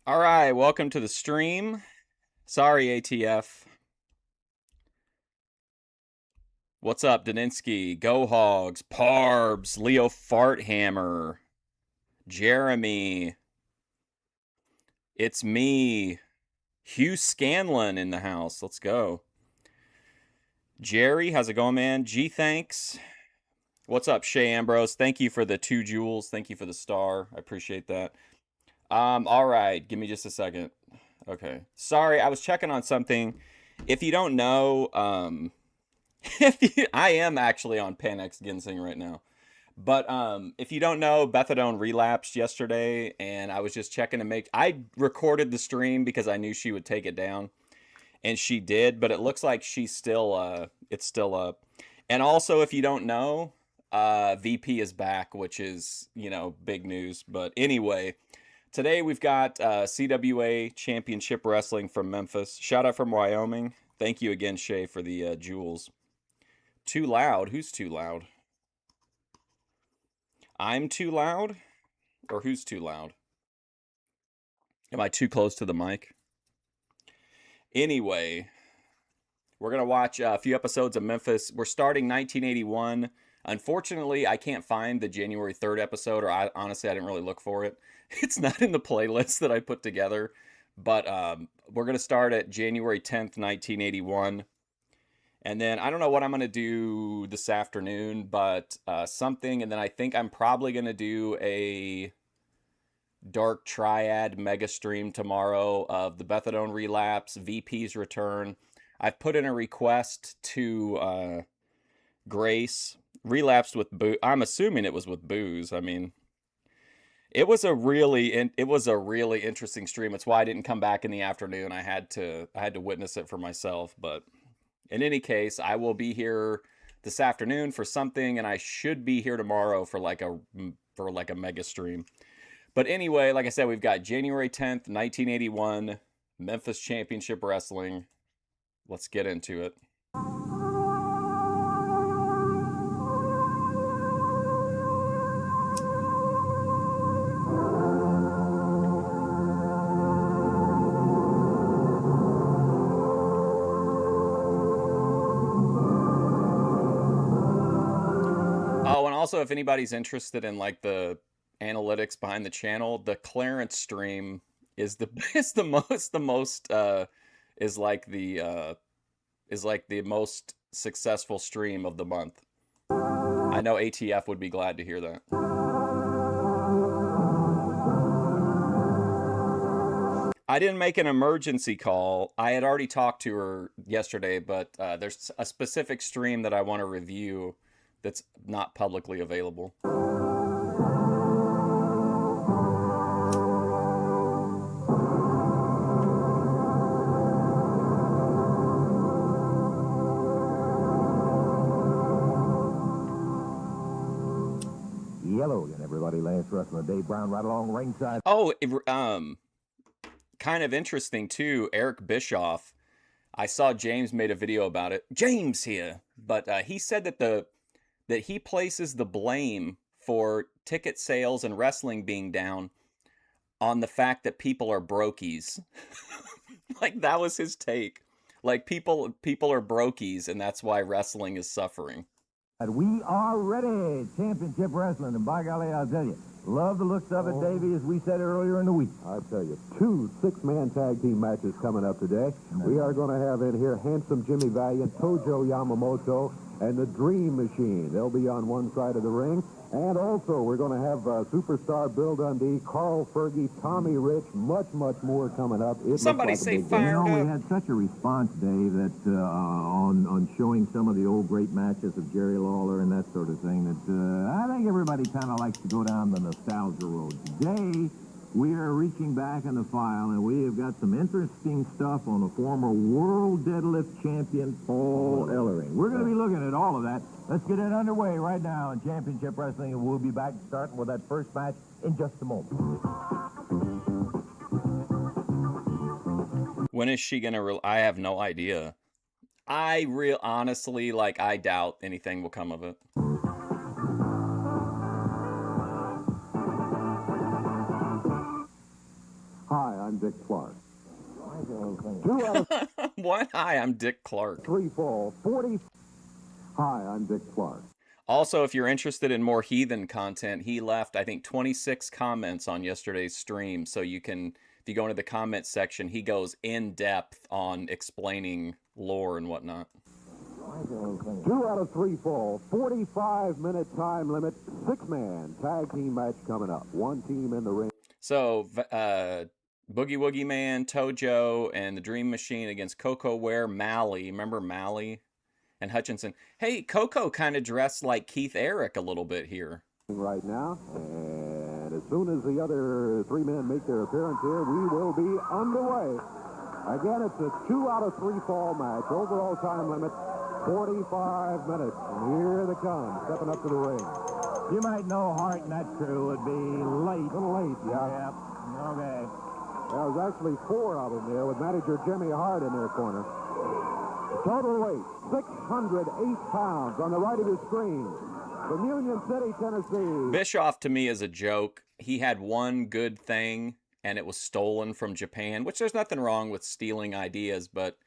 All right, welcome to the stream. Sorry, ATF. What's up, Daninsky, Go Hogs, Parbs, Leo Farthammer, Jeremy. It's me, Hugh Scanlon in the house. Let's go. Jerry, how's it going, man? G, thanks. What's up, Shay Ambrose? Thank you for the 2 jewels. Thank you for the star. I appreciate that. All right, give me just a second. Okay. Sorry, I was checking on something. If you don't know, I am actually on Panax Ginseng right now. But if you don't know, Bethadone relapsed yesterday, and I was just checking to make. I recorded the stream because I knew she would take it down, and she did. But it looks like she's still it's still up. And also, if you don't know, VP is back, which is big news. But anyway, today we've got CWA Championship Wrestling from Memphis. Shout out from Wyoming. Thank you again, Shay, for the jewels. Too loud? Who's too loud? I'm too loud? Or who's too loud? Am I too close to the mic? Anyway, we're going to watch a few episodes of Memphis. We're starting 1981. Unfortunately, I can't find the January 3rd episode, or honestly, I didn't really look for it. It's not in the playlist that I put together. But we're going to start at January 10th, 1981. And then I don't know what I'm going to do this afternoon, but something. And then I think I'm probably going to do a Dark Triad mega stream tomorrow of the Bethadone relapse, VP's return. I've put in a request to Grace. Relapsed with booze. I'm assuming it was with booze. I mean, it was a really interesting stream. It's why I didn't come back in the afternoon. I had to witness it for myself, but in any case, I will be here this afternoon for something, and I should be here tomorrow for like a mega stream. But anyway, like I said, we've got January 10th, 1981, Memphis Championship Wrestling. Let's get into it. Also, if anybody's interested in like the analytics behind the channel, the clearance stream is the most successful stream of the month. I know ATF would be glad to hear that. I didn't make an emergency call. I had already talked to her yesterday, but there's a specific stream that I want to review that's not publicly available. Yellow again, everybody. Lance Russell and Dave Brown right along ringside. Oh, kind of interesting too. Eric Bischoff. I saw James made a video about it. James here, but he said that he places the blame for ticket sales and wrestling being down on the fact that people are brokies. Like, that was his take. Like, people are brokies, and that's why wrestling is suffering. And we are ready. Championship Wrestling, and by golly, I'll tell you, love the looks of it, Davey, as we said earlier in the week. I tell you, 2 6-man tag team matches coming up today. We are going to have in here Handsome Jimmy Valiant, Tojo Yamamoto, and the Dream Machine. They'll be on one side of the ring. And also, we're going to have superstar Bill Dundee, Carl Fergie, Tommy Rich, much more coming up. Somebody say fire up. We had such a response, Dave, that on showing some of the old great matches of Jerry Lawler and that sort of thing, that I think everybody kind of likes to go down the nostalgia road. Today, we are reaching back in the file, and we have got some interesting stuff on the former world deadlift champion, Paul Ellering. We're going to be looking at all of that. Let's get it underway right now in Championship Wrestling, and we'll be back starting with that first match in just a moment. When is she going to... I have no idea. Honestly, I doubt anything will come of it. Hi, I'm I'm Dick Clark. 2 out of What? Hi, I'm Dick Clark. 3 fall, 40. Hi, I'm Dick Clark. Also, if you're interested in more heathen content, he left, I think, 26 comments on yesterday's stream. So you can, if you go into the comment section, he goes in depth on explaining lore and whatnot. 2 out of 3 fall, 45-minute time limit, 6-man tag team match coming up. 1 team in the ring. So, Boogie Woogie Man, Tojo, and the Dream Machine against Koko Ware, Malley. Remember Malley? And Hutchinson. Hey, Koko kind of dressed like Keith Eric a little bit here. Right now, and as soon as the other 3 men make their appearance here, we will be underway. Again, it's a 2 out of 3 fall match. Overall time limit, 45 minutes. And here they come, stepping up to the ring. You might know Hart and that crew would be late. A little late, yeah. Yep. Okay. There was actually 4 of them there with manager Jimmy Hart in their corner. Total weight, 608 pounds on the right of the screen. From Union City, Tennessee. Bischoff, to me, is a joke. He had one good thing, and it was stolen from Japan, which there's nothing wrong with stealing ideas, but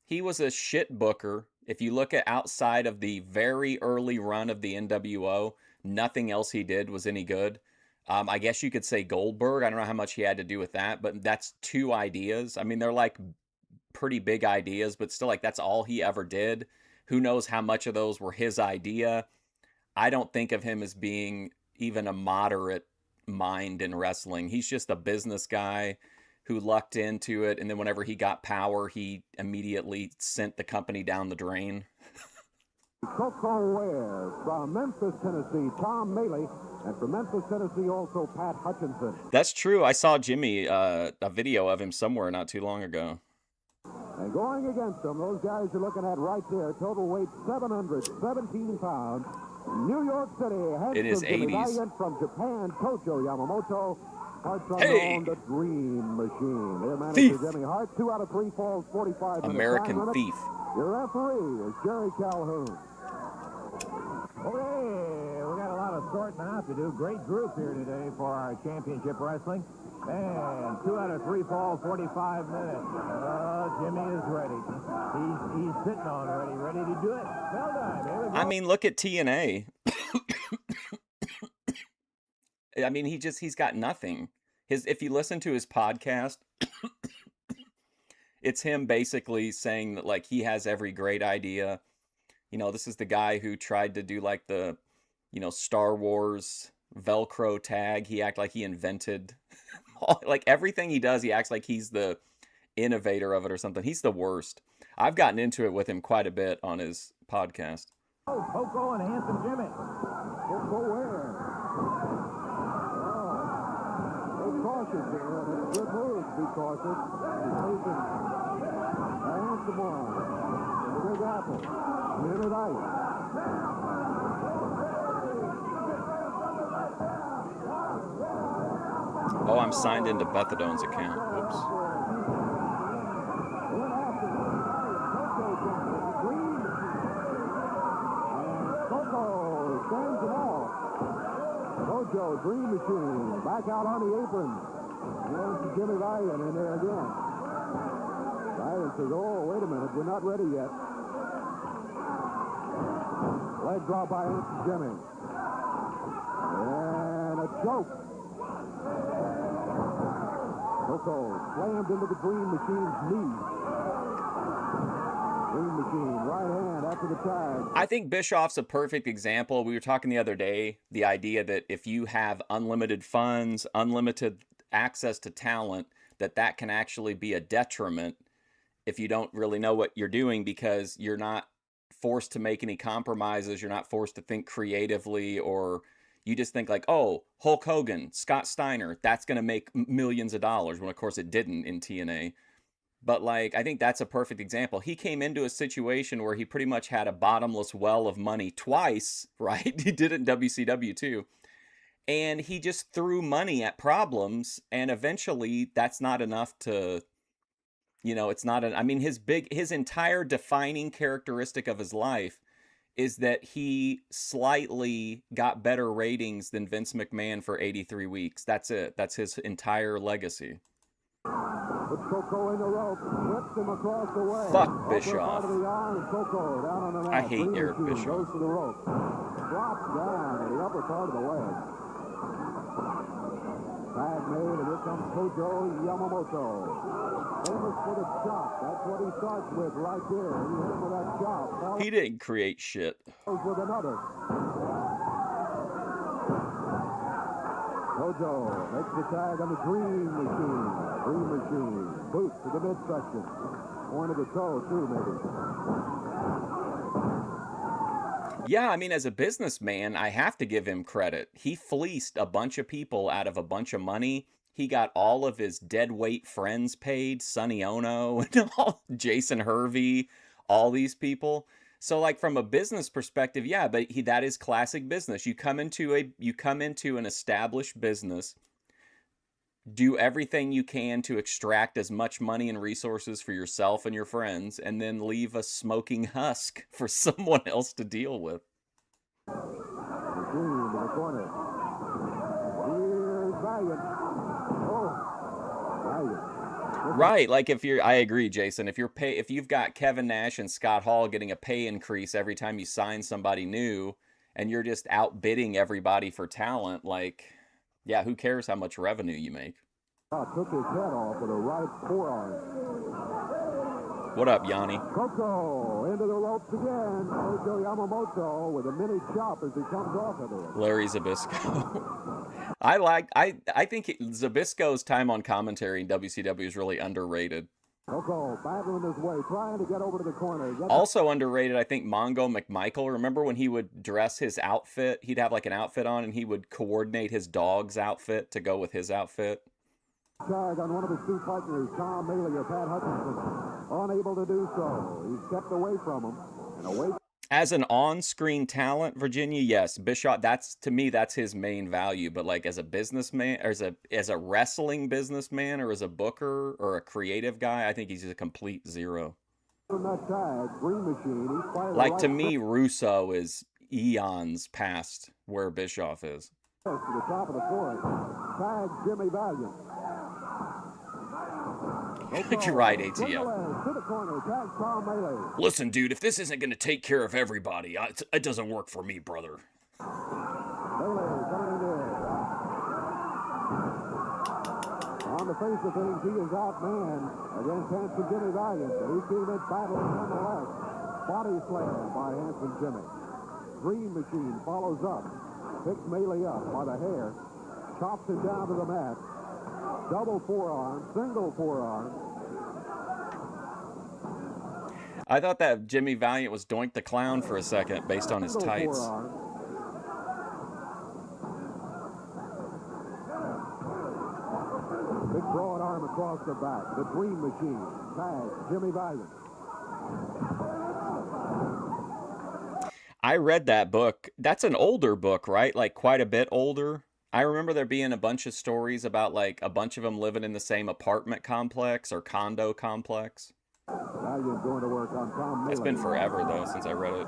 he was a shit booker. If you look at outside of the very early run of the NWO, nothing else he did was any good. I guess you could say Goldberg. I don't know how much he had to do with that, but that's 2 ideas. I mean, they're like pretty big ideas, but still, like, that's all he ever did. Who knows how much of those were his idea? I don't think of him as being even a moderate mind in wrestling. He's just a business guy who lucked into it, and then whenever he got power, he immediately sent the company down the drain. Koko Ware from Memphis, Tennessee, Tom Maley, and from Memphis, Tennessee, also Pat Hutchinson. That's true. I saw Jimmy, a video of him somewhere not too long ago. And going against them, those guys you're looking at right there, total weight 717 pounds. New York City, in his 80s. Valiant from Japan, Tojo Yamamoto. Hart's Hey! on the Dream Machine. Their manager, Thief! Jimmy Hart, 2 out of 3 falls, 45 minutes. American time limit. Thief. Your referee is Jerry Calhoun. Okay, we got a lot of sorting out to do. Great group here today for our championship wrestling. And 2 out of 3 fall, 45 minutes. Jimmy is ready. He's sitting on ready to do it. Well done. Here we go. I mean, look at TNA. I mean, he's got nothing. If you listen to his podcast, it's him basically saying that, like, he has every great idea. You know, this is the guy who tried to do, like, the, Star Wars Velcro tag. He acted like he invented, like, everything he does, he acts like he's the innovator of it or something. He's the worst. I've gotten into it with him quite a bit on his podcast. Oh, Koko and Handsome Jimmy. Koko Ware. Oh, cautious there. That's a good move. Be cautious. Facing a handsome one. The Big Apple. Minute Ice. Oh, I'm signed into Bethadone's account. Whoops. Tojo, Dream Machine, back out on the apron. There's Jimmy Valiant in there again. Valiant says, oh, wait a minute, we're not ready yet. Leg drop by Jimmy. And a choke. Koko slammed into the Dream Machine's knee. Dream Machine, right hand after the tag. I think Bischoff's a perfect example. We were talking the other day, the idea that if you have unlimited funds, unlimited access to talent, that can actually be a detriment if you don't really know what you're doing, because you're not forced to make any compromises. You're not forced to think creatively, or you just think like, oh, Hulk Hogan, Scott Steiner, that's going to make millions of dollars, when of course it didn't in TNA. But, like, I think that's a perfect example. He came into a situation where he pretty much had a bottomless well of money twice, right? He did it in WCW too. And he just threw money at problems, and eventually that's not enough to, it's not I mean, his entire defining characteristic of his life is that he slightly got better ratings than Vince McMahon for 83 weeks. That's it. That's his entire legacy. Puts Koko in the rope, whips him across the way. Fuck Bischoff. Upper part of the arm, Koko down on the mat. I hate Dream Eric Machine Bischoff. goes to the rope. Drops down in the upper part of the leg. Tag made, and here comes Tojo Yamamoto. Famous for the chop. That's what he starts with right there. He hit him with that chop. He didn't create shit. Goes with another. Tojo makes the tag on the Dream Machine. Dream Machine. Boot to the midsection. Point of the toe, too, maybe. Yeah, I mean, as a businessman, I have to give him credit. He fleeced a bunch of people out of a bunch of money. He got all of his deadweight friends paid, Sonny Ono and all, Jason Hervey, all these people. So, like, from a business perspective, yeah, but that is classic business. You come into an established business, do everything you can to extract as much money and resources for yourself and your friends, and then leave a smoking husk for someone else to deal with. Machine in the corner. Here's Valiant. Oh, Valiant. Right, like I agree, Jason. If you've got Kevin Nash and Scott Hall getting a pay increase every time you sign somebody new, and you're just outbidding everybody for talent, like, yeah, who cares how much revenue you make? Took his head off with a right forearm. What up, Yanni? Koko into the ropes again. Tojo Yamamoto with a mini chop as he comes off of it. Larry Zbyszko. I think Zbyszko's time on commentary in WCW is really underrated. Koko battling his way, trying to get over to the corner. Also underrated, I think, Mongo McMichael. Remember when he would dress his outfit? He'd have like an outfit on, and he would coordinate his dog's outfit to go with his outfit. Tag on one of his two partners, Tom Maley or Pat Hutchinson. Unable to do so. He stepped away from him and away. As an on-screen talent, Virginia, yes, Bischoff. That's his main value. But like as a businessman, or as a wrestling businessman, or as a booker or a creative guy, I think he's a complete zero. From that tag, Green Machine, he fired Like right to me, Russo is eons past where Bischoff is. to the top of the fourth. Tag Jimmy Valiant. You're right, ATL. To the corner, tag Tom Maley. Listen, dude, if this isn't going to take care of everybody, it doesn't work for me, brother. Maley coming in. On the face of things, he is outmanned against Handsome Jimmy Valiant. But he's seen it battling nonetheless. Body slam by Handsome Jimmy. Dream Machine follows up. Picks Maley up by the hair. Chops him down to the mat. Double forearm, single forearm. I thought that Jimmy Valiant was Doink the Clown for a second based on his Single tights. forearm. Big broad arm across the back. The Dream Machine. Tag Jimmy Valiant. I read that book. That's an older book, right? Like quite a bit older. I remember there being a bunch of stories about like a bunch of them living in the same apartment complex or condo complex. Valiant going to work on Tom Maley. It's been forever though since I read it.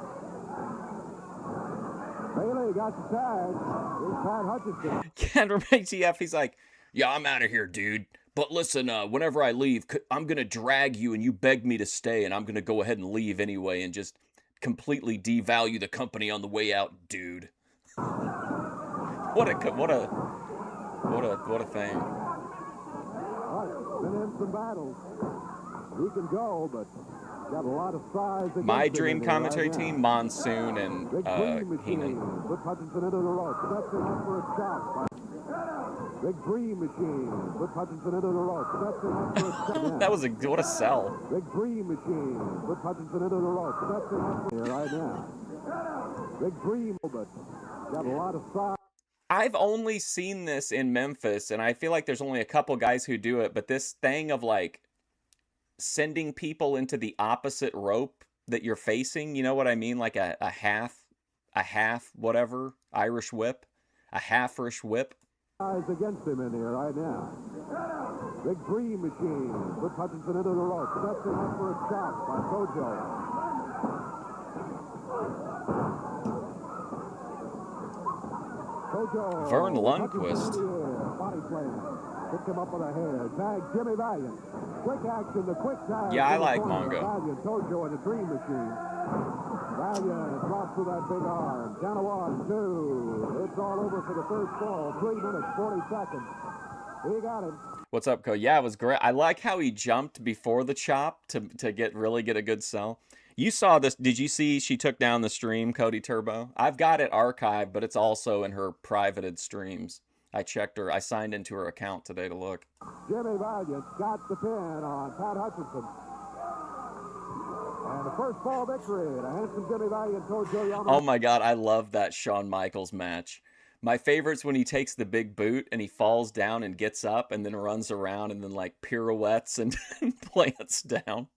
Maley got the tag. Here's Pat Hutchinson. Can't remember TF. He's like, yeah, I'm out of here, dude. But listen, whenever I leave, I'm going to drag you and you beg me to stay, and I'm going to go ahead and leave anyway and just completely devalue the company on the way out, dude. What a thing. Hart's been in some battles. He can go, but got a lot of size. My dream commentary team, Monsoon and Big Dream Machine. Heenan. Puts Hutchinson into the rope. That's enough for a chop. Big Dream Machine. Puts Hutchinson into the rope. That's enough for a chop. That was what a sell. Big Dream Machine. Puts Hutchinson into the rope. That's enough for here right now. Big Dream, but got a lot of size. I've only seen this in Memphis, and I feel like there's only a couple guys who do it, but this thing of like sending people into the opposite rope that you're facing, you know what I mean? Like a half whatever, Irish whip, a half-ish whip. Eyes against him in here right now. Big Dream Machine puts Hutchinson into the rope. Sets him up for a chop by Tojo. Vern Lundquist. Body slam. Picked him up with a hair. Tag Jimmy Valiant. Quick action, the quick tag. Yeah, I like corner. Mongo. Valiant, Tojo, and the Dream Machine. Valiant drops with that big arm. Down to 1, 2. It's all over for the first fall. 3 minutes, 40 seconds. He got him. What's up, Co? Yeah, it was great. I like how he jumped before the chop to really get a good sell. You saw this. Did you see she took down the stream, Cody Turbo? I've got it archived, but it's also in her privated streams. I checked her. I signed into her account today to look. Jimmy Valiant got the pin on Pat Hutchinson. And the first fall victory. The handsome Jimmy Valiant Tojo Yamamoto. Oh my God, I love that Shawn Michaels match. My favorite's when he takes the big boot and he falls down and gets up and then runs around and then like pirouettes and plants down.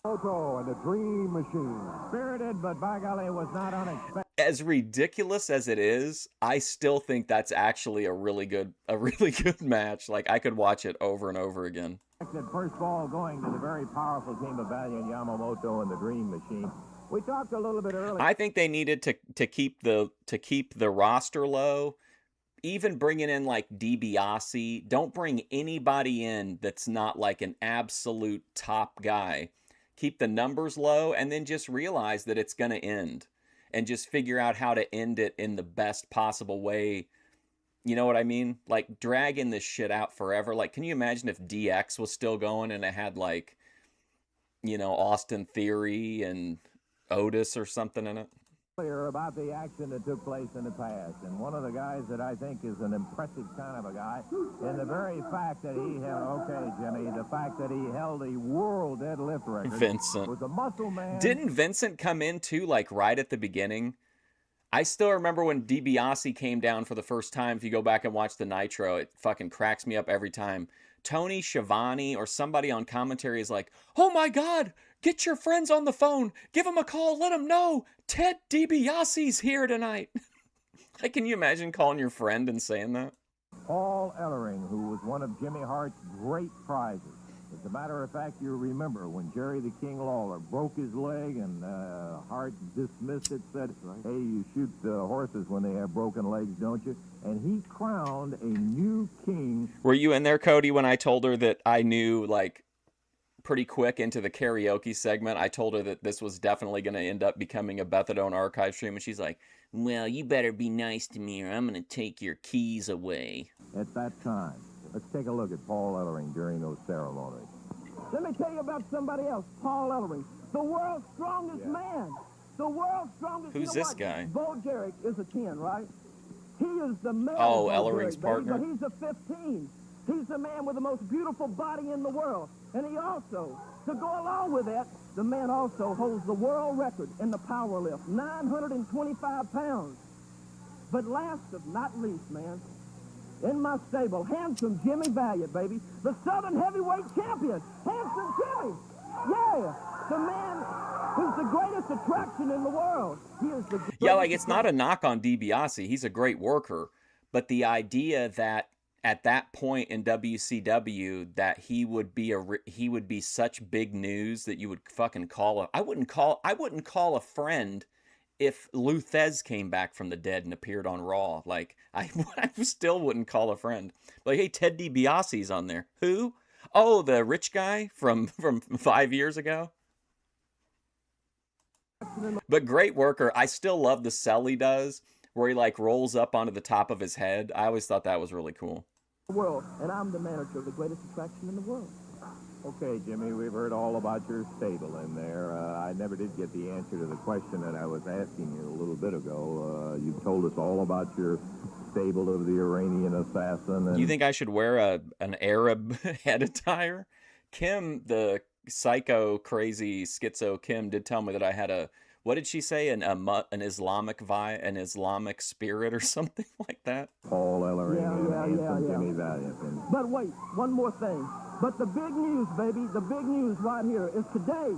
Toto and the Dream Machine. Spirited, but by golly, it was not unexpected. As ridiculous as it is, I still think that's actually a really good match. Like I could watch it over and over again. First ball going to the very powerful team of Valiant, Yamamoto, and the Dream Machine. We talked a little bit earlier. I think they needed to keep the roster low. Even bringing in like DiBiase, don't bring anybody in that's not like an absolute top guy. Keep the numbers low and then just realize that it's going to end and just figure out how to end it in the best possible way. You know what I mean? Like dragging this shit out forever. Like, can you imagine if DX was still going and it had like, you know, Austin Theory and Otis or something in it? About the action that took place in the past, and one of the guys that I think is an impressive kind of a guy, and the very fact that he held, okay, Jimmy, the fact that he held a world deadlift record. Vincent was a muscle man. Didn't Vincent come in too, like right at the beginning? I still remember when DiBiase came down for the first time. If you go back and watch the Nitro, it fucking cracks me up every time. Tony Schiavone or somebody on commentary is like, "Oh my God, get your friends on the phone. Give them a call. Let them know Ted DiBiase's here tonight." Like, can you imagine calling your friend and saying that? Paul Ellering, who was one of Jimmy Hart's great prizes. As a matter of fact, you remember when Jerry the King Lawler broke his leg and Hart dismissed it, said, "Hey, you shoot horses when they have broken legs, don't you?" And he crowned a new king. Were you in there, Cody, when I told her that I knew, like, pretty quick into the karaoke segment, I told her that this was definitely going to end up becoming a Bethadone archive stream, and she's like, "Well, you better be nice to me or I'm going to take your keys away." At that time, let's take a look at Paul Ellering during those ceremonies. Let me tell you about somebody else, Paul Ellering, the world's strongest man. The world's strongest. Who's this guy? Bo Derek is a 10, right? He is the man. Oh, Ellering's partner? But he's a 15. He's the man with the most beautiful body in the world. And he also, to go along with that, the man also holds the world record in the power lift, 925 pounds. But last but not least, man, in my stable, handsome Jimmy Valiant, baby. The Southern Heavyweight Champion. Handsome Jimmy. Yeah, the man who's the greatest attraction in the world. He is the Yeah, like, it's not a knock on DiBiase. He's a great worker. But the idea that at that point in WCW that he would be such big news that you would fucking call I wouldn't call a friend if Lou Thez came back from the dead and appeared on Raw. Like, I still wouldn't call a friend. Like, hey, Ted DiBiase's on there. Who? Oh, the rich guy from 5 years ago? But great worker. I still love the sell he does, where he, like, rolls up onto the top of his head. I always thought that was really cool. World, and I'm the manager of the greatest attraction in the world. Okay, Jimmy, we've heard all about your stable in there. I never did get the answer to the question that I was asking you a little bit ago. You told us all about your stable of the Iranian assassin. And you think I should wear an Arab head attire? Kim, the psycho, crazy, schizo Kim, did tell me that I had a, what did she say, an Islamic spirit or something like that? Paul Ellering and handsome yeah. Jimmy Valiant. But wait, one more thing. But the big news, baby, the big news right here is today,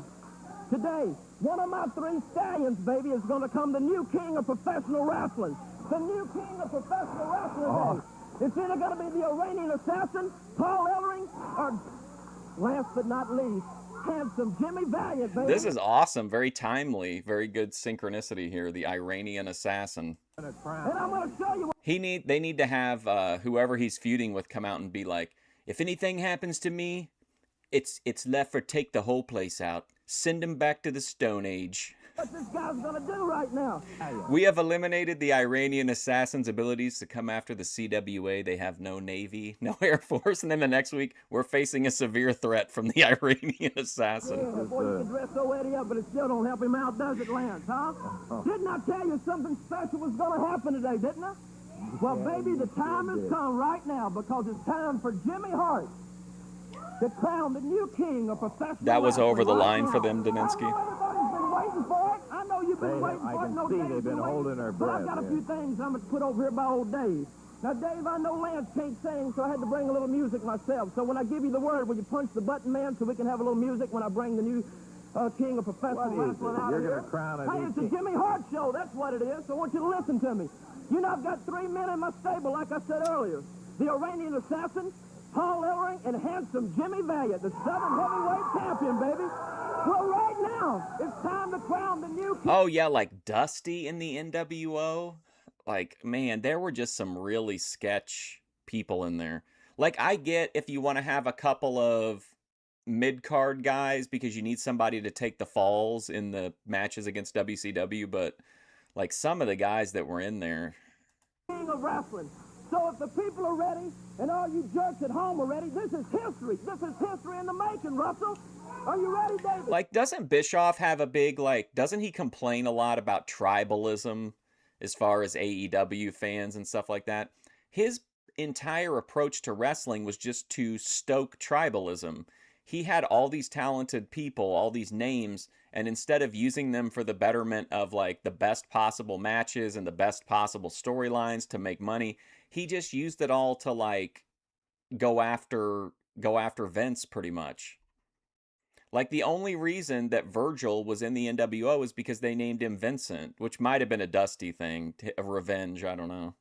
one of my 3 stallions, baby, is going to come the new king of professional wrestling. The new king of professional wrestling, baby. It's either going to be the Iranian assassin, Paul Ellering, or last but not least, handsome Jimmy Valiant, baby. This is awesome. Very timely. Very good synchronicity here. The Iranian assassin. And I'm going to show you what They need to have whoever he's feuding with come out and be like, if anything happens to me, it's left for take the whole place out. Send him back to the Stone Age. this guy's going to do right now. We have eliminated the Iranian assassin's abilities to come after the CWA. They have no Navy, no Air Force. And then the next week, we're facing a severe threat from the Iranian assassin. Yeah, boy, you can dress so Eddie up, but it still don't help him out, does it, Lance, huh? Didn't I tell you something special was going to happen today, didn't I? Well, baby, the time has come right now because it's time for Jimmy Hart to crown the new king of professional That was over the wrestling line for right them, now. Daninsky. I know everybody's been waiting for it. I know you've been waiting for it. I can No, see Dave's they've been waiting. holding their But I've breath, got a yeah. few things I'm going to put over here by old Dave. Now, Dave, I know Lance can't sing, so I had to bring a little music myself. So when I give you the word, will you punch the button, man, so we can have a little music when I bring the new king of professional What is wrestling it? out You're of gonna here? crown a Hey, new it's a king. Jimmy Hart show. That's what it is. So I want you to listen to me. You know, I've got 3 men in my stable, like I said earlier. The Iranian assassin, Paul Ellering, and handsome Jimmy Valiant, the Southern Heavyweight Champion, baby. Well, right now, it's time to crown the new king. Oh, yeah, like Dusty in the NWO. Like, man, there were just some really sketch people in there. Like, I get if you want to have a couple of mid-card guys because you need somebody to take the falls in the matches against WCW, but, like, some of the guys that were in there... King of wrestling. So if the people are ready, and all you jerks at home are ready, this is history. This is history in the making, Russell. Are you ready, David? Like, doesn't Bischoff have a big, like, doesn't he complain a lot about tribalism as far as AEW fans and stuff like that? His entire approach to wrestling was just to stoke tribalism. He had all these talented people, all these names, and instead of using them for the betterment of, like, the best possible matches and the best possible storylines to make money, he just used it all to, like, go after Vince, pretty much. Like, the only reason that Virgil was in the NWO is because they named him Vincent, which might have been a Dusty thing, a revenge, I don't know.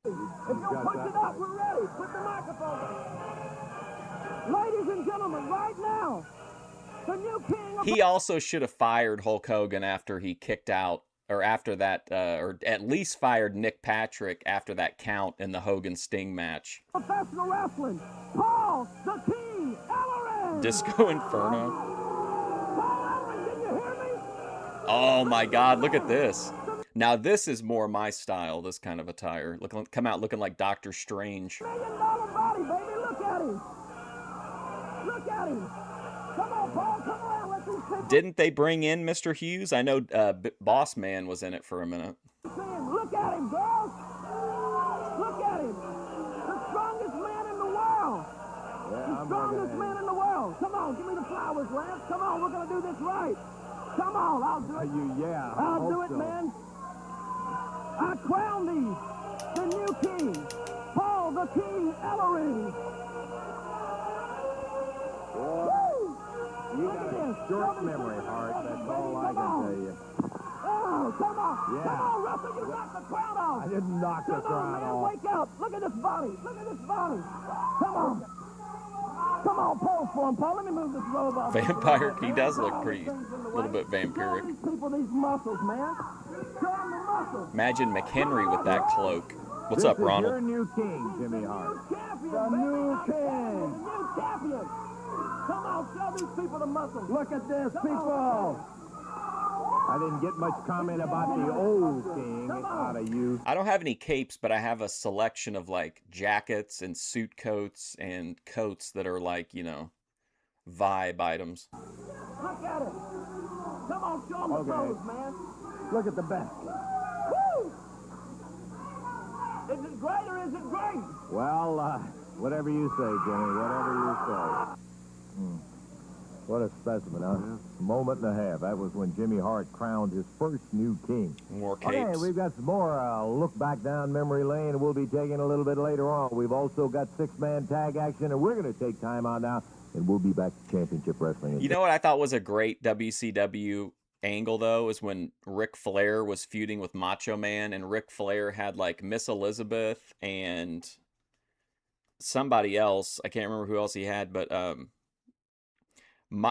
If you'll push it up, we're ready. Put the microphone on. Ladies and gentlemen, right now, the new king of... He also should have fired Hulk Hogan after he kicked out, or after that, or at least fired Nick Patrick after that count in the Hogan-Sting match. professional wrestling, Paul the King Ellering. Disco Inferno. Paul Ellering, can you hear me? Oh my God, look at this. Now this is more my style, this kind of attire. Come out looking like Doctor Strange. $1 million body, baby. Look at him. Look at him. Come on, Paul. Come around. Let these people Didn't they bring in Mr. Hughes? I know Boss Man was in it for a minute. see him. Look at him, girls. Look at him. The strongest man in the world. The strongest man in the world. Come on, give me the flowers, Lance. Come on, we're going to do this right. Come on, I'll do it. I'll do it, man. I crown thee the new king, Paul the King Ellering. Woo! You Look got at a this. short Show me memory, some Hart. respect, That's baby. all I Come can on. tell you. Oh, come on. Yeah. Come on, Russell, you knocked the crown off. I didn't knock the Come on, crown man, off. wake up. Look at this body. Look at this body. Come on. Come on, pose for him, Paul. Let me move this robe off. Vampire, he does look All pretty, these things in the a little way. bit vampiric. Show these people these muscles, man. Show them the muscles. Imagine McHenry with that cloak. What's This up, is your Ronald? new king, Jimmy Hart. New champion, The baby. new I'm telling you, king. The new champion. Come on, show these people the muscles. Look at this, Come people. on. I didn't get much comment about the old king out of you. I don't have any capes, but I have a selection of like jackets and suit coats and coats that are like, you know, vibe items. Look at it. Come on, show them the Okay. pose, man. Look at the back. Woo! Is it great or is it great? Well, whatever you say, Jimmy, whatever you say. What a specimen, huh? Moment and a half. That was when Jimmy Hart crowned his first new king. More Okay, capes. we've got some more look back down memory lane we'll be taking a little bit later on. We've also got six-man tag action, and we're going to take time on now, and we'll be back to championship wrestling. You know what I thought was a great WCW angle, though, is when Ric Flair was feuding with Macho Man, and Ric Flair had, like, Miss Elizabeth and somebody else. I can't remember who else he had, but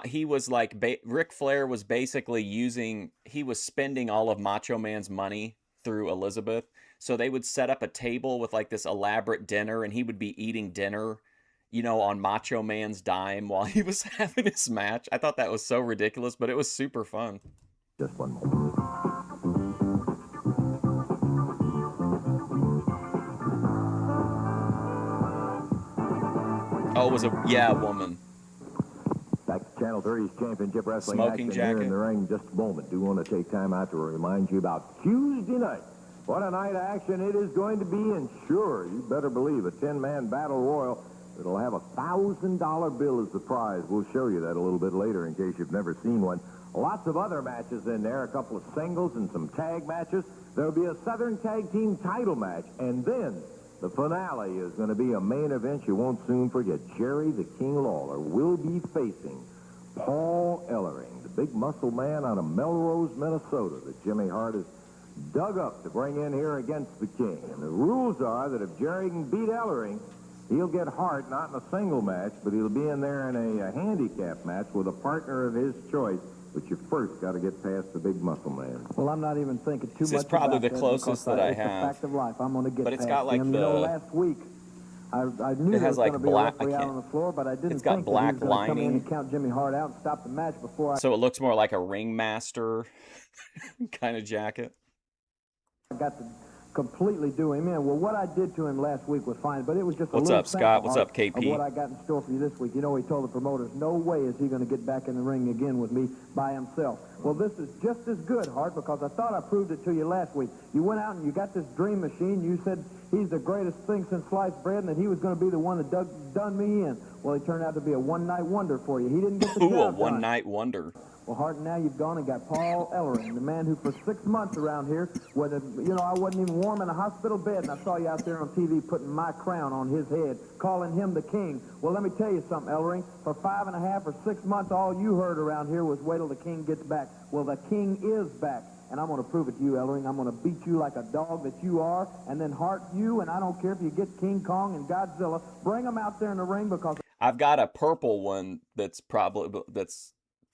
he was, like, Ric Flair was basically he was spending all of Macho Man's money through Elizabeth. So they would set up a table with like this elaborate dinner, and he would be eating dinner, you know, on Macho Man's dime while he was having his match. I thought that was so ridiculous, but it was super fun. Just one moment. Oh, it was a woman. Back to Channel 30's Championship Wrestling Smoking action here jacket. in the ring in just a moment. Do want to take time out to remind you about Tuesday night. What a night of action it is going to be, and sure, you better believe a 10-man battle royal that'll have a $1,000 bill as the prize. We'll show you that a little bit later in case you've never seen one. Lots of other matches in there, a couple of singles and some tag matches. There'll be a Southern Tag Team title match, and then the finale is going to be a main event you won't soon forget. Jerry the King Lawler will be facing Paul Ellering, the big muscle man out of Melrose, Minnesota, that Jimmy Hart has dug up to bring in here against the King. And the rules are that if Jerry can beat Ellering, he'll get Hart, not in a single match, but he'll be in there in a handicap match with a partner of his choice. But you first got to get past the big muscle man. Well, I'm not even thinking too much. This is probably about the closest that I it's have. a fact of life. I'm going to get But it's past got like him. the. You know, last week I knew It there has was like going to be black. a referee out on the floor, but I didn't It's got think black that he was going to come in lining. and count Jimmy Hart out and stop the match before I So it looks more like a ringmaster kind of jacket. got to completely do him in. Well, what I did to him last week was fine, but it was just a What's little up, Scott? sample, What's Hart, up, KP? of what I got in store for you this week. You know, he told the promoters, no way is he going to get back in the ring again with me by himself. Well, this is just as good, Hart, because I thought I proved it to you last week. You went out and you got this dream machine. You said he's the greatest thing since sliced bread and that he was going to be the one that done me in. Well, he turned out to be a one-night wonder for you. He didn't get the Ooh, a job done. one-night wonder. Well, Hart, now you've gone and got Paul Ellering, the man who for 6 months around here, I wasn't even warm in a hospital bed, and I saw you out there on TV putting my crown on his head, calling him the king. Well, let me tell you something, Ellering. For 5.5 or 6 months, all you heard around here was wait till the king gets back. Well, the king is back, and I'm going to prove it to you, Ellering. I'm going to beat you like a dog that you are, and then Hart you, and I don't care if you get King Kong and Godzilla, bring them out there in the ring because I've got a purple one that's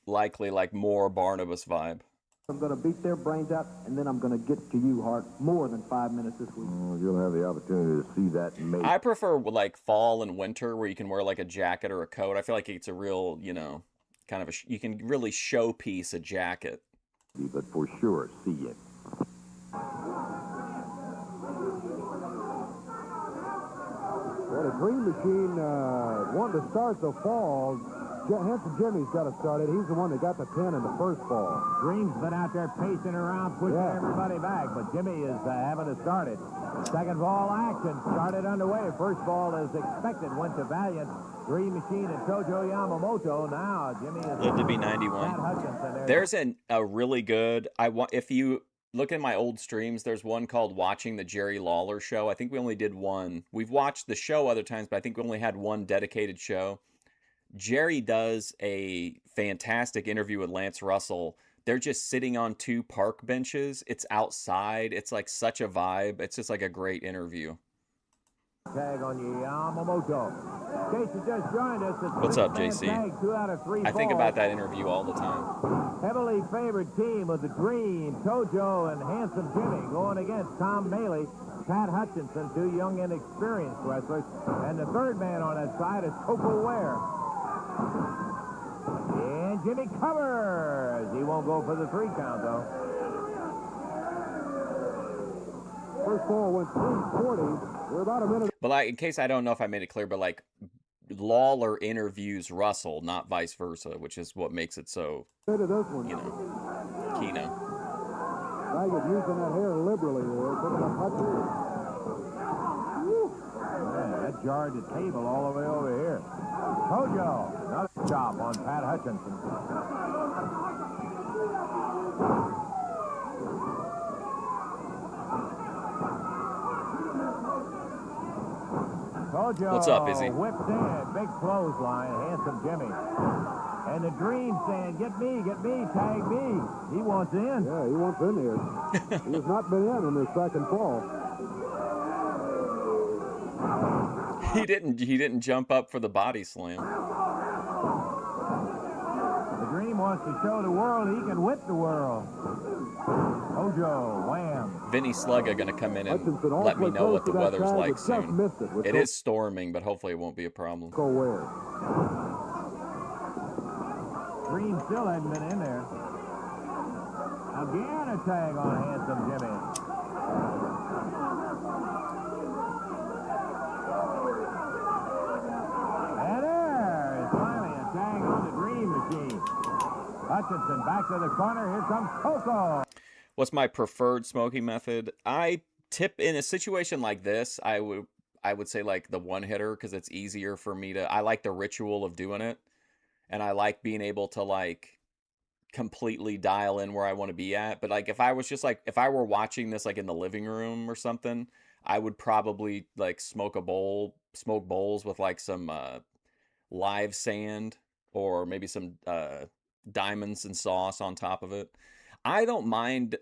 likely like more Barnabas vibe. I'm going to beat their brains out, and then I'm going to get to you, Hart, more than 5 minutes this week. Well, you'll have the opportunity to see that mate. I prefer like fall and winter where you can wear like a jacket or a coat. I feel like it's a real, kind of you can really showpiece a jacket. But for sure, see it. Well, the Dream Machine wanted to start the fall. Handsome Jimmy's got to start it. He's the one that got the pin in the first fall. Dream's been out there pacing around, pushing everybody back, but Jimmy is having to start it. Second ball action started underway. First ball, as expected, went to Valiant. Dream Machine and Tojo Yamamoto. Now Jimmy is Lived to be 91. There's a really good. If you look at my old streams, there's one called Watching the Jerry Lawler Show. I think we only did one. We've watched the show other times, but I think we only had one dedicated show. Jerry does a fantastic interview with Lance Russell. They're just sitting on 2 park benches. It's outside. It's like such a vibe. It's just like a great interview. Tag on Yamamoto. Casey just joined us. What's up, JC? Tag, 2 out of 3 I think balls. about that interview all the time. Heavily favored team of the Dream, Tojo and Handsome Jimmy going against Tom Bailey, Pat Hutchinson, 2 young and experienced wrestlers. And the third man on that side is Koko Ware. And Jimmy covers. He won't go for the 3 count, though. First ball went 340. We're about a minute. But like, in case I don't know if I made it clear, but like Lawler interviews Russell, not vice versa, which is what makes it so, Into this one. Keno. Baggett using that hair liberally there. Putting up Hutchinson. Man, that jarred the table all the way over here. Tojo, another chop on Pat Hutchinson. Tojo What's up, Izzy? whipped in, big clothesline, Handsome Jimmy. And the Dream saying, get me, tag me. He wants in. Yeah, he wants in here. He has not been in his second fall. He didn't jump up for the body slam. The Dream wants to show the world he can whip the world. Ojo, wham. Vinny Slugga going to come in and Hutchinson let me awfully know what close the to that weather's tag, like but just soon. missed it with It is storming, but hopefully it won't be a problem. Koko Ware. Green still hasn't been in there. Again a tag on Handsome Jimmy. And there is finally a tag on the Dream Machine. Hutchinson back to the corner. Here comes Koko. What's my preferred smoking method? I tip in a situation like this, I would say like the one hitter because it's easier for me to. I like the ritual of doing it, and I like being able to like completely dial in where I want to be at. But like if I was just like if I were watching this like in the living room or something, I would probably like smoke bowls with like some live sand or maybe some diamonds and sauce on top of it. I don't mind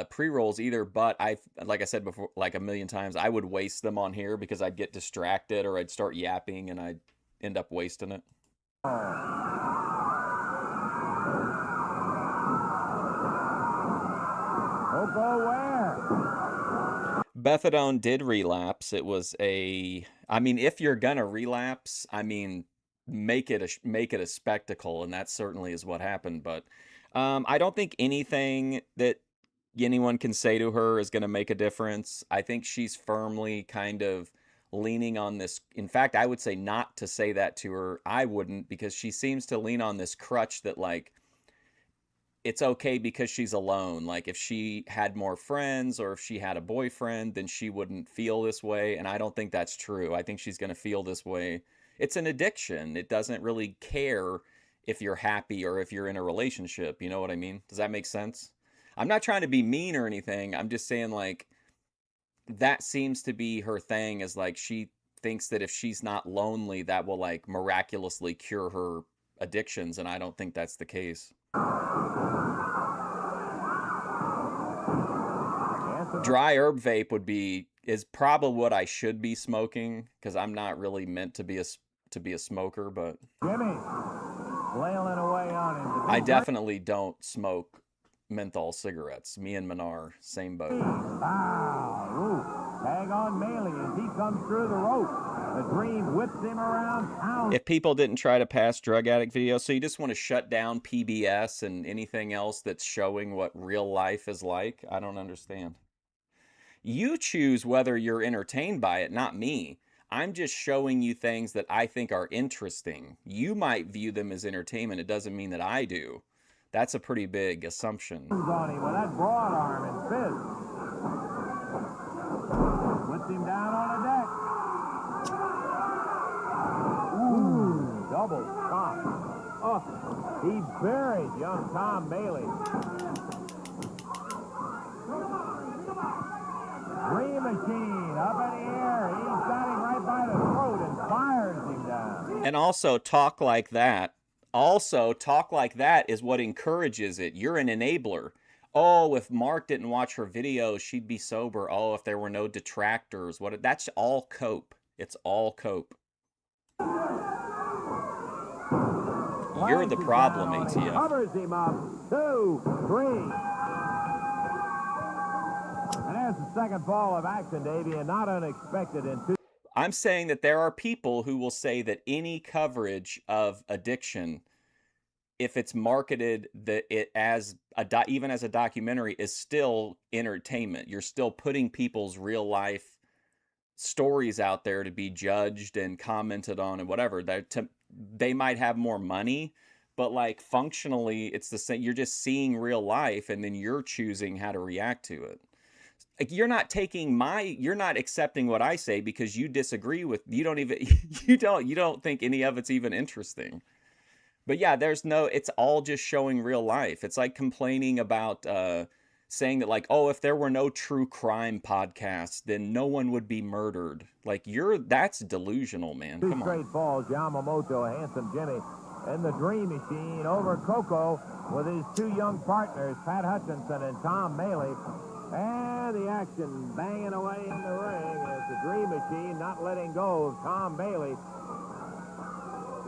pre-rolls either, but like I said before, like a million times, I would waste them on here because I'd get distracted or I'd start yapping and I'd end up wasting it. Koko Ware. Methadone did relapse. It was I mean, if you're gonna relapse, I mean, make it a spectacle, and that certainly is what happened. But I don't think anything that anyone can say to her is gonna make a difference. I think she's firmly kind of leaning on this. In fact, I would say not to say that to her. I wouldn't, because she seems to lean on this crutch that like it's okay because she's alone. Like if she had more friends or if she had a boyfriend, then she wouldn't feel this way. And I don't think that's true. I think she's going to feel this way. It's an addiction. It doesn't really care if you're happy or if you're in a relationship. You know what I mean? Does that make sense? I'm not trying to be mean or anything. I'm just saying like that seems to be her thing, is like she thinks that if she's not lonely, that will like miraculously cure her addictions. And I don't think that's the case. Dry herb vape is probably what I should be smoking, because I'm not really meant to be a smoker, but Jimmy flailing away on him. I definitely don't smoke menthol cigarettes. Me and Minar, same boat. Wow. Ooh. Tag on Maley as he comes through the rope. The Dream whips him around town. If people didn't try to pass drug addict videos, so you just want to shut down PBS and anything else that's showing what real life is like, I don't understand. You choose whether you're entertained by it, not me. I'm just showing you things that I think are interesting. You might view them as entertainment. It doesn't mean that I do. That's a pretty big assumption. On him with that broad arm and fist. Puts him down on the deck. Ooh, double stop. Oh, he buried young Tom Bailey. Dream Machine up in the air. He's got him right by the throat and fires him down. And also talk like that. Is what encourages it. You're an enabler. Oh, if Mark didn't watch her videos, she'd be sober. Oh, if there were no detractors. That's all cope. It's all cope. You're the problem, ATF. Covers him up. 2, 3. And there's the second ball of action, Davey, and not unexpected in 2. I'm saying that there are people who will say that any coverage of addiction, if it's marketed that it as even as a documentary, is still entertainment. You're still putting people's real life stories out there to be judged and commented on and whatever. They might have more money, but like functionally it's the same. You're just seeing real life and then you're choosing how to react to it. Like you're not accepting what I say because you disagree with, you don't think any of it's even interesting. But yeah, it's all just showing real life. It's like complaining about saying that like, oh, if there were no true crime podcasts, then no one would be murdered. Like that's delusional, man. Come on. 2 straight balls, Yamamoto, Handsome Jimmy, and the Dream Machine over Koko with his 2 young partners, Pat Hutchinson and Tom Maley. And the action banging away in the ring as the Dream Machine not letting go of Tom Bailey.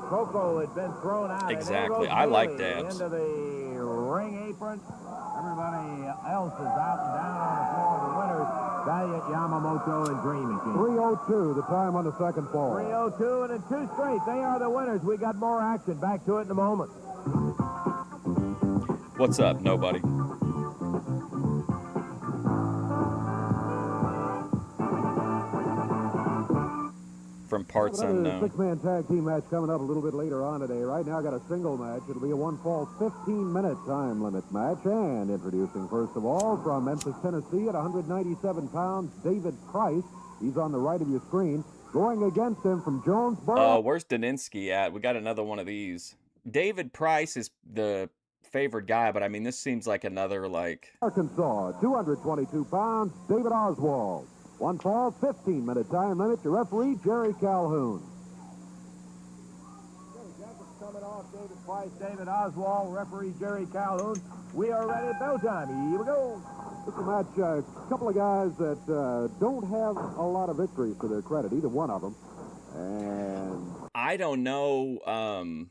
Koko had been thrown out. Exactly. I like that. Into the ring apron. Everybody else is out and down on the floor. The winners, Valiant, Yamamoto, and Dream Machine. 3:02, the time on the second fall. 3:02 and in 2 straight. They are the winners. We got more action. Back to it in a moment. What's up, nobody? From parts unknown. Six-man tag team match coming up a little bit later on today. Right now, I got a single match. It'll be a one-fall 15-minute time limit match. And introducing, first of all, from Memphis, Tennessee, at 197 pounds, David Price. He's on the right of your screen. Going against him from Jonesboro. Oh, where's Daninsky at? We got another one of these. David Price is the favored guy, but I mean, this seems like another, like... Arkansas, 222 pounds, David Oswald. One fall, 15-minute time limit. Your referee, Jerry Calhoun. Jackets coming off. David Price, David Oswald, referee Jerry Calhoun. We are ready. Bell time. Here we go. It's a match, a couple of guys that don't have a lot of victories to their credit, either one of them. And I don't know,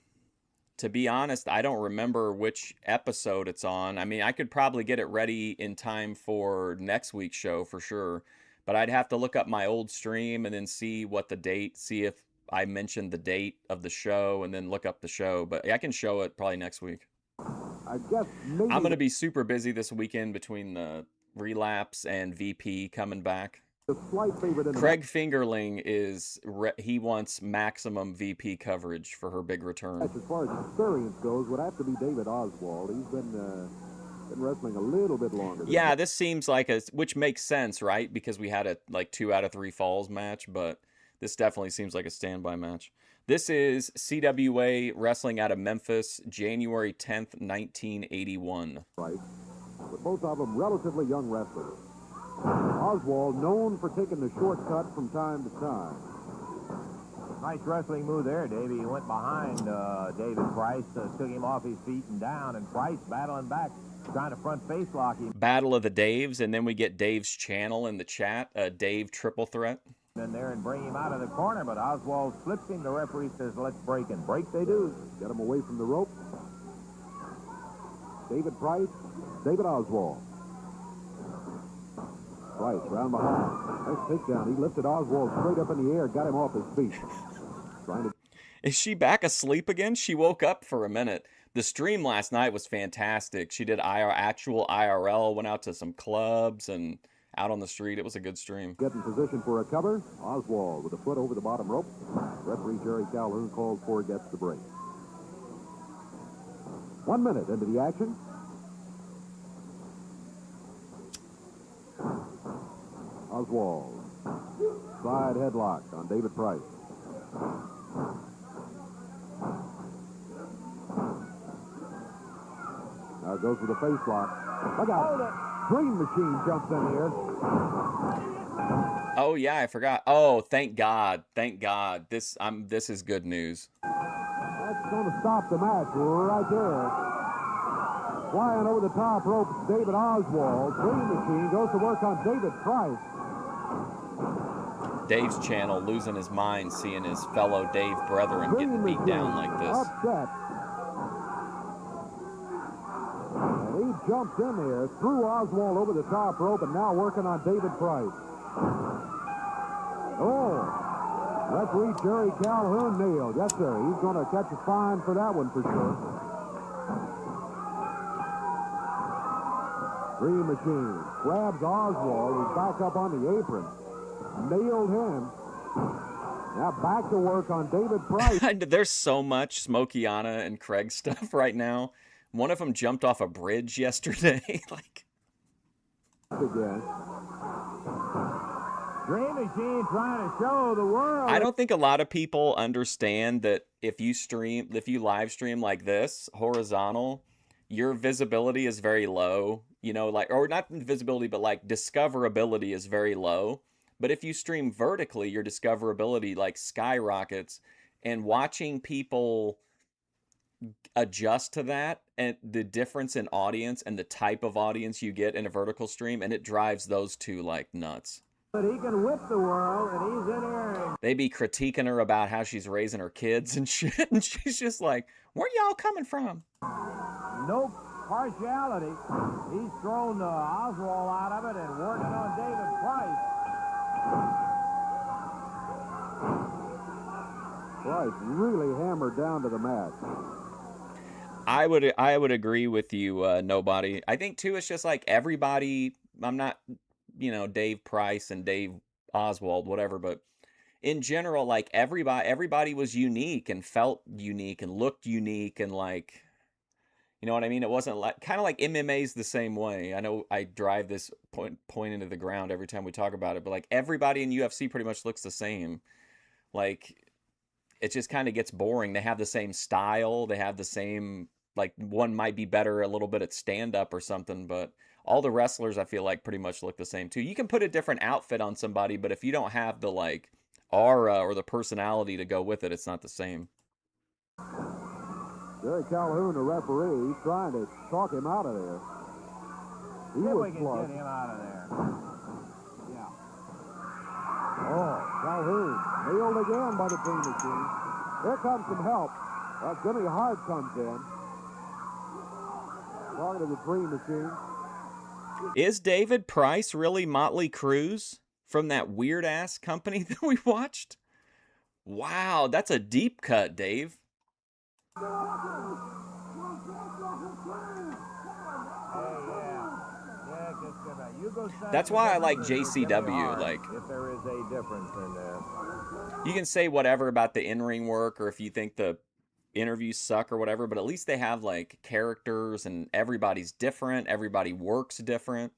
to be honest, I don't remember which episode it's on. I mean, I could probably get it ready in time for next week's show for sure. But I'd have to look up my old stream and then see what the date, see if I mentioned the date of the show and then look up the show. But I can show it probably next week. I guess maybe I'm going to be super busy this weekend between the Relapse and VP coming back. the slight favorite in the Craig Fingerling is, he wants maximum VP coverage for her big return. match. As far as experience goes, would have to be David Oswald. He's been wrestling a little bit longer. Yeah, this seems like which makes sense, right? Because we had a like 2 out of 3 falls match, but this definitely seems like a standby match. This is CWA Wrestling out of Memphis, January 10th, 1981. Right. But both of them relatively young wrestlers. Oswald known for taking the shortcut from time to time. Nice wrestling move there, Davey. He went behind David Price, took him off his feet and down, and Price battling back, trying to front face lock him. Battle of the Daves, and then we get Dave's channel in the chat, Dave Triple Threat. In there and bring him out of the corner, but Oswald flips him. The referee says, let's break, and break they do. Get him away from the rope. David Price, David Oswald. Price round behind. Nice takedown. He lifted Oswald straight up in the air, got him off his feet. Trying to Is she back asleep again? She woke up for a minute. The stream last night was fantastic. She did actual IRL, went out to some clubs and out on the street. It was a good stream. get in position for a cover. Oswald with a foot over the bottom rope. Referee Jerry Calhoun calls for it, gets the break. 1 minute into the action. Oswald. Side headlock on David Price. Now goes with a face lock. Look out. Dream Machine jumps in here. Oh yeah, I forgot. Oh, thank God. Thank God. This is good news. That's going to stop the match right there. Flying over the top rope, David Oswald. Dream Machine goes to work on David Price. Dave's channel losing his mind seeing his fellow Dave brethren getting beat down like this. Upset. And he jumped in there, threw Oswald over the top rope, and now working on David Price. Oh, referee Jerry Calhoun nailed. Yes, sir. He's going to catch a fine for that one for sure. Dream Machine grabs Oswald, who's back up on the apron. Nailed him. Now back to work on David Price. There's so much Smokey Anna and Craig stuff right now. One of them jumped off a bridge yesterday. Like Again. Dream Machine trying to show the world. I don't think a lot of people understand that if you live stream like this, horizontal, your visibility is very low. You know, like, or not visibility, but like discoverability is very low. But if you stream vertically, your discoverability like skyrockets, and watching people adjust to that and the difference in audience and the type of audience you get in a vertical stream, and it drives those two like nuts. But he can whip the world, and he's in there. They be critiquing her about how she's raising her kids and shit, and she's just like, where y'all coming from? Nope. partiality. He's thrown Oswald out of it and working on David Price. Price really hammered down to the mat. I would agree with you, Nobody. I think too it's just like everybody. I'm not, Dave Price and Dave Oswald, whatever, but in general, like everybody was unique and felt unique and looked unique and like, you know what I mean? It wasn't like kind of like MMA's the same way. I know I drive this point into the ground every time we talk about it, but like everybody in UFC pretty much looks the same. Like it just kind of gets boring. They have the same style. They have the same, like one might be better a little bit at stand up or something, but all the wrestlers I feel like pretty much look the same too. You can put a different outfit on somebody, but if you don't have the like aura or the personality to go with it, it's not the same. Jerry Calhoun, the referee, he's trying to talk him out of there. He See if was we can flush. get him out of there. Yeah. Oh, Calhoun nailed again by the Dream Machine. Here comes some help. Jimmy Hart comes in. Talking to the Dream Machine. Is David Price really Motley Crue from that weird ass company that we watched? Wow, that's a deep cut, Dave. That's why I like JCW. Like, if there is a difference in there, you can say whatever about the in-ring work, or if you think the interviews suck or whatever, but at least they have like characters and everybody's different. Everybody works different.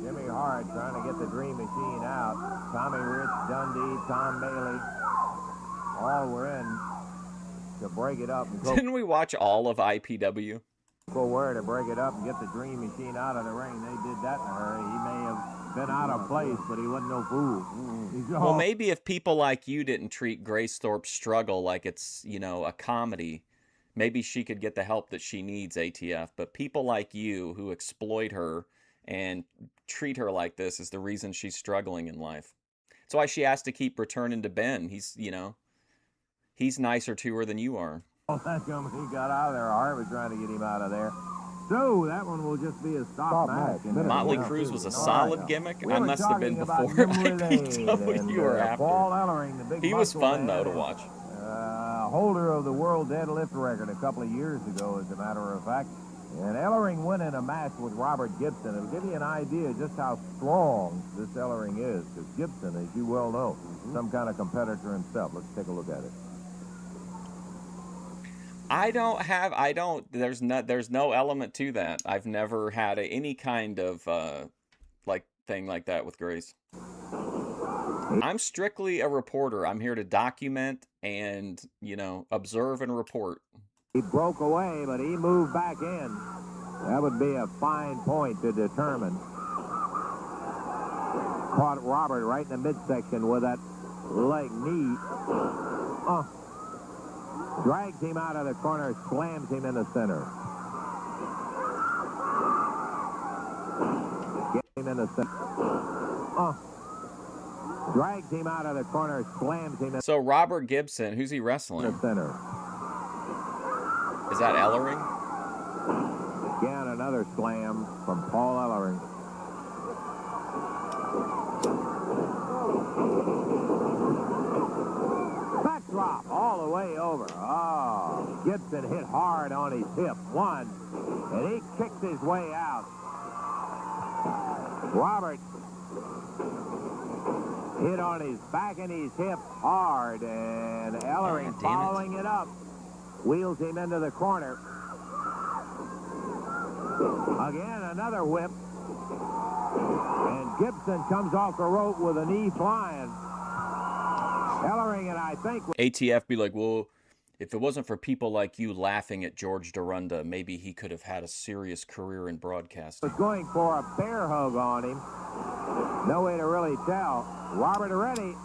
Jimmy Hart trying to get the Dream Machine out. Tommy Rich, Dundee, Tom Bailey, all were in to break it up. And Didn't we watch all of IPW? Koko Ware to break it up and get the Dream Machine out of the ring. They did that in a hurry. He may have been out of place, but he wasn't no fool. Well, maybe if people like you didn't treat Grace Thorpe's struggle like it's, a comedy, maybe she could get the help that she needs, ATF. But people like you who exploit her and treat her like this is the reason she's struggling in life. That's why she has to keep returning to Ben. He's nicer to her than you are. Oh, that's when he got out of there. Hart was trying to get him out of there. So that one will just be a stop match. Motley Crue was a solid gimmick. I must have been before IPW or after. Paul Ellering, the big he was fun though to watch. Holder of the world deadlift record a couple of years ago, as a matter of fact. And Ellering winning a match with Robert Gibson. It'll give you an idea just how strong this Ellering is. Because Gibson, as you well know, some kind of competitor himself. Let's take a look at it. There's no element to that. I've never had any kind of thing like that with Grace. I'm strictly a reporter. I'm here to document and, observe and report. He broke away, but he moved back in. That would be a fine point to determine. Caught Robert right in the midsection with that leg knee. Drags him out of the corner, slams him in the center. Get him in the center. Drags him out of the corner, slams him in So Robert Gibson, who's he wrestling? the center. Is that Ellering? Again, another slam from Paul Ellering. Backdrop all the way over. Oh, Gibson hit hard on his hip. One, and he kicked his way out. Robert hit on his back and his hip hard, and Ellering following it up. Wheels him into the corner. Again, another whip. And Gibson comes off the rope with a knee flying. Ellering, and I think... ATF be like, well, if it wasn't for people like you laughing at George Dorunda, maybe he could have had a serious career in broadcasting. Was going for a bear hug on him. No way to really tell. Robert ready.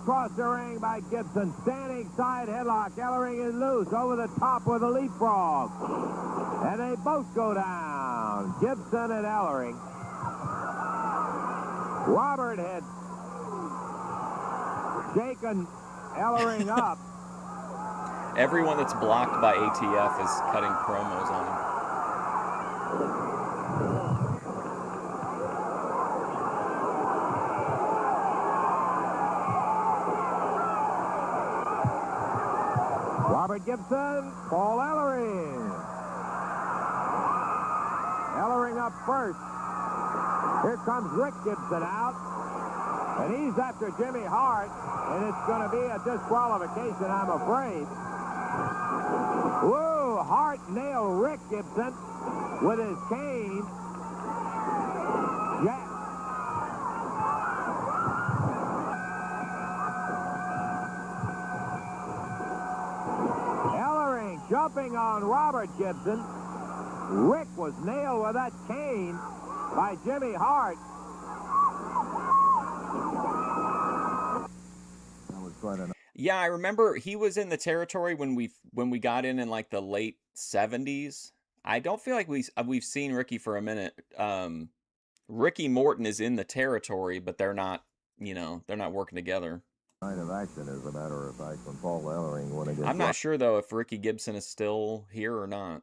across the ring by Gibson. Standing side headlock. Ellering is loose over the top with a leapfrog. And they both go down. Gibson and Ellering. Robert had shaken Ellering up. Everyone that's blocked by ATF is cutting promos on him. Robert Gibson, Paul Ellering. Ellering up first. Here comes Rick Gibson out. And he's after Jimmy Hart. And it's going to be a disqualification, I'm afraid. Whoa, Hart nailed Rick Gibson with his cane. Jack. Ellering jumping on Robert Gibson. Rick was nailed with that cane by Jimmy Hart. That was quite enough. Yeah, I remember he was in the territory when we got in like the late 70s. I don't feel like we've seen Ricky for a minute. Ricky Morton is in the territory, but they're not working together. Kind of action, as a matter of fact, when Paul Ellering went against. I'm not sure though if Ricky Gibson is still here or not.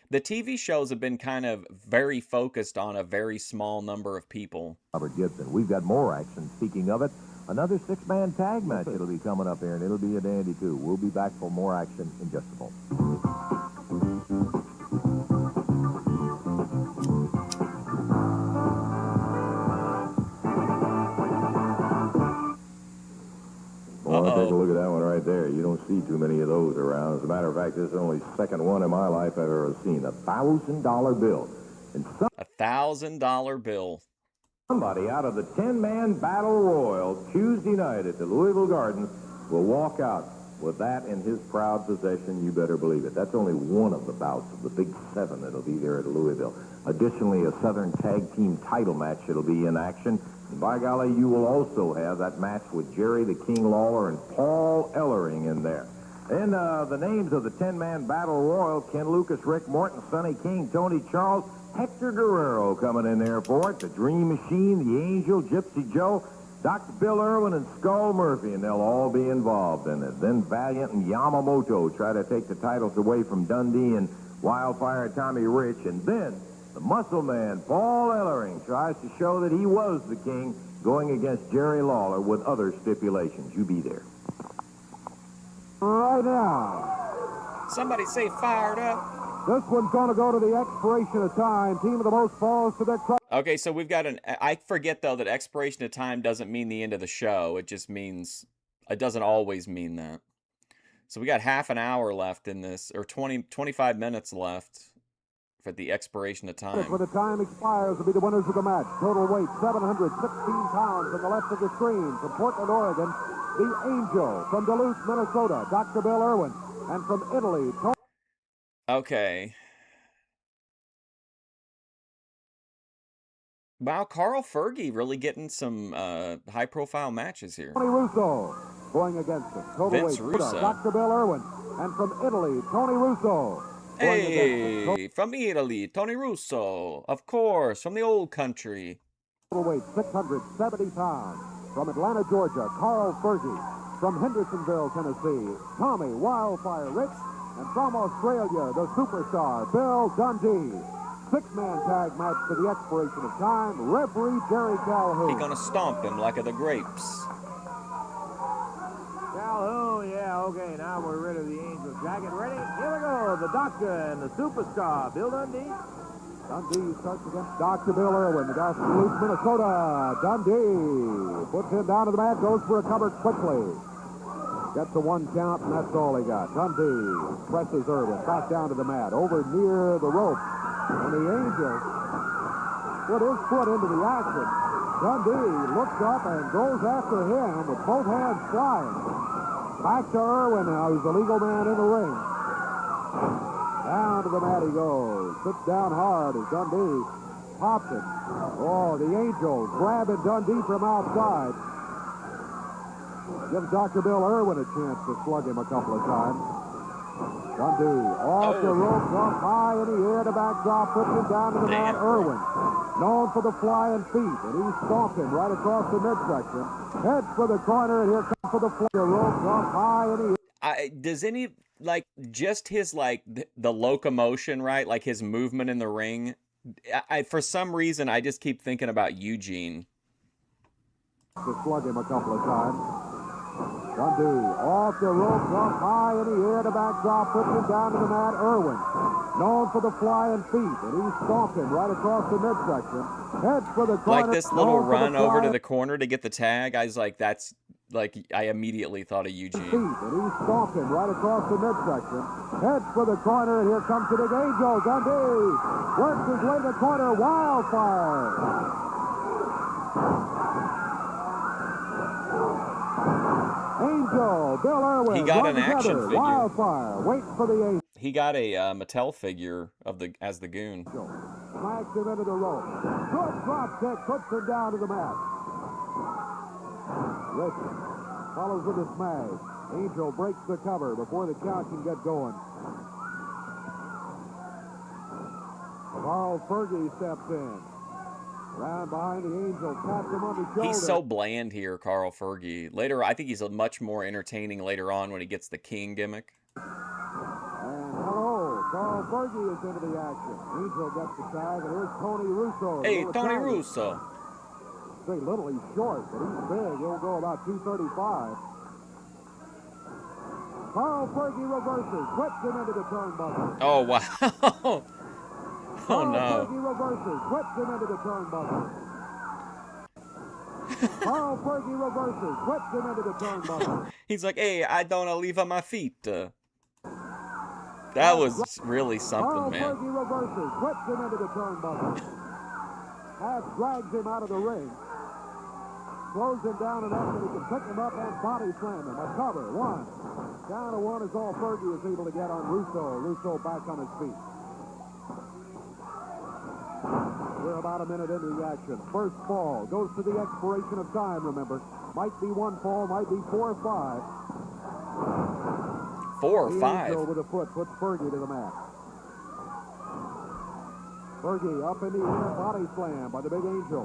The TV shows have been kind of very focused on a very small number of people. Robert Gibson. We've got more action. Speaking of it, another six-man tag match that'll be coming up here, and it'll be a dandy, too. We'll be back for more action in just a moment. Boy, take a look at that one right there. You don't see too many of those around. As a matter of fact, this is the only second one in my life I've ever seen. $1,000 bill. And $1,000 bill. somebody out of the 10-man battle royal Tuesday night at the Louisville Gardens will walk out with that in his proud possession. You better believe it. That's only one of the bouts of the big seven that'll be there at Louisville. Additionally, a Southern Tag Team title match that'll be in action. And by golly, you will also have that match with Jerry the King Lawler and Paul Ellering in there. And the names of the 10-man battle royal: Ken Lucas, Rick Morton, Sonny King, Tony Charles, Hector Guerrero coming in there for it, the Dream Machine, the Angel, Gypsy Joe, Dr. Bill Irwin, and Skull Murphy, and they'll all be involved in it. Then Valiant and Yamamoto try to take the titles away from Dundee and Wildfire Tommy Rich, and then the Muscle Man, Paul Ellering, tries to show that he was the king, going against Jerry Lawler with other stipulations. You be there. Right now, Somebody say fired up. this one's going to go to the expiration of time. Team of the most falls to their credit. Okay, so we've got I forget, though, that expiration of time doesn't mean the end of the show. It just means, it doesn't always mean that. So we got half an hour left in this, or 25 minutes left for the expiration of time. When the time expires, will be the winners of the match. Total weight, 716 pounds on the left of the screen. From Portland, Oregon, the Angel. From Duluth, Minnesota, Dr. Bill Irwin. And from Italy, Okay. Wow, Carl Fergie really getting some high-profile matches here. Tony Russo going against him. Total Vince weight, Russo. Dr. Bill Irwin. And from Italy, Tony Russo. Hey, from Italy, Tony Russo, of course, from the old country. Total weight, 670 pounds. From Atlanta, Georgia, Carl Fergie. From Hendersonville, Tennessee, Tommy Wildfire Rich. And from Australia, the superstar, Bill Dundee. Six-man tag match to the expiration of time. Referee Jerry Calhoun. He gonna stomp him like the grapes. Calhoun, yeah, okay, now we're rid of the Angel jacket. Ready? Here we go. The Doctor and the superstar, Bill Dundee. Dundee starts against Dr. Bill Irwin, the guy from Duluth, Minnesota. Dundee puts him down to the mat, goes for a cover quickly. Gets a one count, and that's all he got. Dundee presses Irwin back down to the mat, over near the rope. And the Angel put his foot into the action. Dundee looks up and goes after him with both hands flying. Back to Irwin now, who's the legal man in the ring. Down to the mat he goes. Sits down hard as Dundee pops it. Oh, the Angel grabbing Dundee from outside. Gives Dr. Bill Irwin a chance to slug him a couple of times. Dundee off the rope, up high in the air to backdrop, puts him down to the mat. Irwin, known for the flying feet, and he stomped him right across the midsection. Heads for the corner, and here comes for the fly. The rope up high in the air. Does any, like, just his, like, the locomotion, right? Like, his movement in the ring. For some reason, I just keep thinking about Eugene. To slug him a couple of times. Dundee off the rope, up high in the air to backdrop, puts him down to the mat. Irwin, known for the flying feet, and he stomped him right across the midsection. Heads for the corner. Like this little run over to the corner to get the tag, I was like, that's, like, I immediately thought of Eugene. Feet, and he stomped him right across the midsection. Heads for the corner, and here comes the big Angel. Dundee works his way to the corner. Wildfire. Angel, Bill Irwin. He got an action figure. Wildfire, waits for the Angel. He got a Mattel figure of as the Goon. Smacks him into the rope. Good drop kick, puts him down to the mat. Rich follows with a smash. Angel breaks the cover before the count can get going. Carl Fergie steps in. Round behind the Angel, taps him on the shoulder. He's so bland here, Carl Fergie. Later, I think he's much more entertaining later on when he gets the King gimmick. And hello, Carl Fergie is into the action. Angel gets the tag, and here's Tony Russo. Hey, Tony Russo. Say little, he's short, but he's big. He'll go about 235. Carl Fergie reverses, whips him into the turnbuckle. Oh, wow. Oh, no. Carl Fergie reverses, whips him into the turnbuckle. Carl Fergie reverses, whips him into the turnbuckle. He's like, hey, I don't leave on my feet. That was really something, man. Carl Fergie reverses, whips him into the turnbuckle. Half drags him out of the ring. Throws him down enough that he can pick him up and body slam him. A cover, one. Down to one is all Fergie is able to get on Russo. Russo back on his feet. We're about a minute into the action. First fall goes to the expiration of time, remember. Might be one fall, might be 4 or 5. 4 or 5? Angel with a foot puts Fergie to the mat. Fergie up in the air, body slam by the big Angel.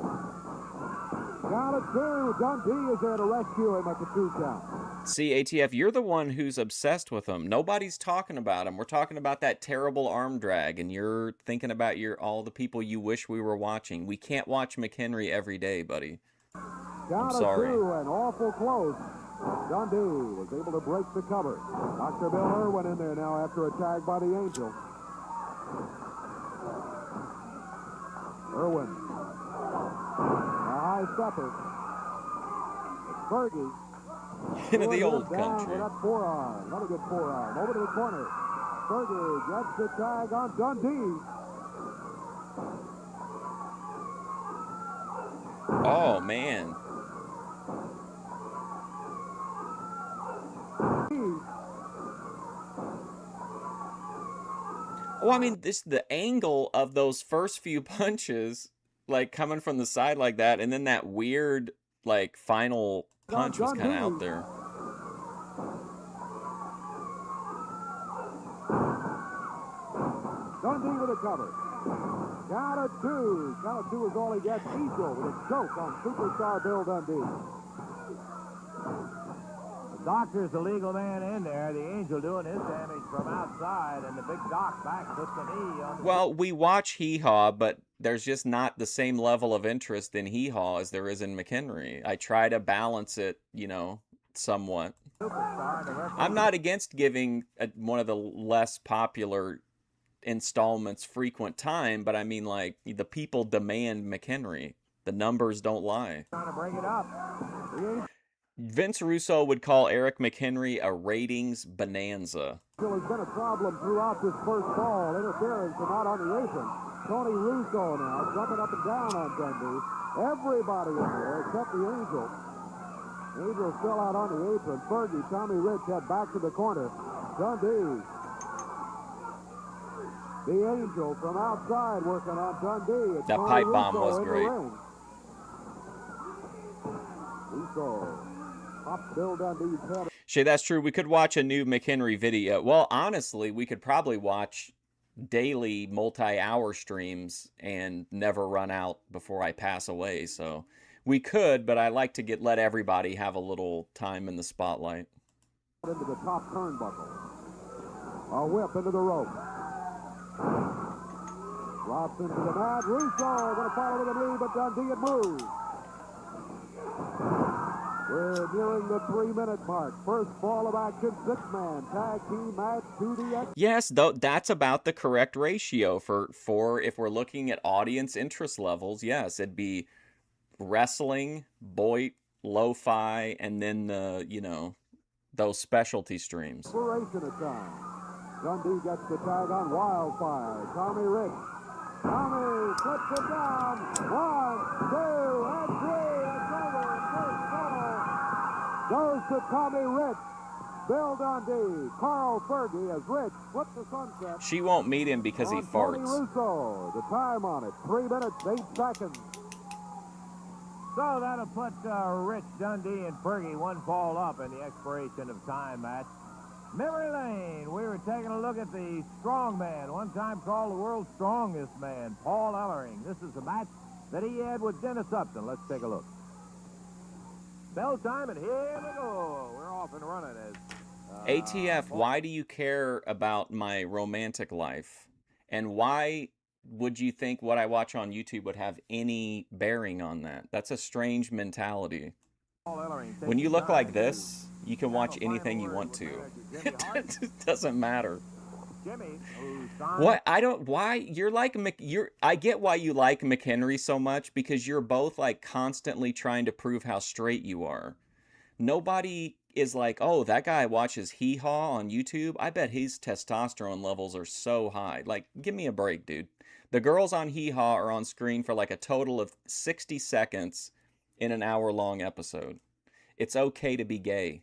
Count of 2. Dundee is there to rescue him at the 2 count. See, ATF, you're the one who's obsessed with him. Nobody's talking about him. We're talking about that terrible arm drag, and you're thinking about all the people you wish we were watching. We can't watch McHenry every day, buddy. Count I'm sorry. Of 2 and awful close. Dundee was able to break the cover. Dr. Bill Irwin in there now after a tag by the Angel. Irwin. A high stepper. It's Fergie. Into the old country. That forearm. Another good forearm. Over to the corner. Fergie gets the tag on Dundee. Oh, man. Well, I mean, the angle of those first few punches, like coming from the side like that, and then that weird, like, final punch was kind of out there. Dundee with a cover. Count of 2. Count of 2 is all he gets. Angel with a choke on superstar Bill Dundee. The doctor's the legal man in there. The Angel doing his damage from outside, and the big doc back puts the knee on the... Well, we watch Hee Haw, but there's just not the same level of interest in Hee Haw as there is in McHenry. I try to balance it, somewhat. I'm not against giving one of the less popular installments frequent time, but I mean, like, the people demand McHenry. The numbers don't lie. Trying to bring it up. Vince Russo would call Eric McHenry a ratings bonanza. There has been a problem throughout this first ball. Interference and not on the apron. Tony Russo now jumping up and down on Dundee. Everybody in there except the Angel. Angel still out on the apron. Fergie, Tommy Rich head back to the corner. Dundee. The Angel from outside working on Dundee. It's that Tony pipe bomb Russo was in the great. ring. Russo Bill Dundee's head. Shay, that's true. We could watch a new McHenry video. Well, honestly, we could probably watch daily multi-hour streams and never run out before I pass away. So we could, but I like to let everybody have a little time in the spotlight. Into the top turnbuckle. A whip into the rope. Drops into the mat. Russo going to follow with a knee, but Dundee had moved. We're nearing the 3-minute mark. First ball of action, 6-man tag team match to the end. Yes, though that's about the correct ratio for if we're looking at audience interest levels. Yes, it'd be wrestling, Boit, lo-fi, and then those specialty streams. Expiration of time. Dundee gets the tag on Wildfire. Tommy Rich. Tommy slips it down. 1, 2, and 3. It's over. First ball goes to Tommy Rich. Bill Dundee. Carl Fergie as Rich flips the sunset. She won't meet him because he on farts. Tony Russo. The time on it, 3 minutes, 8 seconds. So that'll put Rich, Dundee, and Fergie one fall up in the expiration of time match. Memory lane, we were taking a look at the strong man, one time called the world's strongest man, Paul Ellering. This is a match that he had with Dennis Upton. Let's take a look. Bell time, and here we go. We're off and running. ATF, why do you care about my romantic life? And why would you think what I watch on YouTube would have any bearing on that? That's a strange mentality. When you look like this, you can watch anything you want to. It doesn't matter. What? Why you're like I get why you like McHenry so much, because you're both like constantly trying to prove how straight you are. Nobody is like, oh, that guy watches Hee Haw on YouTube. I bet his testosterone levels are so high. Like, give me a break, dude. The girls on Hee Haw are on screen for like a total of 60 seconds in an hour-long episode. It's okay to be gay.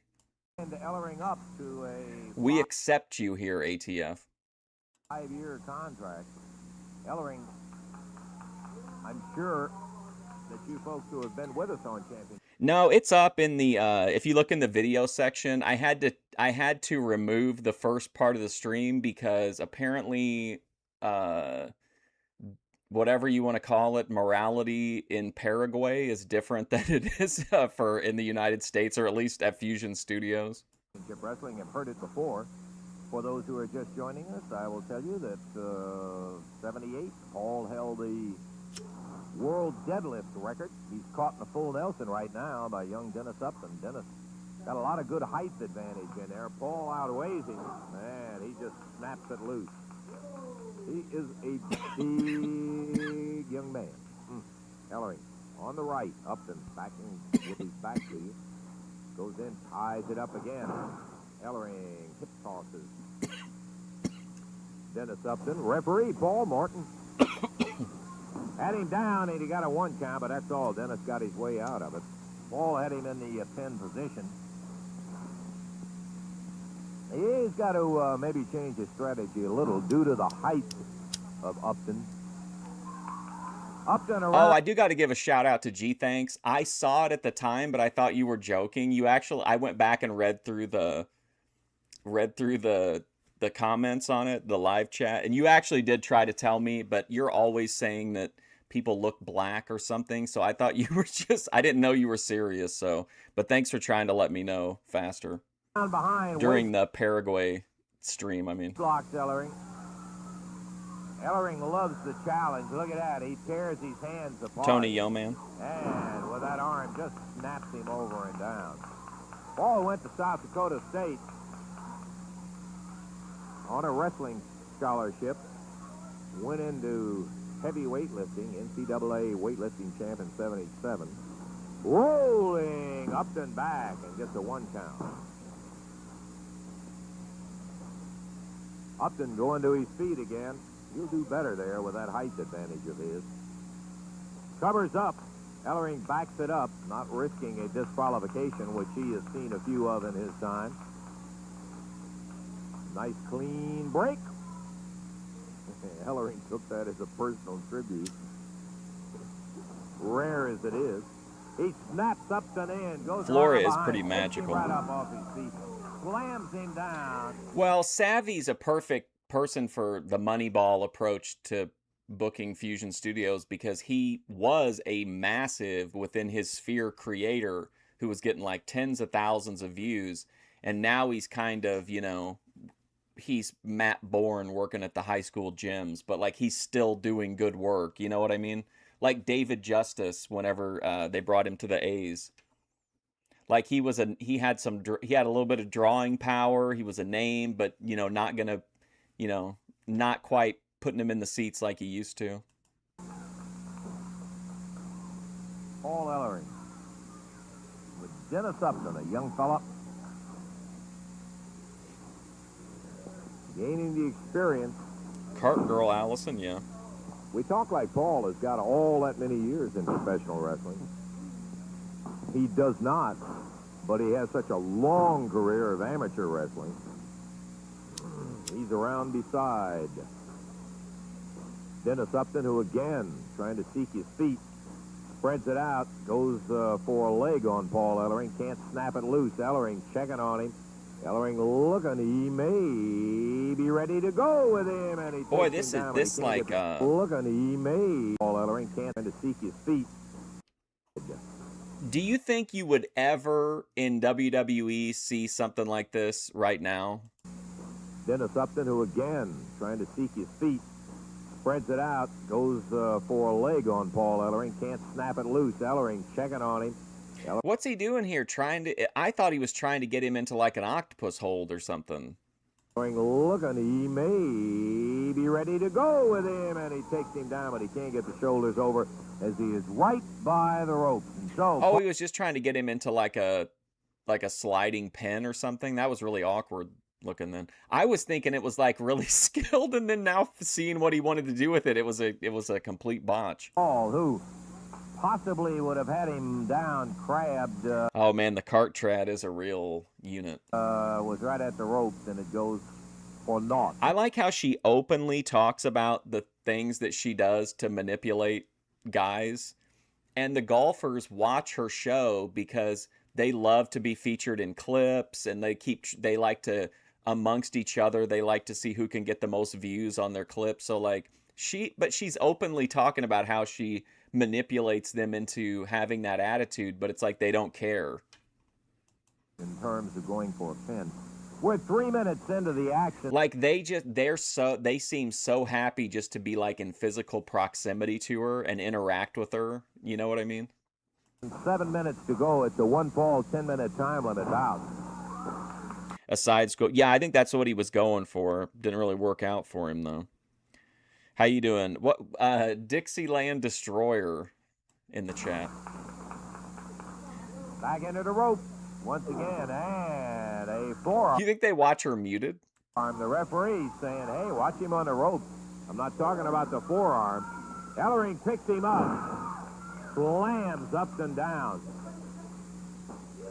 Ellering up to We accept you here, ATF. 5-year contract. Ellering, I'm sure that you folks who have been with us on Championship. No, it's up in the if you look in the video section. I had to remove the first part of the stream because apparently whatever you want to call it, morality in Paraguay is different than it is for in the United States, or at least at Fusion Studios. Wrestling, have heard it before. For those who are just joining us, I will tell you that 78, Paul held the world deadlift record. He's caught in a full Nelson right now by young Dennis Upton. Dennis got a lot of good height advantage in there. Paul outweighs him. Man, he just snaps it loose. He is a big young man. Ellering on the right. Upton backing with his back to you. Goes in, ties it up again. Ellering hip tosses. Dennis Upton, referee Paul Morton. Had him down and he got a 1 count, but that's all. Dennis got his way out of it. Paul had him in the pin position. He's got to maybe change his strategy a little due to the height of Upton. Upton around. Oh, I do got to give a shout out to G Thanks. I saw it at the time, but I thought you were joking. I went back and read through the comments on it, the live chat, and you actually did try to tell me, but you're always saying that people look black or something, so I thought you were I didn't know you were serious, but thanks for trying to let me know faster. Behind during the Paraguay stream, I mean. Blocks Ellering. Ellering loves the challenge. Look at that. He tears his hands apart. Tony Yeoman. And with that arm, just snaps him over and down. Paul went to South Dakota State on a wrestling scholarship. Went into heavy weightlifting, NCAA weightlifting champ in 77. Rolling Upton back and gets a 1 count. Upton going to his feet again. He'll do better there with that height advantage of his. Covers up. Ellering backs it up, not risking a disqualification, which he has seen a few of in his time. Nice clean break. Ellering took that as a personal tribute. Rare as it is. He snaps up and in, goes Flora around is behind, pretty picks him magical. right up off his feet, slams him down. Well, Savvy's a perfect person for the Moneyball approach to booking Fusion Studios because he was a massive within his sphere creator who was getting like tens of thousands of views. And now he's kind of, he's Matt Bourne working at the high school gyms, but like he's still doing good work. You know what I mean? Like David Justice, whenever they brought him to the A's. Like he had a little bit of drawing power. He was a name, but not gonna, not quite putting him in the seats like he used to. Paul Ellering with Dennis Upton, a young fella, gaining the experience. Cart Girl Allison, yeah. We talk like Paul has got all that many years in professional wrestling. He does not, but he has such a long career of amateur wrestling. He's around beside Dennis Upton, who again, trying to seek his feet, spreads it out, goes for a leg on Paul Ellering, can't snap it loose. Ellering checking on him. Ellering looking, he may be ready to go with him, and he Boy, takes him down, this like looking, he may. Paul Ellering can't to seek his feet. Do you think you would ever in WWE see something like this right now? Dennis Upton, who again, trying to seek his feet, spreads it out, goes for a leg on Paul Ellering, can't snap it loose. Ellering checking on him. What's he doing here? I thought he was trying to get him into like an octopus hold or something. Looking, he may be ready to go with him, and he takes him down, but he can't get the shoulders over as he is right by the ropes. And so, he was just trying to get him into like a sliding pen or something. That was really awkward looking then. I was thinking it was like really skilled, and then now seeing what he wanted to do with it, it was a complete botch. Paul, who possibly would have had him down, crabbed. Oh man, the cart trad is a real unit. Was right at the ropes, and it goes for naught. I like how she openly talks about the things that she does to manipulate guys, and the golfers watch her show because they love to be featured in clips, and they like to, amongst each other, they like to see who can get the most views on their clips. So like she's openly talking about how she manipulates them into having that attitude, but it's like they don't care. In terms of going for a pin. We're 3 minutes into the action. Like they seem so happy just to be like in physical proximity to her and interact with her. You know what I mean? 7 minutes to go. It's a 1 fall, 10-minute time limit out. A side scope. Yeah, I think that's what he was going for. Didn't really work out for him though. How you doing? What Dixieland Destroyer in the chat. Back into the rope once again, and a forearm. You think they watch her muted? The referee saying, hey, watch him on the rope. I'm not talking about the forearm. Ellering picks him up, slams up and down.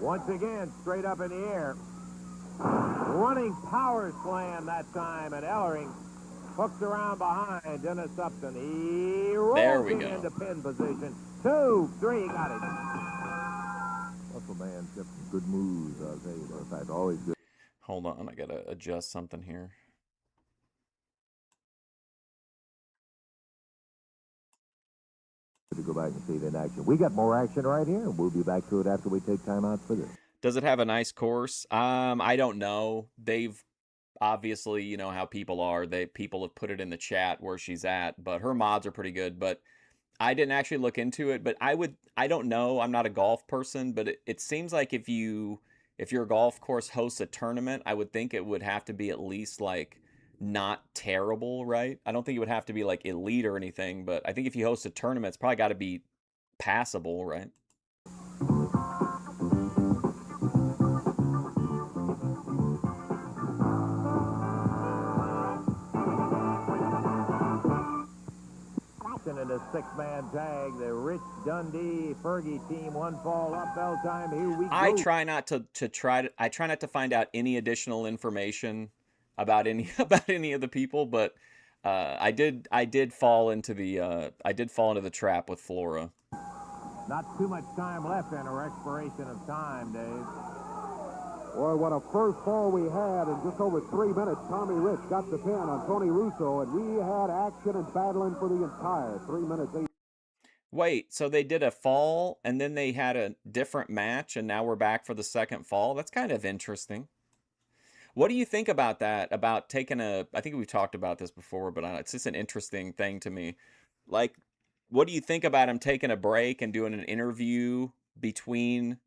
Once again, straight up in the air. Running power slam that time, and Ellering hooks around behind Dennis Upton. He rolls him into pin position. 2, 3, got it. Muscle man's got some good moves, I'll tell you. In fact, always good. Hold on, I gotta adjust something here. To go back and see it in action. We got more action right here, and we'll be back to it after we take time out for this. Does it have a nice course? I don't know. They've obviously, you know how people are. People have put it in the chat where she's at, but her mods are pretty good. But I didn't actually look into it. But I don't know. I'm not a golf person, but it seems like if your golf course hosts a tournament, I would think it would have to be at least like not terrible, right? I don't think it would have to be like elite or anything, but I think if you host a tournament, it's probably got to be passable, right? In a 6-man tag, the Rich Dundee Fergie team, 1 fall up, bell time. Here we go. I try not to find out any additional information about any of the people, but I did fall into the trap with Flora. Not too much time left in our expiration of time, Dave. Boy, what a first fall we had in just over 3 minutes. Tommy Rich got the pin on Tony Russo, and we had action and battling for the entire 3 minutes. Wait, so they did a fall and then they had a different match and now we're back for the second fall? That's kind of interesting. What do you think about that? About taking a, I think we've talked about this before, but it's just an interesting thing to me. Like, what do you think about him taking a break and doing an interview between,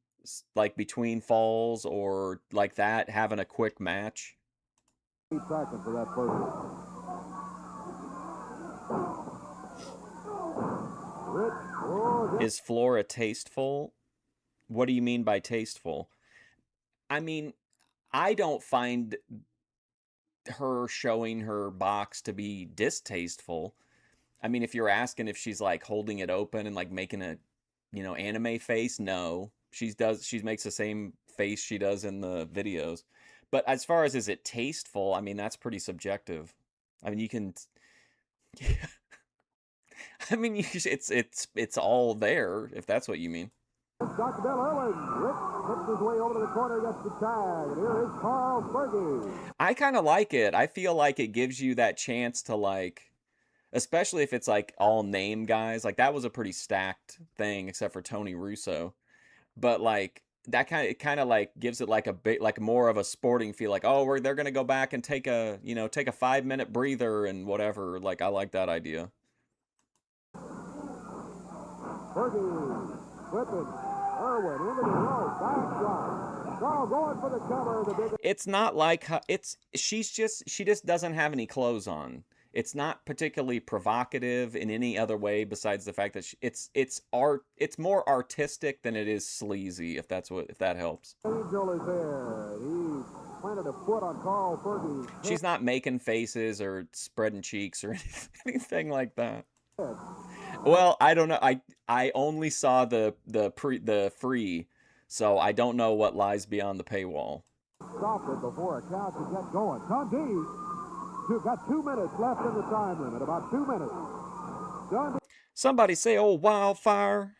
like, between falls, or like that, having a quick match? 8 seconds for that first one. Is Flora tasteful? What do you mean by tasteful? I mean, I don't find her showing her box to be distasteful. I mean, if you're asking if she's like holding it open and like making a, you know, anime face, no. She makes the same face she does in the videos. But as far as is it tasteful, I mean, that's pretty subjective. I mean, you can I mean, it's all there, if that's what you mean. Dr. Bill Ellering. Rick flips his way over to the corner, gets the tag. And here is Carl Fergie. I kind of like it. I feel like it gives you that chance to, like, especially if it's like all name guys. Like, that was a pretty stacked thing, except for Tony Russo. But like that kind of like gives it like a bit like more of a sporting feel. Like, oh, they're gonna go back and take a 5-minute breather and whatever. Like, I like that idea. Fergie, flipping, Irwin into the row, back shot. Carl going for the cover. The big. It's not like she just doesn't have any clothes on. It's not particularly provocative in any other way besides the fact that it's more artistic than it is sleazy, if that helps. Angel is there. He planted a foot on Carl Fergie. She's not making faces or spreading cheeks or anything like that. Well, I don't know. I only saw the free, so I don't know what lies beyond the paywall. Stop it before a count to get going. Dundee. You've got 2 minutes left in the time limit. About 2 minutes. Dundee. Somebody say, "Oh, wildfire!"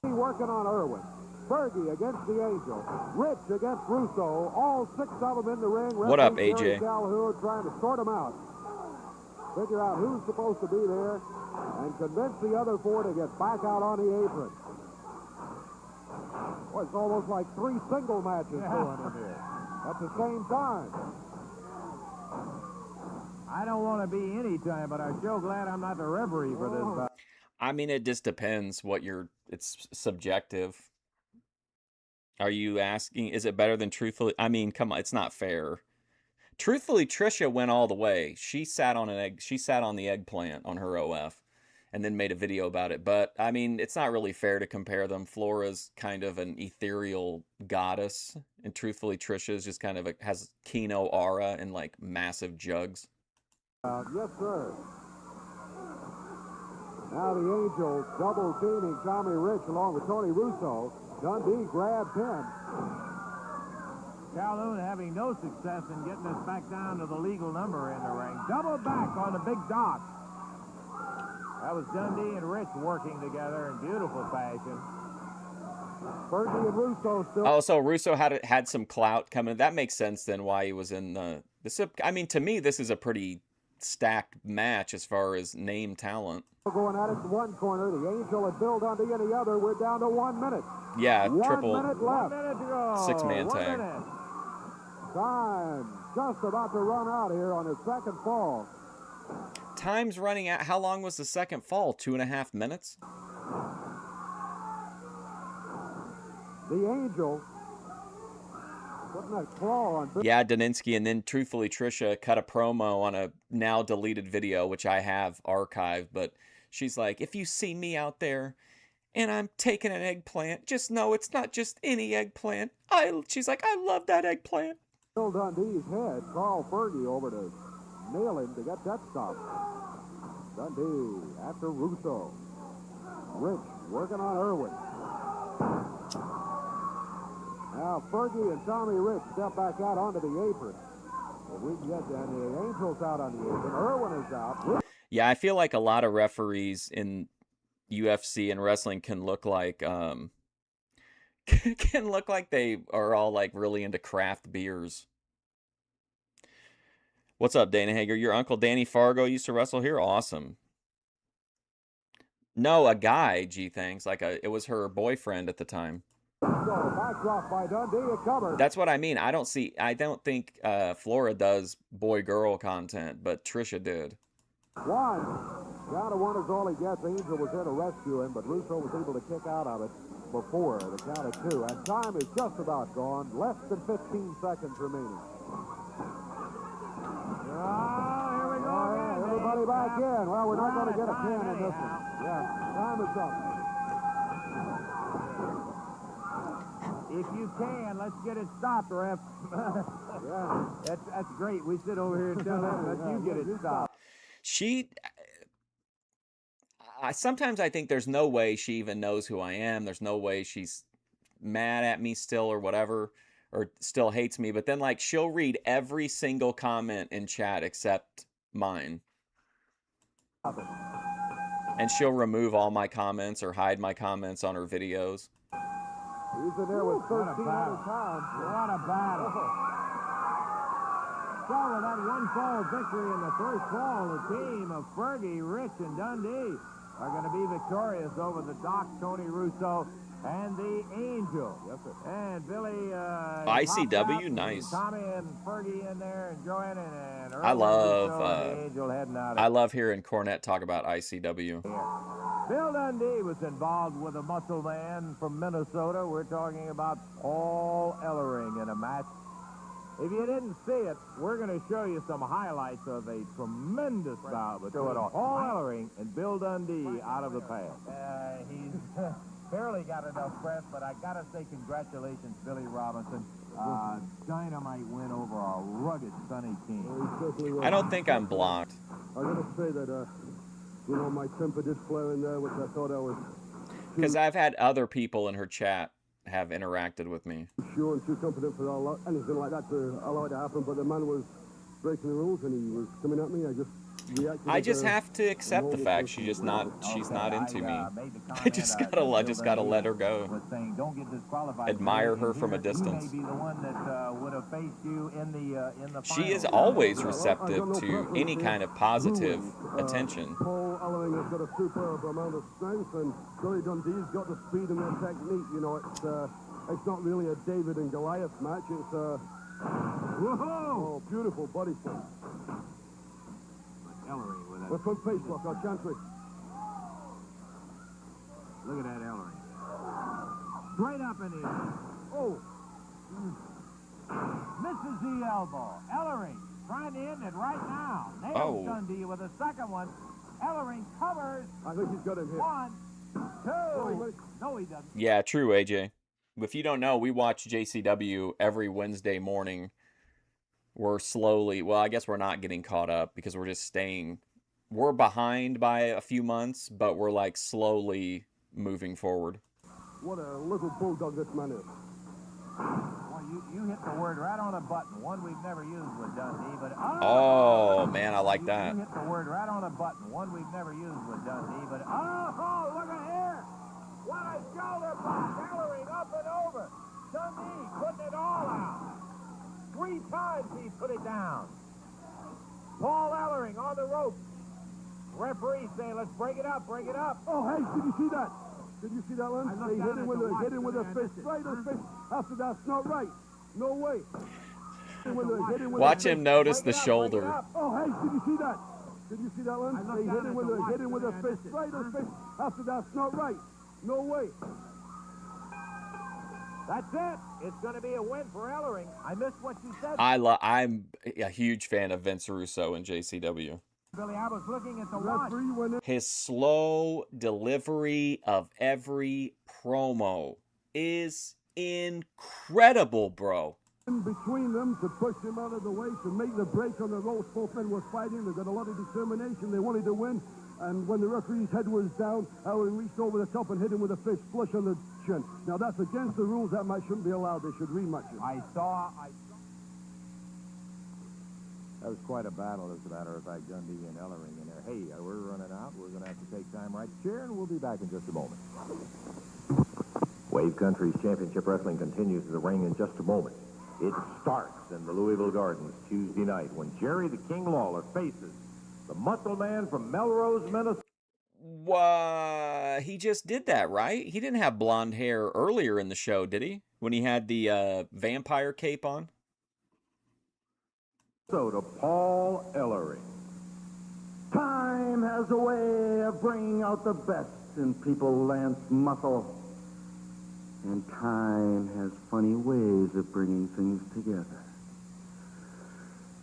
Working on Irwin. Fergie against the Angel. Rich against Russo. All 6 of them in the ring. What up, AJ? Calhoun trying to sort them out. Figure out who's supposed to be there and convince the other 4 to get back out on the apron. Well, it's almost like 3 single matches going in here at the same time. I don't want to be any time, but I'm so glad I'm not the referee for this. I mean, it just depends it's subjective. Are you asking, is it better than Truthfully? I mean, come on, it's not fair. Truthfully, Trisha went all the way. She sat on the eggplant on her OF and then made a video about it. But I mean, it's not really fair to compare them. Flora's kind of an ethereal goddess, and Truthfully, Trisha's just kind of has Kino aura and like massive jugs. Yes, sir. Now the Angels double teaming Tommy Rich along with Tony Russo. Dundee grab pin. Calhoun having no success in getting us back down to the legal number in the ring. Double back on the big dock. That was Dundee and Rich working together in beautiful fashion. Fergie and Russo still. Oh, so Russo had some clout coming. That makes sense then why he was in this. I mean, to me, this is a pretty stacked match as far as name talent. Going at it in one corner, the Angel and Bill Dundee in the other. We're down to 1 minute. Yeah, 1 triple. minute left. 1 minute to go. 6-man tag. Time just about to run out here on his second fall. Time's running out. How long was the second fall? 2.5 minutes? The Angel putting that claw on. Yeah, Daninsky, and then Truthfully Trisha cut a promo on a now deleted video, which I have archived, but she's like, if you see me out there and I'm taking an eggplant, just know it's not just any eggplant. She's like, I love that eggplant. Bill Dundee's head, Carl Fergie over to nail him to get that stop. Dundee after Russo. Rich working on Irwin. Now Fergie and Tommy Rich step back out onto the apron. If we can get down, the Angels out on the apron. Irwin is out. Yeah, I feel like a lot of referees UFC and wrestling can look like can look like they are all like really into craft beers. What's up, Dana Hager? Your uncle Danny Fargo used to wrestle here? Awesome. No, a guy, G thanks. It was her boyfriend at the time. So, backdrop by Dundee, a cover. That's what I mean. I don't think Flora does boy-girl content, but Trisha did. One. Down to one is all he gets. Angel was there to rescue him, but Russo was able to kick out of it before the count of 2. And time is just about gone. Less than 15 seconds remaining. Here we go again. Everybody back in. Well, we're not going to get a pin in this one. Yeah, time is up. If you can, let's get it stopped, ref. Yeah. That's great. We sit over here and tell them, let you get it stopped. Sometimes I think there's no way she even knows who I am. There's no way she's mad at me still or whatever, or still hates me. But then, like, she'll read every single comment in chat except mine. And she'll remove all my comments or hide my comments on her videos. He's in there with 13 other times. What a battle. So with that one-fall victory in the first fall, the team of Fergie, Rich, and Dundee are going to be victorious over the Doc, Tony Russo, and the Angel. Yes, sir. And Billy... ICW, nice. Tommy and Fergie in there enjoying it. And I love the Angel heading out. I love hearing Cornette talk about ICW. Bill Dundee was involved with a muscle man from Minnesota. We're talking about Paul Ellering in a match. If you didn't see it, we're going to show you some highlights of a tremendous bout between Paul Ellering and Bill Dundee out of the past. He's barely got enough breath, but I got to say congratulations, Billy Robinson. Dynamite win over a rugged Sunny King. I don't think I'm blocked. I got to say that, my temper did flare in there, which I thought I was... Because I've had other people in her chat have interacted with me. Sure and too confident for anything like that to allow it to happen, but the man was breaking the rules and he was coming at me. I just reacted. I just have to accept the fact she's not into me. I just gotta let her go. Admire her from a distance. She is always receptive to any kind of positive attention. Paul Ellering has got a superb amount of strength, and Billy Dundee's got the speed and the technique. It's not really a David and Goliath match. It's a beautiful body shot. Ellering with We're from face block, our chantry. Look at that Ellering. Straight up in here. Oh. Misses the elbow. Ellering trying to end it right now. Nails Dundee with a second one. Ellering covers. I think he's got him here. 1, 2. No, he doesn't. Yeah, true, AJ. If you don't know, we watch JCW every Wednesday morning. We're slowly, well, I guess we're not getting caught up because we're just staying. We're behind by a few months, but we're like slowly moving forward. What a little bulldog this man is. Well, you hit the word right on a button. One we've never used with Dundee, but oh man, I like that. You hit the word right on a button. One we've never used with Dundee, but oh, look at here! What a shoulder block! Ellering up and over. Dundee putting it all out. 3 times he put it down. Paul Ellering on the ropes. Referee saying, let's break it up, break it up. Oh, hey, did you see that? Did you see that one? They hit him with a fist, right in the fist. After that's not right. No way. Watch him notice the shoulder. Oh, hey, did you see that? Did you see that one? They hit him with a fist, right in the fist. After that's not right. No way. That's it. It's going to be a win for Ellering. I missed what you said. I'm a huge fan of Vince Russo and JCW. Billy, I was looking at the watch. His slow delivery of every promo is incredible, bro. In between them to push him out of the way, to make the break on the ropes. Both men were fighting. They got a lot of determination. They wanted to win. And when the referee's head was down, Ellering reached over the top and hit him with a fist flush on the chin. Now, that's against the rules. That match shouldn't be allowed. They should rematch it. I saw That was quite a battle, as a matter of fact, Dundee and Ellering in there. Hey, we're running out. We're going to have to take time right here, and we'll be back in just a moment. Wave Country's championship wrestling continues in the ring in just a moment. It starts in the Louisville Gardens Tuesday night when Jerry the King Lawler faces the muscle man from Melrose, Minnesota. He just did that, right? He didn't have blonde hair earlier in the show, did he? When he had the vampire cape on? So to Paul Ellering. Time has a way of bringing out the best in people, Lance Muscle. And time has funny ways of bringing things together.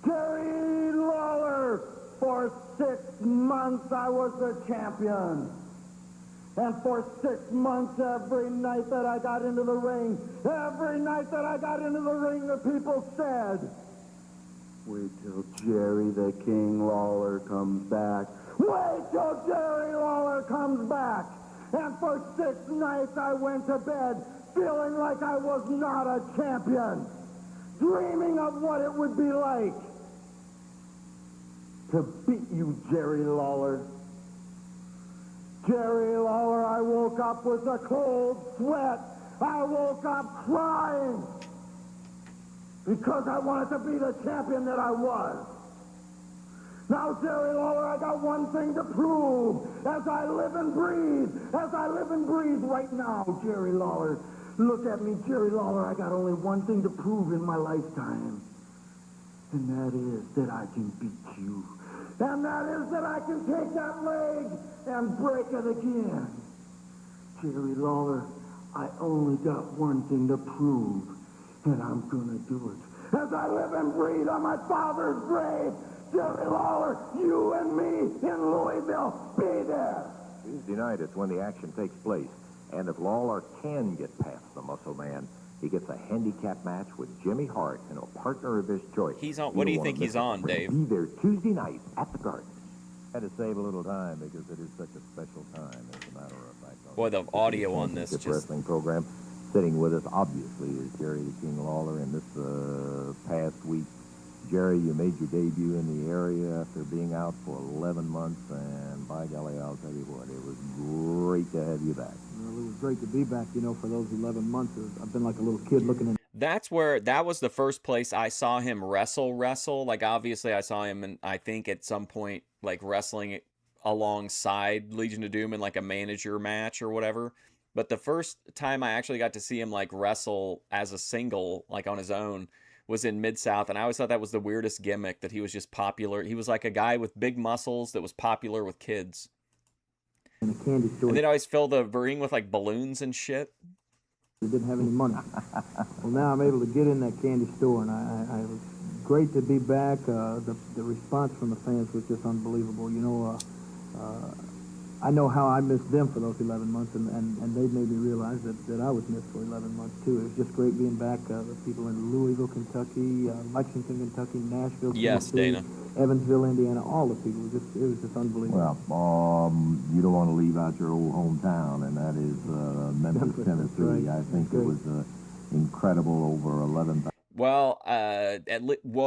Jerry Lawler, for 6 months I was the champion. And for 6 months, every night that I got into the ring, the people said, wait till Jerry the King Lawler comes back. Wait till Jerry Lawler comes back. And for 6 nights I went to bed feeling like I was not a champion, dreaming of what it would be like to beat you, Jerry Lawler. Jerry Lawler, I woke up with a cold sweat. I woke up crying because I wanted to be the champion that I was. Now, Jerry Lawler, I got one thing to prove as I live and breathe right now, Jerry Lawler. Look at me, Jerry Lawler. I got only one thing to prove in my lifetime, and that is that I can beat you. And that is that I can take that leg and break it again. Jerry Lawler, I only got one thing to prove, and I'm going to do it. As I live and breathe on my father's grave, Jerry Lawler, you and me in Louisville, be there. Tuesday night is when the action takes place. And if Lawler can get past the Muscle Man, he gets a handicap match with Jimmy Hart and a partner of his choice. He's on. What do you think he's on, Dave? Be there Tuesday night at the Garden. Had to save a little time because it is such a special time, as a matter of fact. Boy, the audio on this just... wrestling program. Sitting with us, obviously, is Jerry the King Lawler. And this past week, Jerry, you made your debut in the area after being out for 11 months, and by golly, I'll tell you what, it was great to have you back. Well, it was great to be back, you know, for those 11 months. I've been like a little kid looking in. That was the first place I saw him wrestle. Like, obviously, I saw him, and I think at some point, like, wrestling alongside Legion of Doom in, like, a manager match or whatever. But the first time I actually got to see him, like, wrestle as a single, like, on his own, was in Mid-South, and I always thought that was the weirdest gimmick, that he was just popular. He was like a guy with big muscles that was popular with kids. In a candy store. And they'd always fill the ring with, like, balloons and shit. They didn't have any money. Well, now I'm able to get in that candy store, and I it was great to be back. The response from the fans was just unbelievable. You know, I know how I missed them for those 11 months, and they made me realize that I was missed for 11 months, too. It was just great being back. The people in Louisville, Kentucky, Lexington, Kentucky, Nashville, yes, Tennessee, Dana. Evansville, Indiana, all the people. It was just unbelievable. Well, you don't want to leave out your old hometown, and that is Memphis, Tennessee. Right. I think it was incredible, over 11,000. Well,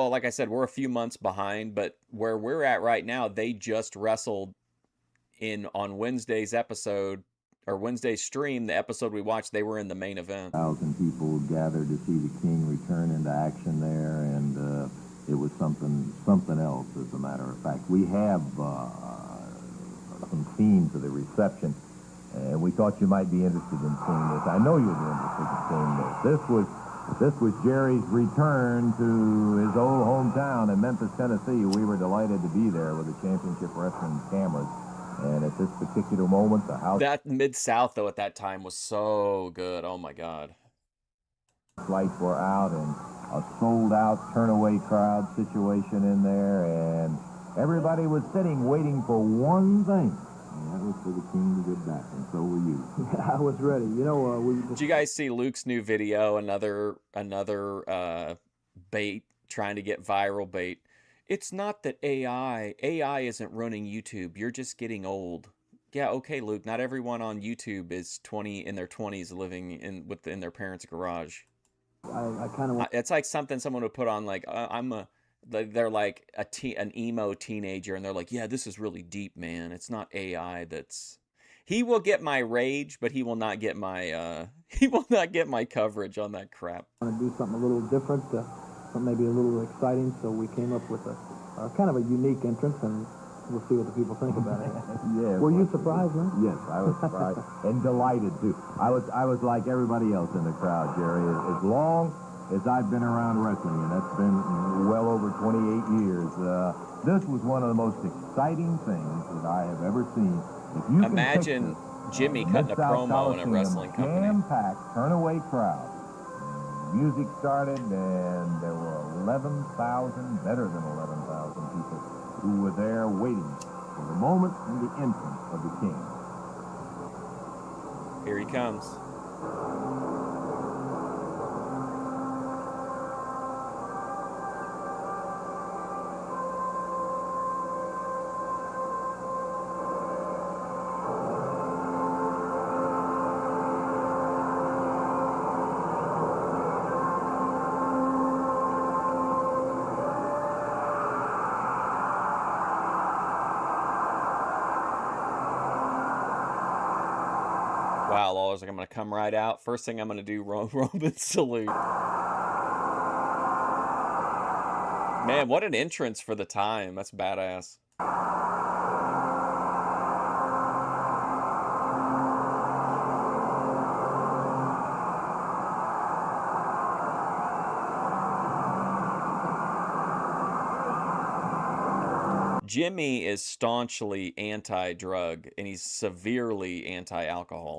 like I said, we're a few months behind, but where we're at right now, they just wrestled on Wednesday's episode, or Wednesday's stream, the episode we watched, they were in the main event. 1,000 people gathered to see the King return into action there, and it was something else, as a matter of fact. We have some scenes of the reception, and we thought you might be interested in seeing this. I know you'll be interested in seeing this. This was Jerry's return to his old hometown in Memphis, Tennessee. We were delighted to be there with the Championship Wrestling cameras. And at this particular moment, the house... That Mid-South, though, at that time was so good. Oh, my God. Lights were out, and a sold-out turn-away crowd situation in there, and everybody was sitting waiting for one thing. And that was for the King to get back, and so were you. Yeah, I was ready. You know, Did you guys see Luke's new video? Another bait, trying to get viral bait. It's not that AI isn't running YouTube. You're just getting old. Yeah, okay, Luke. Not everyone on YouTube is in their 20s living in their parents' garage. I kind of want... It's like something someone would put on, like, I'm they're like an emo teenager, and they're like, yeah, this is really deep, man. It's not AI that's. He will get my rage, but he will not get my he will not get my coverage on that crap. I want to do something a little different, something maybe a little exciting. So we came up with a kind of a unique entrance, and we'll see what the people think about it. Yeah. Were you surprised, man? Yes, I was surprised and delighted too. I was like everybody else in the crowd, Jerry. As long as I've been around wrestling, and that's been well over 28 years, this was one of the most exciting things that I have ever seen. If you imagine Jimmy cutting a promo in a wrestling company. Jam-packed, turn-away crowd. Music started, and there were 11,000, better than 11,000 people who were there waiting for the moment and the entrance of the king. Here he comes. Wow, Lawler's like, I'm going to come right out. First thing I'm going to do, Roman salute. Man, what an entrance for the time. That's badass. Jimmy is staunchly anti-drug, and he's severely anti-alcohol.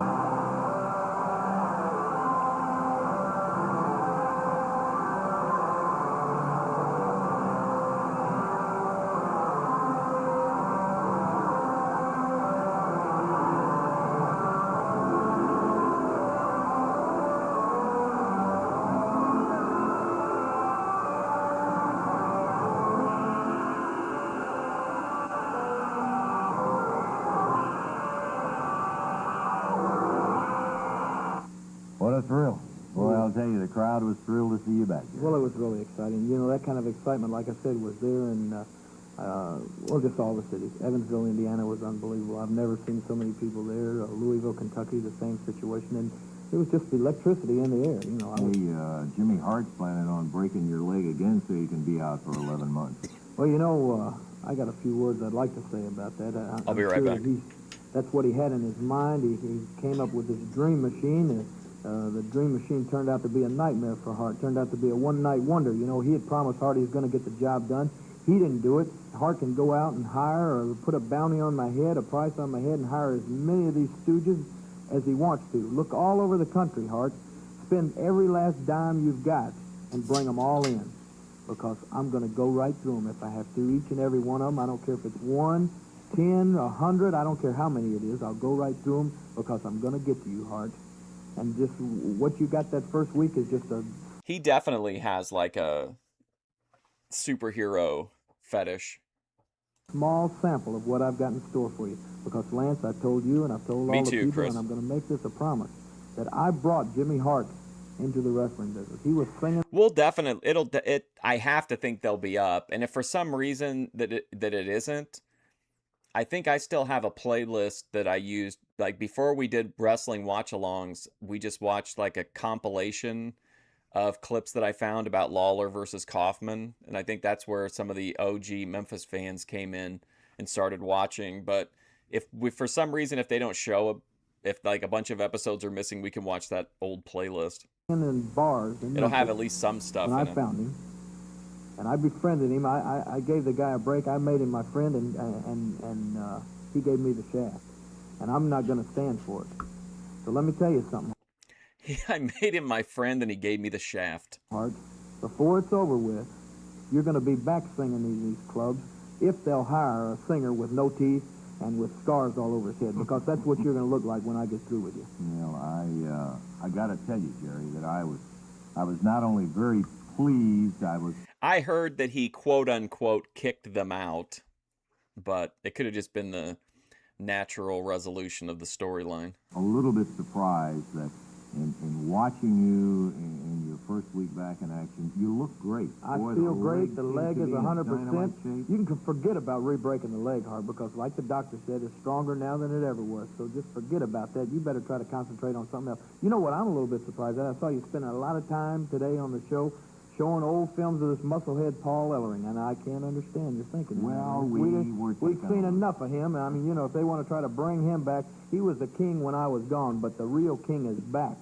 What a thrill. Boy, I'll tell you, the crowd was thrilled to see you back here. Well, it was really exciting. You know, that kind of excitement, like I said, was there in, well, just all the cities. Evansville, Indiana was unbelievable. I've never seen so many people there. Louisville, Kentucky, the same situation. And it was just electricity in the air. You know, Jimmy Hart's planning on breaking your leg again so you can be out for 11 months. Well, you know, I got a few words I'd like to say about that. I'll be right back. That's what he had in his mind. He came up with this dream machine, and the dream machine turned out to be a nightmare for Hart. Turned out to be a one-night wonder. You know, he had promised Hart he was going to get the job done. He didn't do it. Hart can go out and hire or put a bounty on my head, a price on my head, and hire as many of these stooges as he wants to. Look all over the country, Hart. Spend every last dime you've got and bring them all in, because I'm going to go right through them if I have to. Each and every one of them. I don't care if it's 1, 10, 100. I don't care how many it is. I'll go right through them because I'm going to get to you, Hart. And just what you got that first week is just a... He definitely has like a superhero fetish. Small sample of what I've got in store for you. Because, Lance, I told you and I've told all the people, Chris. And I'm going to make this a promise, that I brought Jimmy Hart into the wrestling business. He was singing... Well, definitely. I have to think they'll be up. And if for some reason that it isn't, I think I still have a playlist that I used. Like, before we did wrestling watch-alongs, we just watched like a compilation of clips that I found about Lawler versus Kaufman. And I think that's where some of the OG Memphis fans came in and started watching. But for some reason, if they don't show, if like a bunch of episodes are missing, we can watch that old playlist. In bars. It'll have at least some stuff in it. I found him. And I befriended him. I gave the guy a break. I made him my friend, and he gave me the shaft. And I'm not going to stand for it. So let me tell you something. I made him my friend, and he gave me the shaft. Hart, before it's over with, you're going to be back singing these clubs if they'll hire a singer with no teeth and with scars all over his head, because that's what you're going to look like when I get through with you. Well, I got to tell you, Jerry, that I was not only very pleased, I heard that he quote-unquote kicked them out, but it could have just been the natural resolution of the storyline. a little bit surprised that And watching you in your first week back in action, you look great. I Boy, feel great. The seems leg to is be in 100%. dynamite shape. You can forget about re-breaking the leg, Hart, because like the doctor said, it's stronger now than it ever was. So just forget about that. You better try to concentrate on something else. You know what I'm a little bit surprised at? I saw you spending a lot of time today on the show showing old films of this musclehead Paul Ellering, and I can't understand your thinking. Well, we've seen enough of him. I mean, you know, if they want to try to bring him back, he was the king when I was gone, but the real king is back.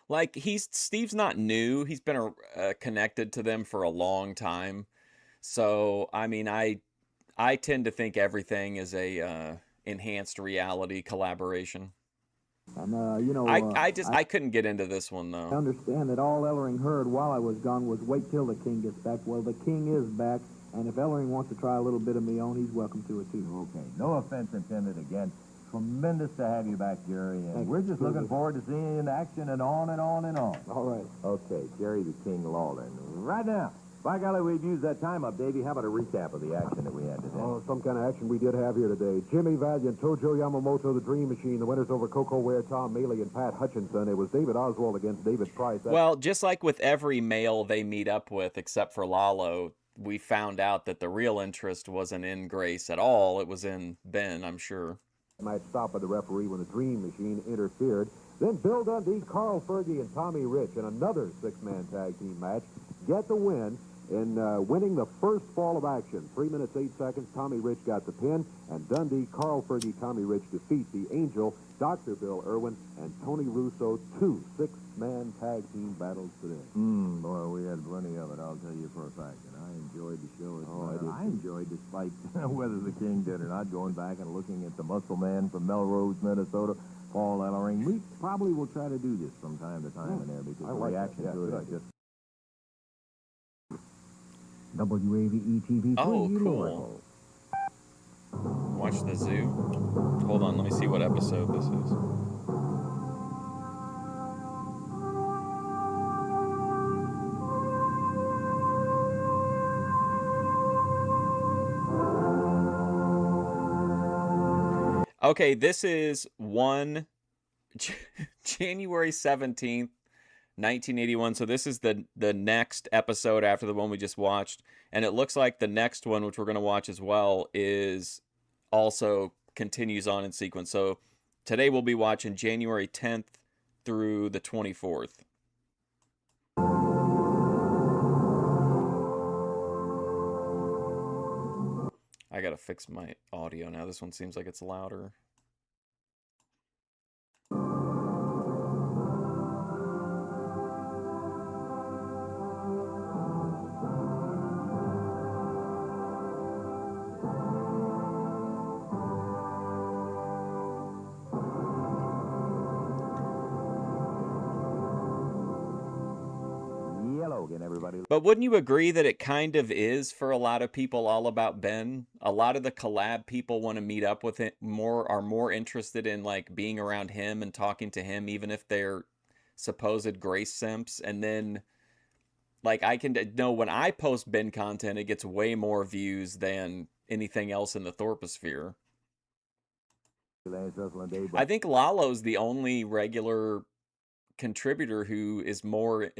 Like, Steve's not new. He's been connected to them for a long time. So, I mean, I tend to think everything is a enhanced reality collaboration. And, you know... I couldn't get into this one, though. I understand that all Ellering heard while I was gone was wait till the king gets back. Well, the king is back, and if Ellering wants to try a little bit of me on, he's welcome to it, too. Okay, no offense intended again. Tremendous to have you back, Jerry, and we're just looking forward to seeing you in action and on and on and on. All right. Okay, Jerry the King Lawler. Right now, by golly, we've used that time up, Davey. How about a recap of the action that we had today? Oh, some kind of action we did have here today. Jimmy Valiant, Tojo Yamamoto, the Dream Machine. The winners over Koko Ware, Tom Maley, and Pat Hutchinson. It was David Oswald against David Price. Well, just like with every male they meet up with, except for Lalo, we found out that the real interest wasn't in Grace at all. It was in Ben, I'm sure. Match stopped by the referee when the Dream Machine interfered. Then Bill Dundee, Carl Fergie, and Tommy Rich in another six-man tag team match get the win in winning the first fall of action. 3 minutes, 8 seconds. Tommy Rich got the pin, and Dundee, Carl Fergie, Tommy Rich defeat the Angel, Dr. Bill Irwin, and Tony Russo. 2 six-man tag team battles today. Boy, we had plenty of it, I'll tell you for a fact. And I enjoyed the show as well. I enjoyed, despite whether the King did or not, going back and looking at the Muscle Man from Melrose, Minnesota, Paul Ellering. We probably will try to do this from time to time in there, because the reaction to it is just... WAVE-TV. Oh, cool. Watch the zoo. Hold on, let me see what episode this is. Okay, this is January 17th, 1981. So this is the next episode after the one we just watched. And it looks like the next one, which we're going to watch as well, is also continues on in sequence. So today we'll be watching January 10th through the 24th. I gotta fix my audio now. This one seems like it's louder. But wouldn't you agree that it kind of is for a lot of people all about Ben? A lot of the collab people want to meet up with him are more interested in like being around him and talking to him, even if they're supposed Grace simps. And then like I can know when I post Ben content, it gets way more views than anything else in the Thorposphere. I think Lalo's the only regular contributor who is more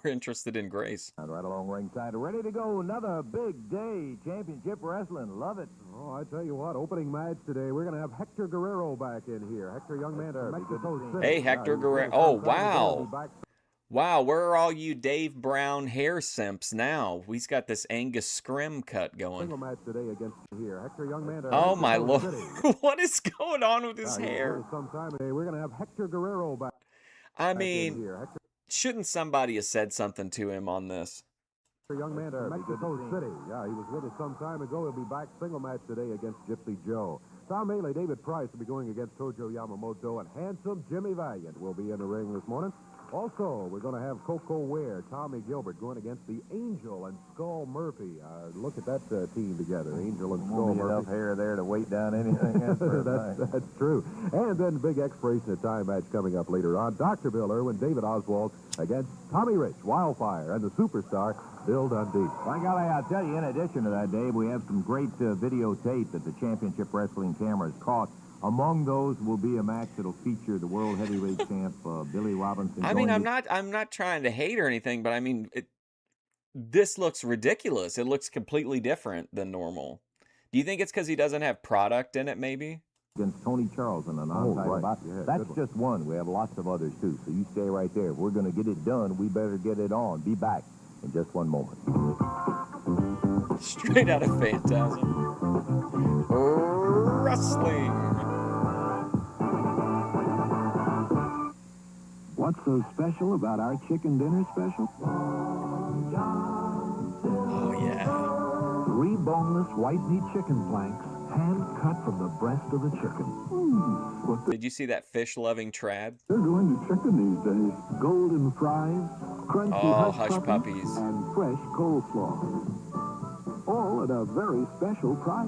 interested in Grace. Right along ringside, ready to go. Another big day, championship wrestling. Love it. Oh, I tell you what, opening match today, we're going to have Hector Guerrero back in here. Hector, young man from Mexico City. Hey, Hector Guerrero. Oh, wow. Wow, where are all you Dave Brown hair simps now? He's got this Angus Scrim cut going. Single match today against here. Hector, young man. Oh, my Lord. What is going on with his hair? Sometime today, we're going to have Hector Guerrero back. I mean, shouldn't somebody have said something to him on this? Young man from Mexico City. Yeah, he was with us some time ago. He'll be back single match today against Gypsy Joe. Tom Maley, David Price will be going against Tojo Yamamoto, and handsome Jimmy Valiant will be in the ring this morning. Also, we're going to have Koko Ware, Tommy Gilbert going against the Angel and Skull Murphy. Look at that team together, Angel and Skull Murphy. Enough hair there to weight down anything. That's true. And then big expiration of time match coming up later on. Dr. Bill Irwin, David Oswald against Tommy Rich, Wildfire, and the superstar Bill Dundee. By golly, I'll tell you, in addition to that, Dave, we have some great videotape that the Championship Wrestling cameras caught Among those will be a match that'll feature the world heavyweight champ Billy Robinson. I mean, I'm not trying to hate or anything, but I mean, this looks ridiculous. It looks completely different than normal. Do you think it's because he doesn't have product in it, maybe? Against Tony Charles in an onside bout. Yeah, that's just one. We have lots of others, too. So you stay right there. If we're going to get it done, we better get it on. Be back in just one moment. Straight out of Phantasm. Wrestling. What's so special about our chicken dinner special? Oh, yeah. 3 boneless white meat chicken flanks, hand cut from the breast of the chicken. Did you see that fish-loving trad? They're doing to chicken these days. Golden fries, crunchy hush puppies, and fresh coleslaw. All at a very special price.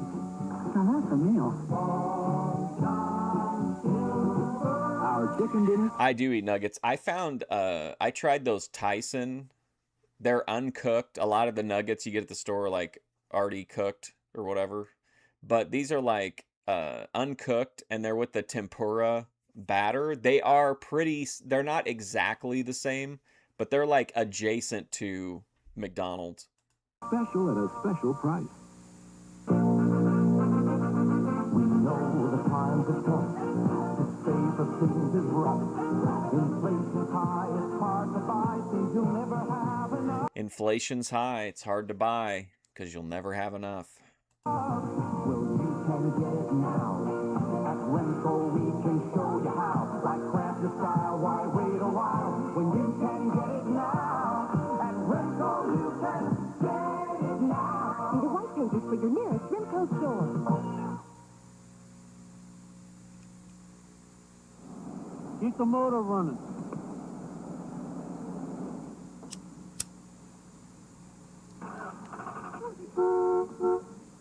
Now that's a meal. Our chicken dinner. I do eat nuggets. I found, I tried those Tyson. They're uncooked. A lot of the nuggets you get at the store are like already cooked or whatever. But these are like uncooked, and they're with the tempura batter. They are they're not exactly the same, but they're like adjacent to McDonald's. Special at a special price. We know the times are tough. To save for things is rough. Inflation's high, it's hard to buy things you'll never have enough. Inflation's high. It's hard to buy because you'll never have enough. Well, you can get it now. At Remco, we can show you how. Why craft your style? Why wait a while? When you can get it now. At Remco, you can get it now. See the white pages for your nearest Remco store. Keep the motor running.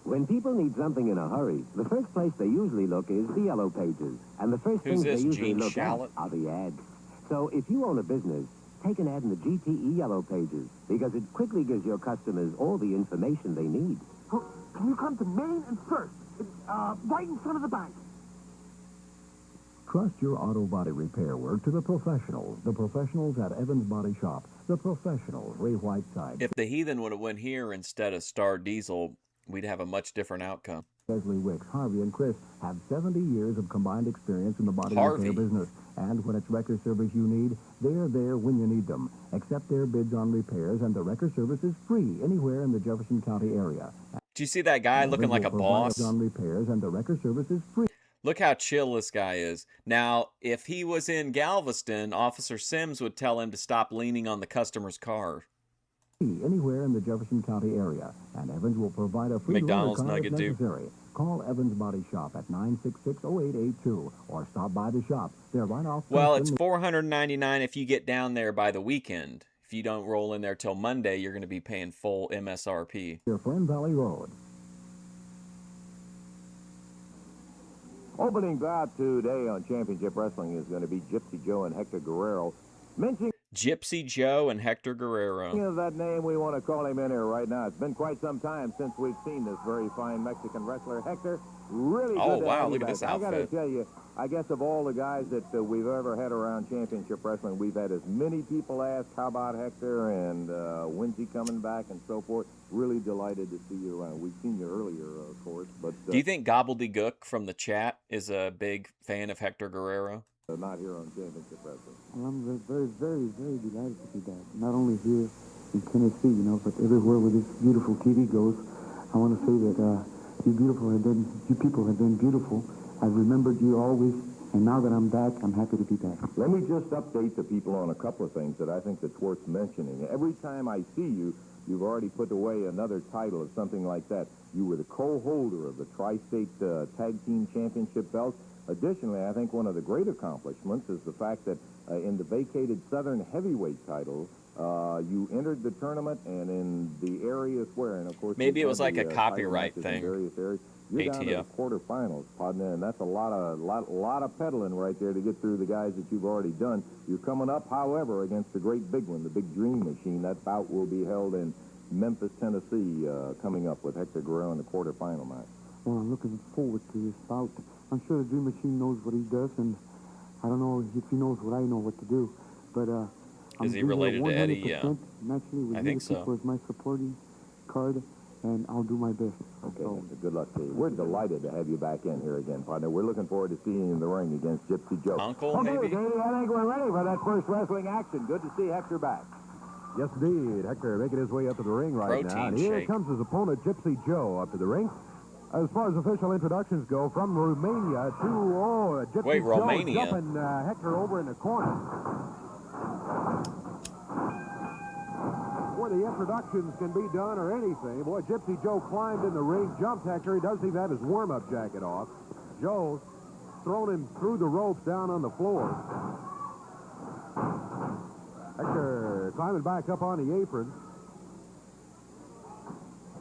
When people need something in a hurry, the first place they usually look is the yellow pages. And the first Who's things they this, usually Gene look Shalit? at are the ads. So if you own a business, take an ad in the GTE yellow pages, because it quickly gives your customers all the information they need. Can you come to Main and First? Right in front of the bank. Trust your auto body repair work to the professionals. The professionals at Evans Body Shop. The professionals, Ray Whiteside. If the Heathen would have went here instead of Star Diesel, we'd have a much different outcome. Leslie Wicks, Harvey, and Chris have 70 years of combined experience in the body Harvey. repair business. And when it's wrecker service you need, they're there when you need them. Accept their bids on repairs, and the wrecker service is free anywhere in the Jefferson County area. Do you see that guy looking like a boss? On repairs, and the wrecker service is free. Look how chill this guy is. Now, if he was in Galveston, Officer Sims would tell him to stop leaning on the customer's car. Anywhere in the Jefferson County area, and Evans will provide a free McDonald's loaner car if nugget dude. necessary. Call Evans Body Shop at 966-0882 or stop by the shop. They're right off. Well, it's Preston. $499 if you get down there by the weekend. If you don't roll in there till Monday, you're going to be paying full MSRP. Near Flynn Valley Road. Opening bout today on Championship Wrestling is going to be Gypsy Joe and Hector Guerrero. Mentioning Gypsy Joe and Hector Guerrero. of that name, we want to call him in here right now. It's been quite some time since we've seen this very fine Mexican wrestler. Hector, really good Oh, to wow, have you look at back. this I got to outfit. tell you, I guess of all the guys that we've ever had around Championship Wrestling, we've had as many people ask, how about Hector, and when's he coming back, and so forth. Really delighted to see you around. We've seen you earlier, of course, but Do you think Gobbledygook from the chat is a big fan of Hector Guerrero? not here on Championship Wrestling. Well, I'm very, very, very delighted to be back. Not only here in Tennessee, you know, but everywhere where this beautiful TV goes. I want to say that you people have been beautiful. I've remembered you always, and now that I'm back, I'm happy to be back. Let me just update the people on a couple of things that I think that's worth mentioning. Every time I see you, you've already put away another title or something like that. You were the co-holder of the Tri-State Tag Team Championship belt. Additionally, I think one of the great accomplishments is the fact that in the vacated Southern Heavyweight title, you entered the tournament, and in the areas where, and of course, Maybe it you've was had like the, a title copyright matches in thing. various areas. You're down to the ATF. quarterfinals, partner, and that's a lot of pedaling right there to get through the guys that you've already done. You're coming up, however, against the great big one, the Big Dream Machine. That bout will be held in Memphis, Tennessee, coming up with Hector Guerrero in the quarterfinal match. Well, I'm looking forward to this bout. I'm sure the Dream Machine knows what he does, and I don't know if he knows what I know what to do. But Is he related to Eddie? Yeah. Naturally, with I you think to so. keep as my supporting card, and I'll do my best. Okay, So, good luck to you. We're delighted to have you back in here again, partner. We're looking forward to seeing you in the ring against Gypsy Joe. Uncle, okay, maybe? Dave, I think we're ready for that first wrestling action. Good to see Hector back. Yes, indeed. Hector making his way up to the ring right now. Protein And here shake. comes his opponent, Gypsy Joe, up to the ring. As far as official introductions go, from Romania to, Gypsy Wait, Joe Romania? jumping Hector over in the corner. Boy, the introductions can be done or anything. Boy, Gypsy Joe climbed in the ring, jumped Hector. He doesn't even have his warm-up jacket off. Joe thrown him through the ropes down on the floor. Hector climbing back up on the apron.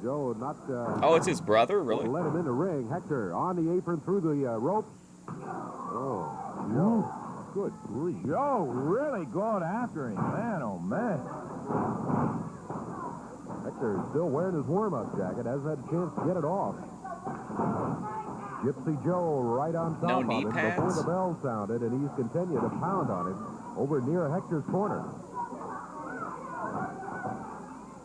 Joe not... Oh, it's his brother? Really? let him in the ring. Hector on the apron through the ropes. Oh, Joe. Good grief. Joe really going after him. Man, oh, man. Hector still wearing his warm-up jacket. Hasn't had a chance to get it off. Gypsy Joe right on top No of knee him pads? before the bell sounded, and he's continued to pound on him over near Hector's corner.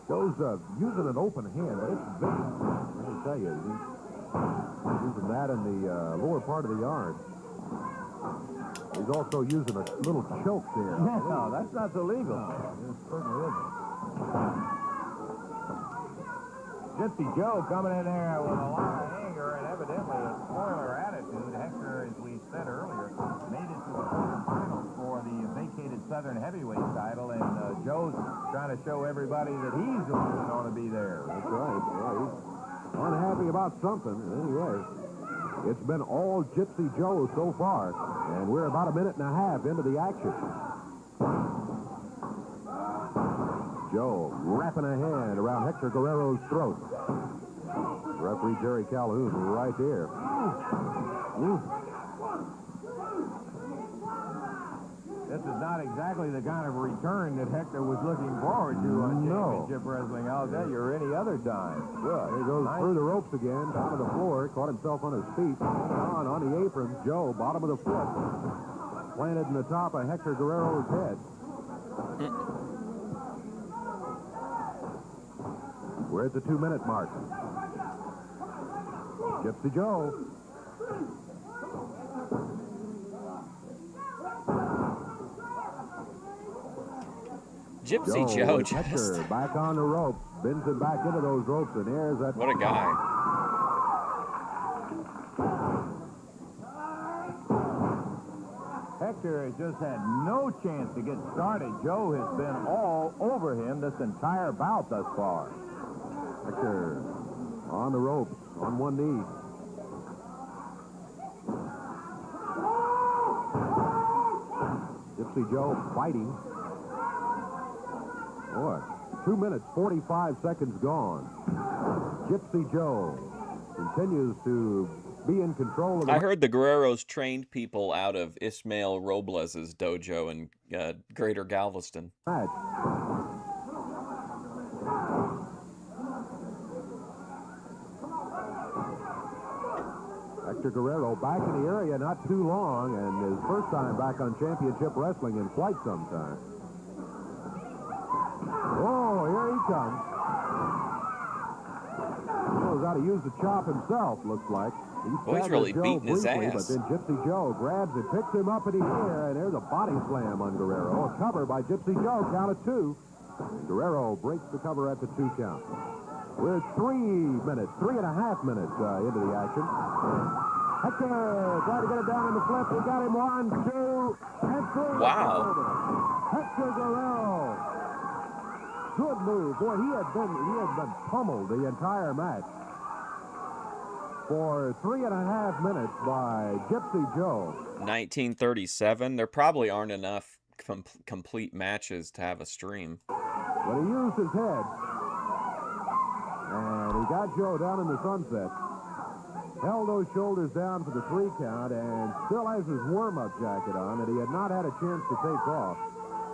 Joe's using an open hand, but it's vicious. Let me tell you, he's using that in the lower part of the arm. He's also using a little choke there. No, that's not so legal. It certainly isn't. Gypsy Joe coming in there with a lot of anger and evidently a spoiler attitude. Hector, as we said earlier, made it to the quarterfinals for the vacated Southern Heavyweight title, and Joe's trying to show everybody that he's the one that ought to be there. That's right. Yeah, he's unhappy about something. Anyway, it's been all Gypsy Joe so far, and we're about a minute and a half into the action. Joe wrapping a hand around Hector Guerrero's throat. Referee Jerry Calhoun right there. This is not exactly the kind of return that Hector was looking forward to on championship wrestling, I'll tell you, or any other time. Good. Here goes through the ropes again, down to the floor, caught himself on his feet. On the apron, Joe, bottom of the foot, planted in the top of Hector Guerrero's head. We're at the 2-minute mark. Gypsy Joe. Gypsy Joe with just... Hector back on the rope. Bends him back into those ropes, and there's that... What a guy. Hector has just had no chance to get started. Joe has been all over him this entire bout thus far. Hector on the ropes, on one knee. Gypsy Joe fighting. Boy, 2 minutes, 45 seconds gone. Gypsy Joe continues to be in control of the... I heard the Guerreros trained people out of Ismael Robles' dojo in Greater Galveston. match. Hector Guerrero back in the area not too long, and his first time back on championship wrestling in quite some time. Oh, here he comes. Knows how to use the chop himself, looks like. Boy, he's really beating his ass. But then Gypsy Joe grabs it, picks him up in the air, and there's a body slam on Guerrero. A cover by Gypsy Joe, count of 2. Guerrero breaks the cover at the 2 count. We're 3 minutes, 3.5 minutes into the action. Hector tried to get it down in the flip. We got him 1, 2, and 3. Wow. Hector Guerrero. Good move. Boy, he had been pummeled the entire match. For 3.5 minutes by Gypsy Joe. 1937. There probably aren't enough complete matches to have a stream. But he used his head. And he got Joe down in the sunset. Held those shoulders down for the 3 count and still has his warm-up jacket on that he had not had a chance to take off.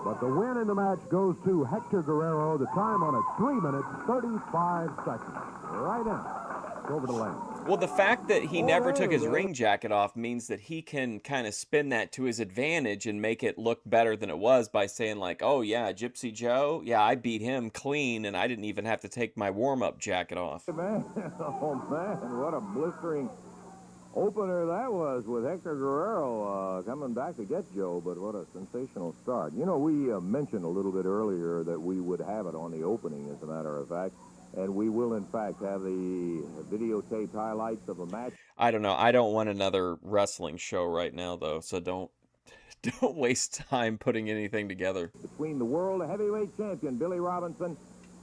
But the win in the match goes to Hector Guerrero. The time on it, 3 minutes, 35 seconds. Right now. over the lane. Well, the fact that he never took his ring jacket off means that he can kind of spin that to his advantage and make it look better than it was by saying like, oh yeah, Gypsy Joe, yeah, I beat him clean and I didn't even have to take my warm-up jacket off. Man, oh man, what a blistering opener that was with Hector Guerrero coming back to get Joe, but what a sensational start. You know, we mentioned a little bit earlier that we would have it on the opening, as a matter of fact, and we will, in fact, have the videotaped highlights of a match. I don't know. I don't want another wrestling show right now, though, so don't waste time putting anything together. Between the world heavyweight champion, Billy Robinson,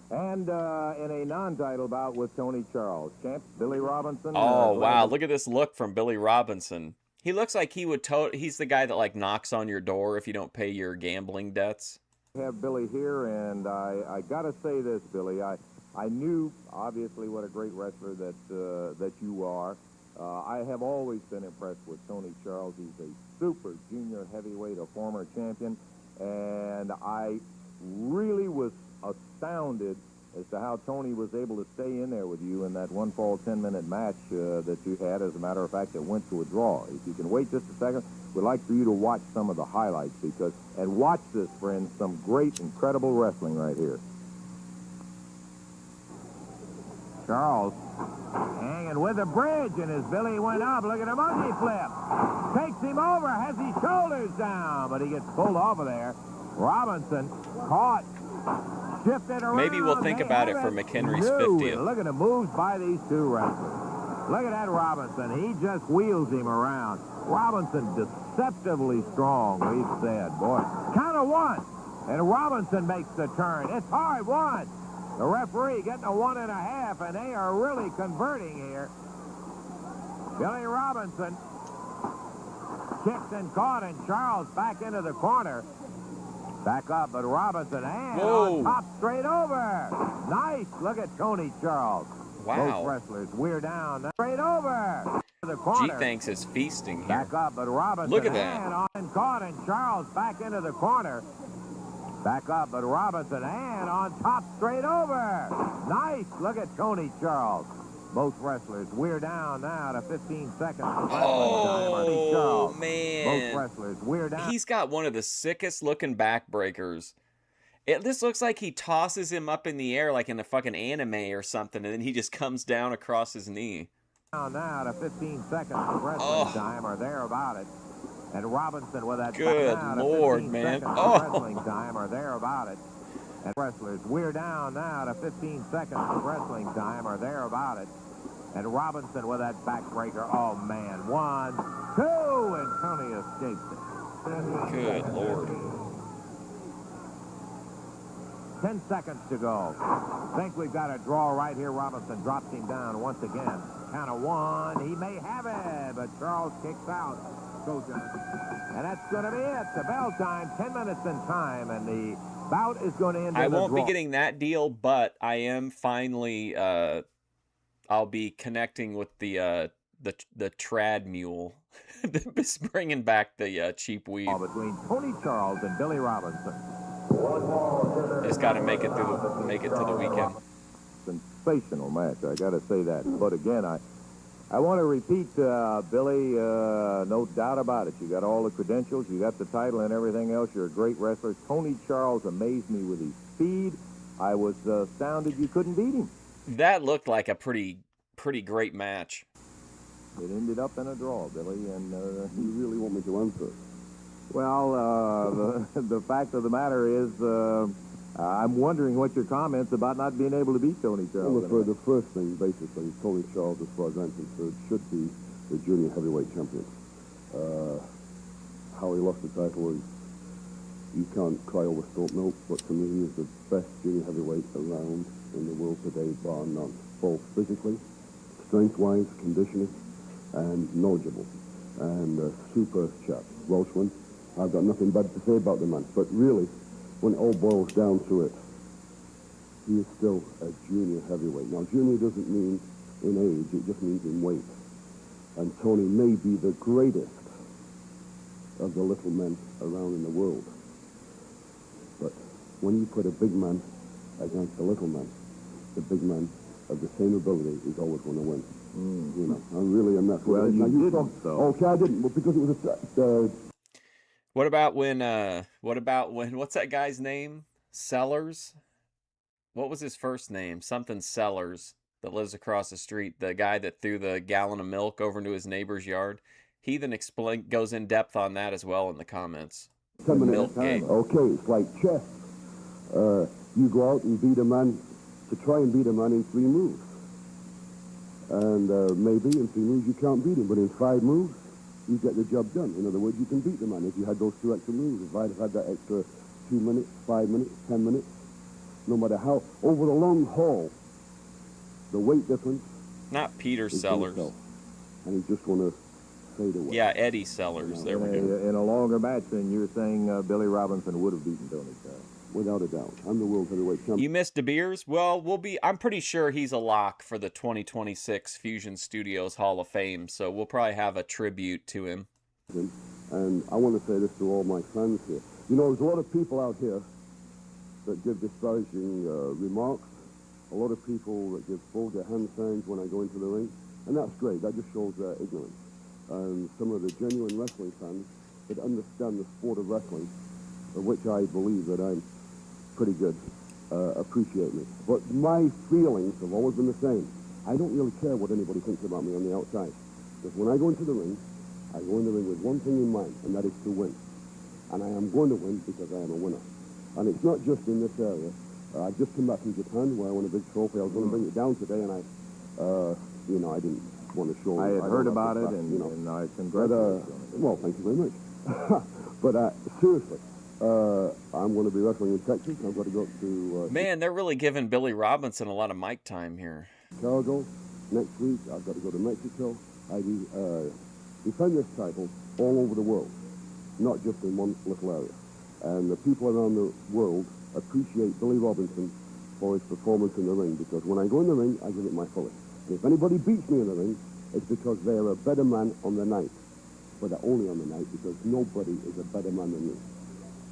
and in a non-title bout with Tony Charles. Champ Billy Robinson. Oh, wow. Look at this look from Billy Robinson. He looks like he would he's the guy that like knocks on your door if you don't pay your gambling debts. We have Billy here, and I got to say this, Billy. I knew, obviously, what a great wrestler that you are. I have always been impressed with Tony Charles. He's a super junior heavyweight, a former champion, and I really was astounded as to how Tony was able to stay in there with you in that one fall 10-minute match that you had. As a matter of fact, it went to a draw. If you can wait just a second, we'd like for you to watch some of the highlights and watch this, friends, some great, incredible wrestling right here. Charles hanging with the bridge, and as Billy went up, look at a monkey flip. Takes him over, has his shoulders down, but he gets pulled off of there. Robinson caught, shifted around. Maybe we'll think about it for McHenry's 50th. Look at the moves by these two wrestlers. Look at that Robinson. He just wheels him around. Robinson deceptively strong, we've said. Boy, count of one. And Robinson makes the turn. It's hard, one. The referee getting a 1.5, and they are really converting here. Billy Robinson kicked and caught, and Charles back into the corner. Back up, but Robinson, and on top, straight over. Nice. Look at Tony Charles. Wow. Both wrestlers, we're down. Straight over. The corner. G-Thanks is feasting here. Back up, but Robinson, look at that. And on caught, and Charles back into the corner. Back up, but Robinson, and on top, straight over. Nice. Look at Tony Charles. Both wrestlers, we're down now to 15 seconds. Oh, man. Both wrestlers, we're down. He's got one of the sickest looking backbreakers. This looks like he tosses him up in the air like in a fucking anime or something, and then he just comes down across his knee. Down now to 15 seconds of wrestling time, or there about it. And Robinson with that. Good Lord, man. Wrestling time, or there about it. And wrestlers, we're down now to 15 seconds of wrestling time, or there about it. And Robinson with that backbreaker. Oh, man. 1, 2, and Tony escapes it. Good Lord. 10 seconds to go. Think we've got a draw right here. Robinson drops him down once again. Count of 1. He may have it, but Charles kicks out. And that's going to be it. The bell time, 10 minutes in time, and the bout is going to end in I a won't draw. be getting that deal, but I am finally, I'll be connecting with the trad mule. It's bringing back the cheap weed. Between Tony Charles and Billy Robinson. Just got to make it to the weekend. Sensational match, I got to say that. But again, I want to repeat, Billy, no doubt about it. You got all the credentials, you got the title and everything else. You're a great wrestler. Tony Charles amazed me with his speed. I was astounded you couldn't beat him. That looked like a pretty great match. It ended up in a draw, Billy, and You really want me to answer? well, the fact of the matter is, I'm wondering what your comments about not being able to beat Tony Charles. Well, the first thing, basically, Tony Charles, as far as I'm concerned, should be the junior heavyweight champion. How he lost the title is, you can't cry over spilt milk, but to me, he is the best junior heavyweight around in the world today, bar none. Both physically, strength-wise, conditioning, and knowledgeable. And a super chap. Welshman. I've got nothing bad to say about the man. But really, when it all boils down to it, he is still a junior heavyweight. Now, junior doesn't mean in age, it just means in weight. And Tony may be the greatest of the little men around in the world. But when you put a big man against a little man, the big man of the same ability is always going to win. You know, I really am not. Well, you didn't, though. Okay, I didn't. Well, because it was What about when what's that guy's name? Sellers? What was his first name? Something Sellers, that lives across the street. The guy that threw the gallon of milk over into his neighbor's yard. He then goes in depth on that as well in the comments. 10 minutes Milk at a time. game. Okay, it's like chess. You go out and beat a man, to try and beat a man in 3 moves. And maybe in 3 moves you can't beat him, but in 5 moves, you get the job done. In other words, you can beat the man if you had those 2 extra moves. If I'd had that extra 2 minutes, 5 minutes, 10 minutes, no matter how, over the long haul, the weight difference. Not Peter is Sellers. gonna tell. And he's just going to fade away. Yeah, Eddie Sellers. There we go. In a longer match, then you're saying Billy Robinson would have beaten Tony Charles. Without a doubt. I'm the world heavyweight champion. You missed De Beers? Well, I'm pretty sure he's a lock for the 2026 Fusion Studios Hall of Fame, so we'll probably have a tribute to him. And I want to say this to all my friends here. You know, there's a lot of people out here that give disparaging remarks, a lot of people that give vulgar hand signs when I go into the ring, and that's great. That just shows their ignorance. And some of the genuine wrestling fans that understand the sport of wrestling, of which I believe that I'm pretty good, appreciate me. But my feelings have always been the same. I don't really care what anybody thinks about me on the outside. Because when I go into the ring, I go in the ring with one thing in mind, and that is to win. And I am going to win because I am a winner. And it's not just in this area. I've just come back from Japan where I won a big trophy. I was going to bring it down today, and I didn't want to show. I had heard about it, back, and I but, congratulate you on it. well, thank you very much. But seriously, I'm going to be wrestling in Texas. I've got to go to Man, they're really giving Billy Robinson a lot of mic time here. Chicago next week. I've got to go to Mexico. I defend this title all over the world, not just in one little area. And the people around the world appreciate Billy Robinson for his performance in the ring, because when I go in the ring, I give it my fullest. If anybody beats me in the ring, it's because they are a better man on the night. But they're only on the night because nobody is a better man than me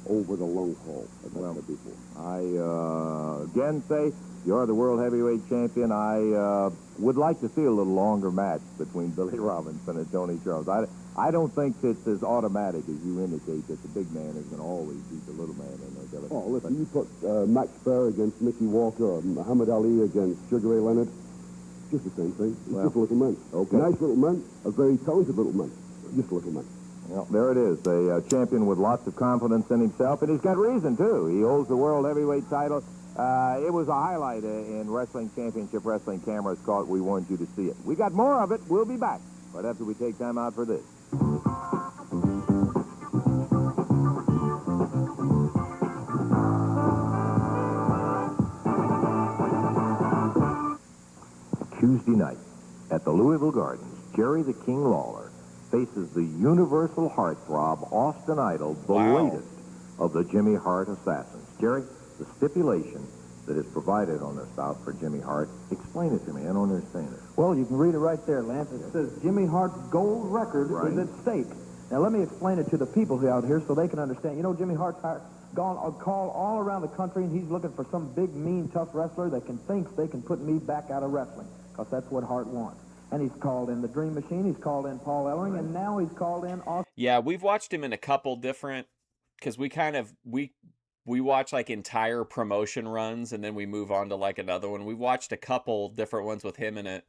over the long haul, as I said before. I again say you're the world heavyweight champion. I would like to see a little longer match between Billy Robinson and Tony Charles. I don't think it's as automatic as you indicate that the big man is going to always beat the little man in those other. Oh, listen, you put Max Baer against Mickey Walker or Muhammad Ali against Sugar Ray Leonard, just the same thing. It's just little men. Okay. Nice little men, a very talented little man. Just little men. Well, there it is, a champion with lots of confidence in himself, and he's got reason, too. He holds the world heavyweight title. It was a highlight in Wrestling Championship Wrestling. Cameras caught. We wanted you to see it. We got more of it. We'll be back right after we take time out for this. Tuesday night at the Louisville Gardens, Jerry the King Lawler faces the universal heartthrob Austin Idol, the latest of the Jimmy Hart assassins. Jerry, the stipulation that is provided on this bout for Jimmy Hart, explain it to me. I don't understand it. Well, you can read it right there, Lance. It says Jimmy Hart's gold record is at stake. Now, let me explain it to the people out here so they can understand. You know, Jimmy Hart's gone a call all around the country, and he's looking for some big, mean, tough wrestler that thinks they can put me back out of wrestling, because that's what Hart wants. And he's called in the Dream Machine, he's called in Paul Ellering, and now he's called in Austin. Yeah, we've watched him in a couple different, because we watch like entire promotion runs, and then we move on to like another one. We watched a couple different ones with him in it.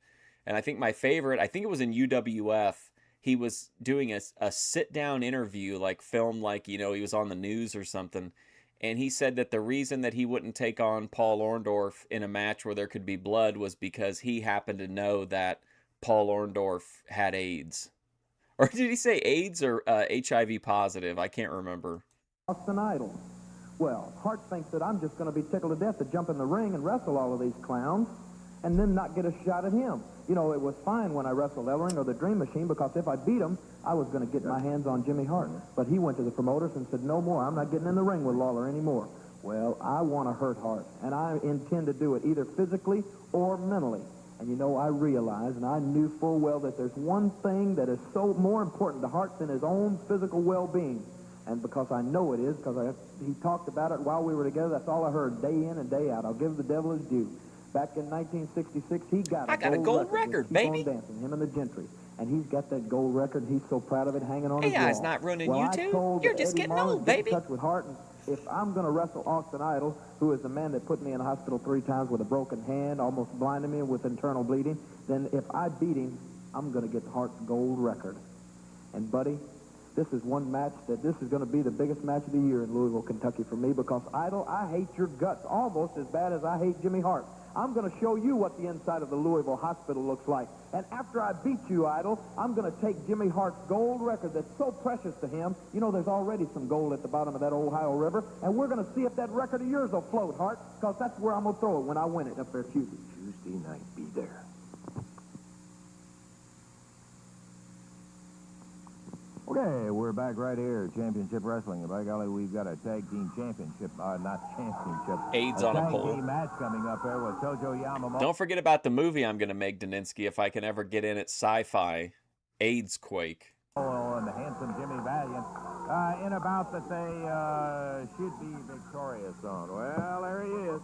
And I think my favorite, I think it was in UWF, he was doing a sit-down interview, like filmed like, he was on the news or something. And he said that the reason that he wouldn't take on Paul Orndorff in a match where there could be blood was because he happened to know that Paul Orndorff had AIDS. Or did he say AIDS or HIV positive? I can't remember. Austin Idol. Well, Hart thinks that I'm just going to be tickled to death to jump in the ring and wrestle all of these clowns and then not get a shot at him. You know, it was fine when I wrestled Ellering or the Dream Machine, because if I beat him, I was going to get my hands on Jimmy Hart. But he went to the promoters and said, no more, I'm not getting in the ring with Lawler anymore. Well, I want to hurt Hart, and I intend to do it either physically or mentally. And you know, I realized, and I knew full well, that there's one thing that is so more important to Hart than his own physical well-being. And because I know it is, because he talked about it while we were together, that's all I heard day in and day out. I'll give the devil his due. Back in 1966, he got a gold record, with Keep baby. On Dancing, him and the Gentry. And he's got that gold record. He's so proud of it, hanging on his wall. AI's not ruining well, you I two. told You're just Eddie getting Marlin old, to get baby. in touch with Hart, and if I'm going to wrestle Austin Idol, who is the man that put me in the hospital 3 times with a broken hand, almost blinded me with internal bleeding, then if I beat him, I'm going to get Hart's gold record. And, buddy, this is one match that this is going to be the biggest match of the year in Louisville, Kentucky for me, because, Idol, I hate your guts almost as bad as I hate Jimmy Hart. I'm going to show you what the inside of the Louisville hospital looks like. And after I beat you, Idol, I'm going to take Jimmy Hart's gold record that's so precious to him. You know, there's already some gold at the bottom of that Ohio River, and we're going to see if that record of yours will float, Hart, because that's where I'm going to throw it when I win it up there Tuesday. Tuesday night, be there. Okay, we're back right here, Championship Wrestling. And by golly, we've got a tag team championship, not championship. AIDS on a tag pole. team match coming up there with Tojo Yamamoto. Don't forget about the movie I'm going to make, Daninsky, if I can ever get in at Sci-Fi. AIDS Quake. And the handsome Jimmy Valiant in about that they should be victorious on. Well, there he is.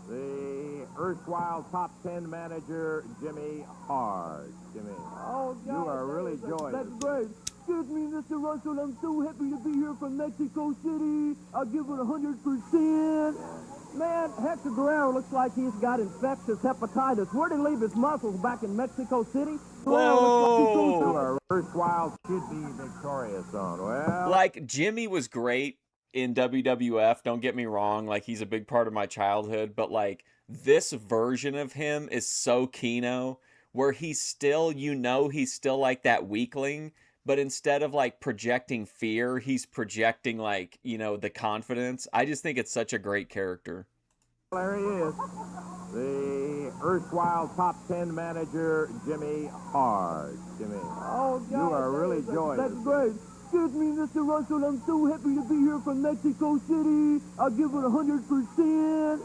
The erstwhile top 10 manager, Jimmy Hart. Jimmy, Oh, God, you are really joyous. That's great. Excuse me, Mr. Russell. I'm so happy to be here from Mexico City. I'll give it 100%. Man, Hector Guerrero looks like he's got infectious hepatitis. Where'd he leave his muscles? Back in Mexico City? Whoa! Our erstwhile should be victorious on. Well, Like, Jimmy was great in WWF, don't get me wrong. Like, he's a big part of my childhood. But, like, this version of him is so Keno, where he's still, he's still like that weakling. But instead of, like, projecting fear, he's projecting, like, the confidence. I just think it's such a great character. there he is. The erstwhile top 10 manager, Jimmy Hart. Jimmy, Oh, God, you are really joyous. That's great. Excuse me, Mr. Russell. I'm so happy to be here from Mexico City. I'll give it 100%.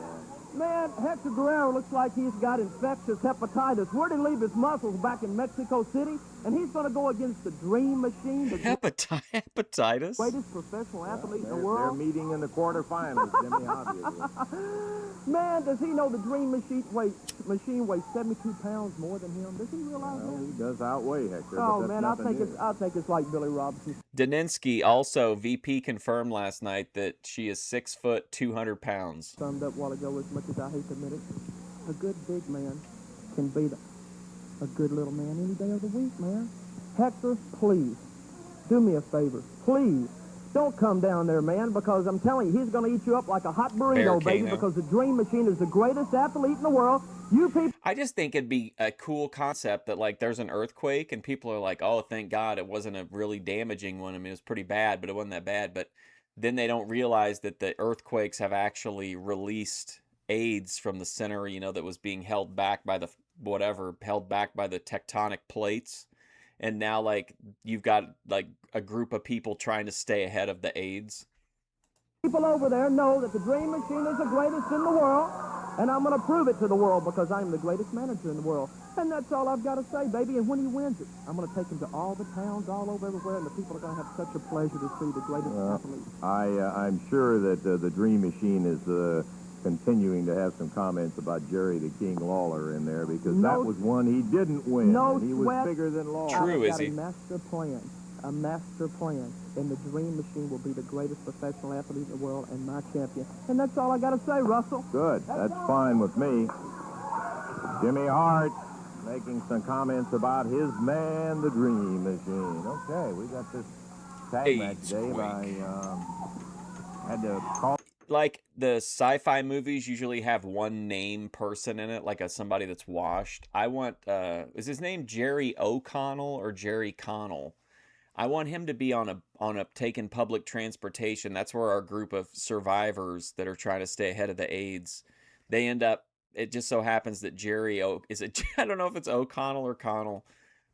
Man, Hector Guerrero looks like he's got infectious hepatitis. Where'd he leave his muscles? Back in Mexico City? And he's going to go against the Dream Machine, the Hepatitis? greatest professional athlete in the They're world. meeting in the quarterfinals, Jimmy, obviously. Man, does he know the Dream Machine weighs 72 pounds more than him? Does he realize Well, that? he does outweigh Hector, Oh, but that's man, I nothing think new. it's like Billy Robinson. Daninsky also, VP confirmed last night that she is 6 foot, 200 pounds. Summed up a while ago, as much as I hate to admit it. A good big man can beat a good little man any day of the week, man. Hector, please, do me a favor. Please, don't come down there, man, because I'm telling you, he's going to eat you up like a hot burrito, baby, Kano. because the Dream Machine is the greatest athlete in the world. You people... I just think it'd be a cool concept that, like, there's an earthquake and people are like, oh, thank God it wasn't a really damaging one. I mean, it was pretty bad, but it wasn't that bad. But then they don't realize that the earthquakes have actually released AIDS from the center, that was being held back by the tectonic plates. And now, like, you've got, like, a group of people trying to stay ahead of the AIDS. People over there know that the Dream Machine is the greatest in the world, and I'm going to prove it to the world because I'm the greatest manager in the world. And that's all I've got to say, baby. And when he wins it, I'm going to take him to all the towns all over everywhere, and the people are going to have such a pleasure to see the greatest athlete. I'm sure that the Dream Machine is continuing to have some comments about Jerry the King Lawler in there because that was one he didn't win. No and he sweat. was bigger than Lawler. True, I've is got he? A master plan, and the Dream Machine will be the greatest professional athlete in the world and my champion. And that's all I got to say, Russell. Good. That's fine with me. Jimmy Hart making some comments about his man, the Dream Machine. Okay, we got this tag match, Dave. I had to call. Like, the sci-fi movies usually have one name person in it, like somebody that's washed. I want, is his name Jerry O'Connell or Jerry Connell? I want him to be on a taking public transportation. That's where our group of survivors that are trying to stay ahead of the AIDS, they end up, it just so happens that I don't know if it's O'Connell or Connell,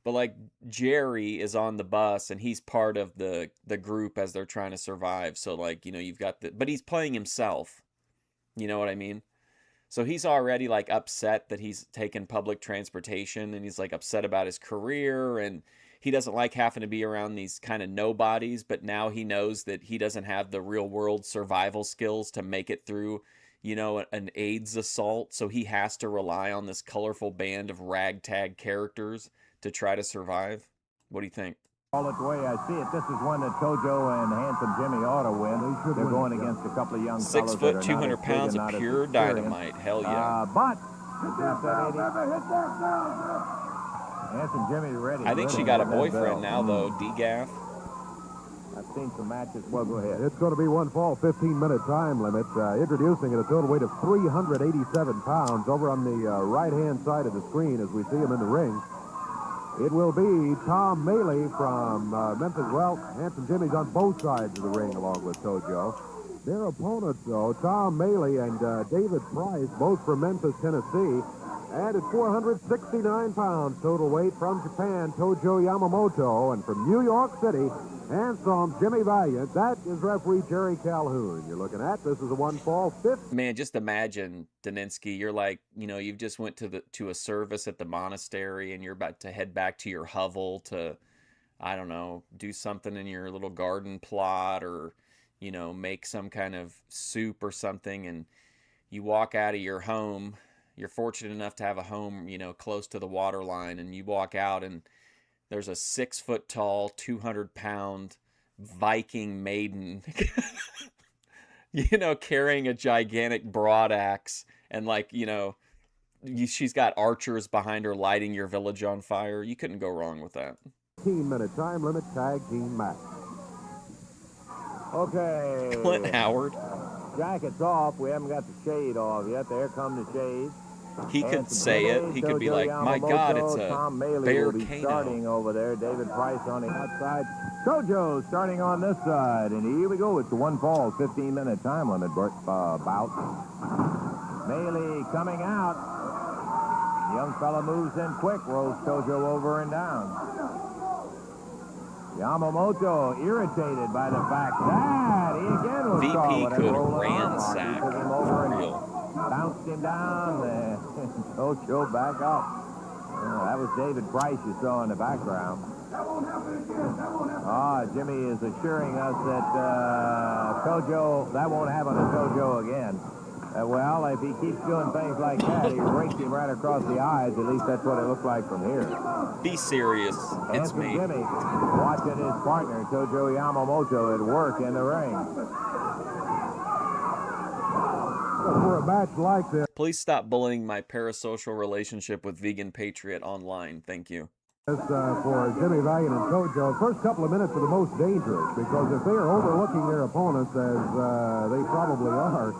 but, like, Jerry is on the bus and he's part of the group as they're trying to survive. So, like, you've got but he's playing himself. You know what I mean? So he's already, like, upset that he's taken public transportation, and he's, like, upset about his career, and he doesn't like having to be around these kind of nobodies, but now he knows that he doesn't have the real world survival skills to make it through, an AIDS assault, so he has to rely on this colorful band of ragtag characters to try to survive. What do you think? All it the way I see it, this is one that Tojo and Handsome Jimmy ought to win. They're going against a couple of young 6 fellows foot, that are 200 pounds not of as pure experienced. dynamite. Hell yeah. But Handsome Jimmy's ready. I think she got a boyfriend now, though, D-Gaff. I've seen some matches. Well, go ahead. It's going to be one fall, 15-minute time limit. Introducing at a total weight of 387 pounds over on the right-hand side of the screen as we see him in the ring. It will be Tom Maley from Memphis. Well, Handsome Jimmy's on both sides of the ring along with Tojo. Their opponents, though, Tom Maley and David Price, both from Memphis, Tennessee. And at 469 pounds total weight from Japan, Tojo Yamamoto. And from New York City, Handsome Jimmy Valiant. That is referee Jerry Calhoun you're looking at. This is a one-fall, fifth. Man, just imagine, Daninsky, you're like, you've just went to a service at the monastery and you're about to head back to your hovel to, I don't know, do something in your little garden plot or, make some kind of soup or something, and you walk out of your home. You're fortunate enough to have a home, close to the water line, and you walk out and there's a 6 foot tall, 200-pound Viking maiden, carrying a gigantic broadaxe, and she's got archers behind her lighting your village on fire. You couldn't go wrong with that. 15-minute time limit tag team match. Okay. Clint Howard. Jacket's off. We haven't got the shade off yet. There come the shade. He could say it. He could be like, my God, it's a Tom Maley bear will be cano. starting over there. David Price on the outside. Tojo starting on this side. And here we go. It's a one fall, 15-minute time limit bout. Maley coming out. The young fella moves in quick. Rolls Tojo over and down. Yamamoto irritated by the fact that he again was VP could ransack for real. Bounced him down, Tojo back up. That was David Price you saw in the background. Jimmy is assuring us that Tojo, that won't happen to Tojo again. Well, if he keeps doing things like that, he rakes him right across the eyes. At least that's what it looks like from here. Be serious. It's Handsome me. Jimmy watching his partner, Tojo Yamamoto, at work in the ring. For a match like this, Please stop bullying my parasocial relationship with Vegan Patriot online. Thank you. for Jimmy Valiant and Tojo, first couple of minutes are the most dangerous because if they are overlooking their opponents, as they probably are,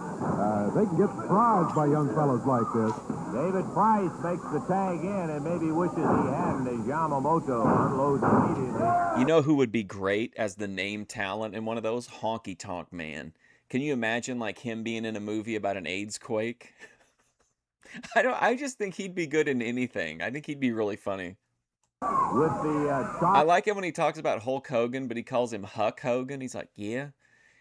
they can get surprised by young fellows like this. David Price makes the tag in and maybe wishes he hadn't as Yamamoto unloads immediately. You know who would be great as the name talent in one of those? Honky Tonk Man. Can you imagine like him being in a movie about an AIDS quake? I just think he'd be good in anything. I think he'd be really funny. With the I like it when he talks about Hulk Hogan, but he calls him Huck Hogan. He's like, yeah,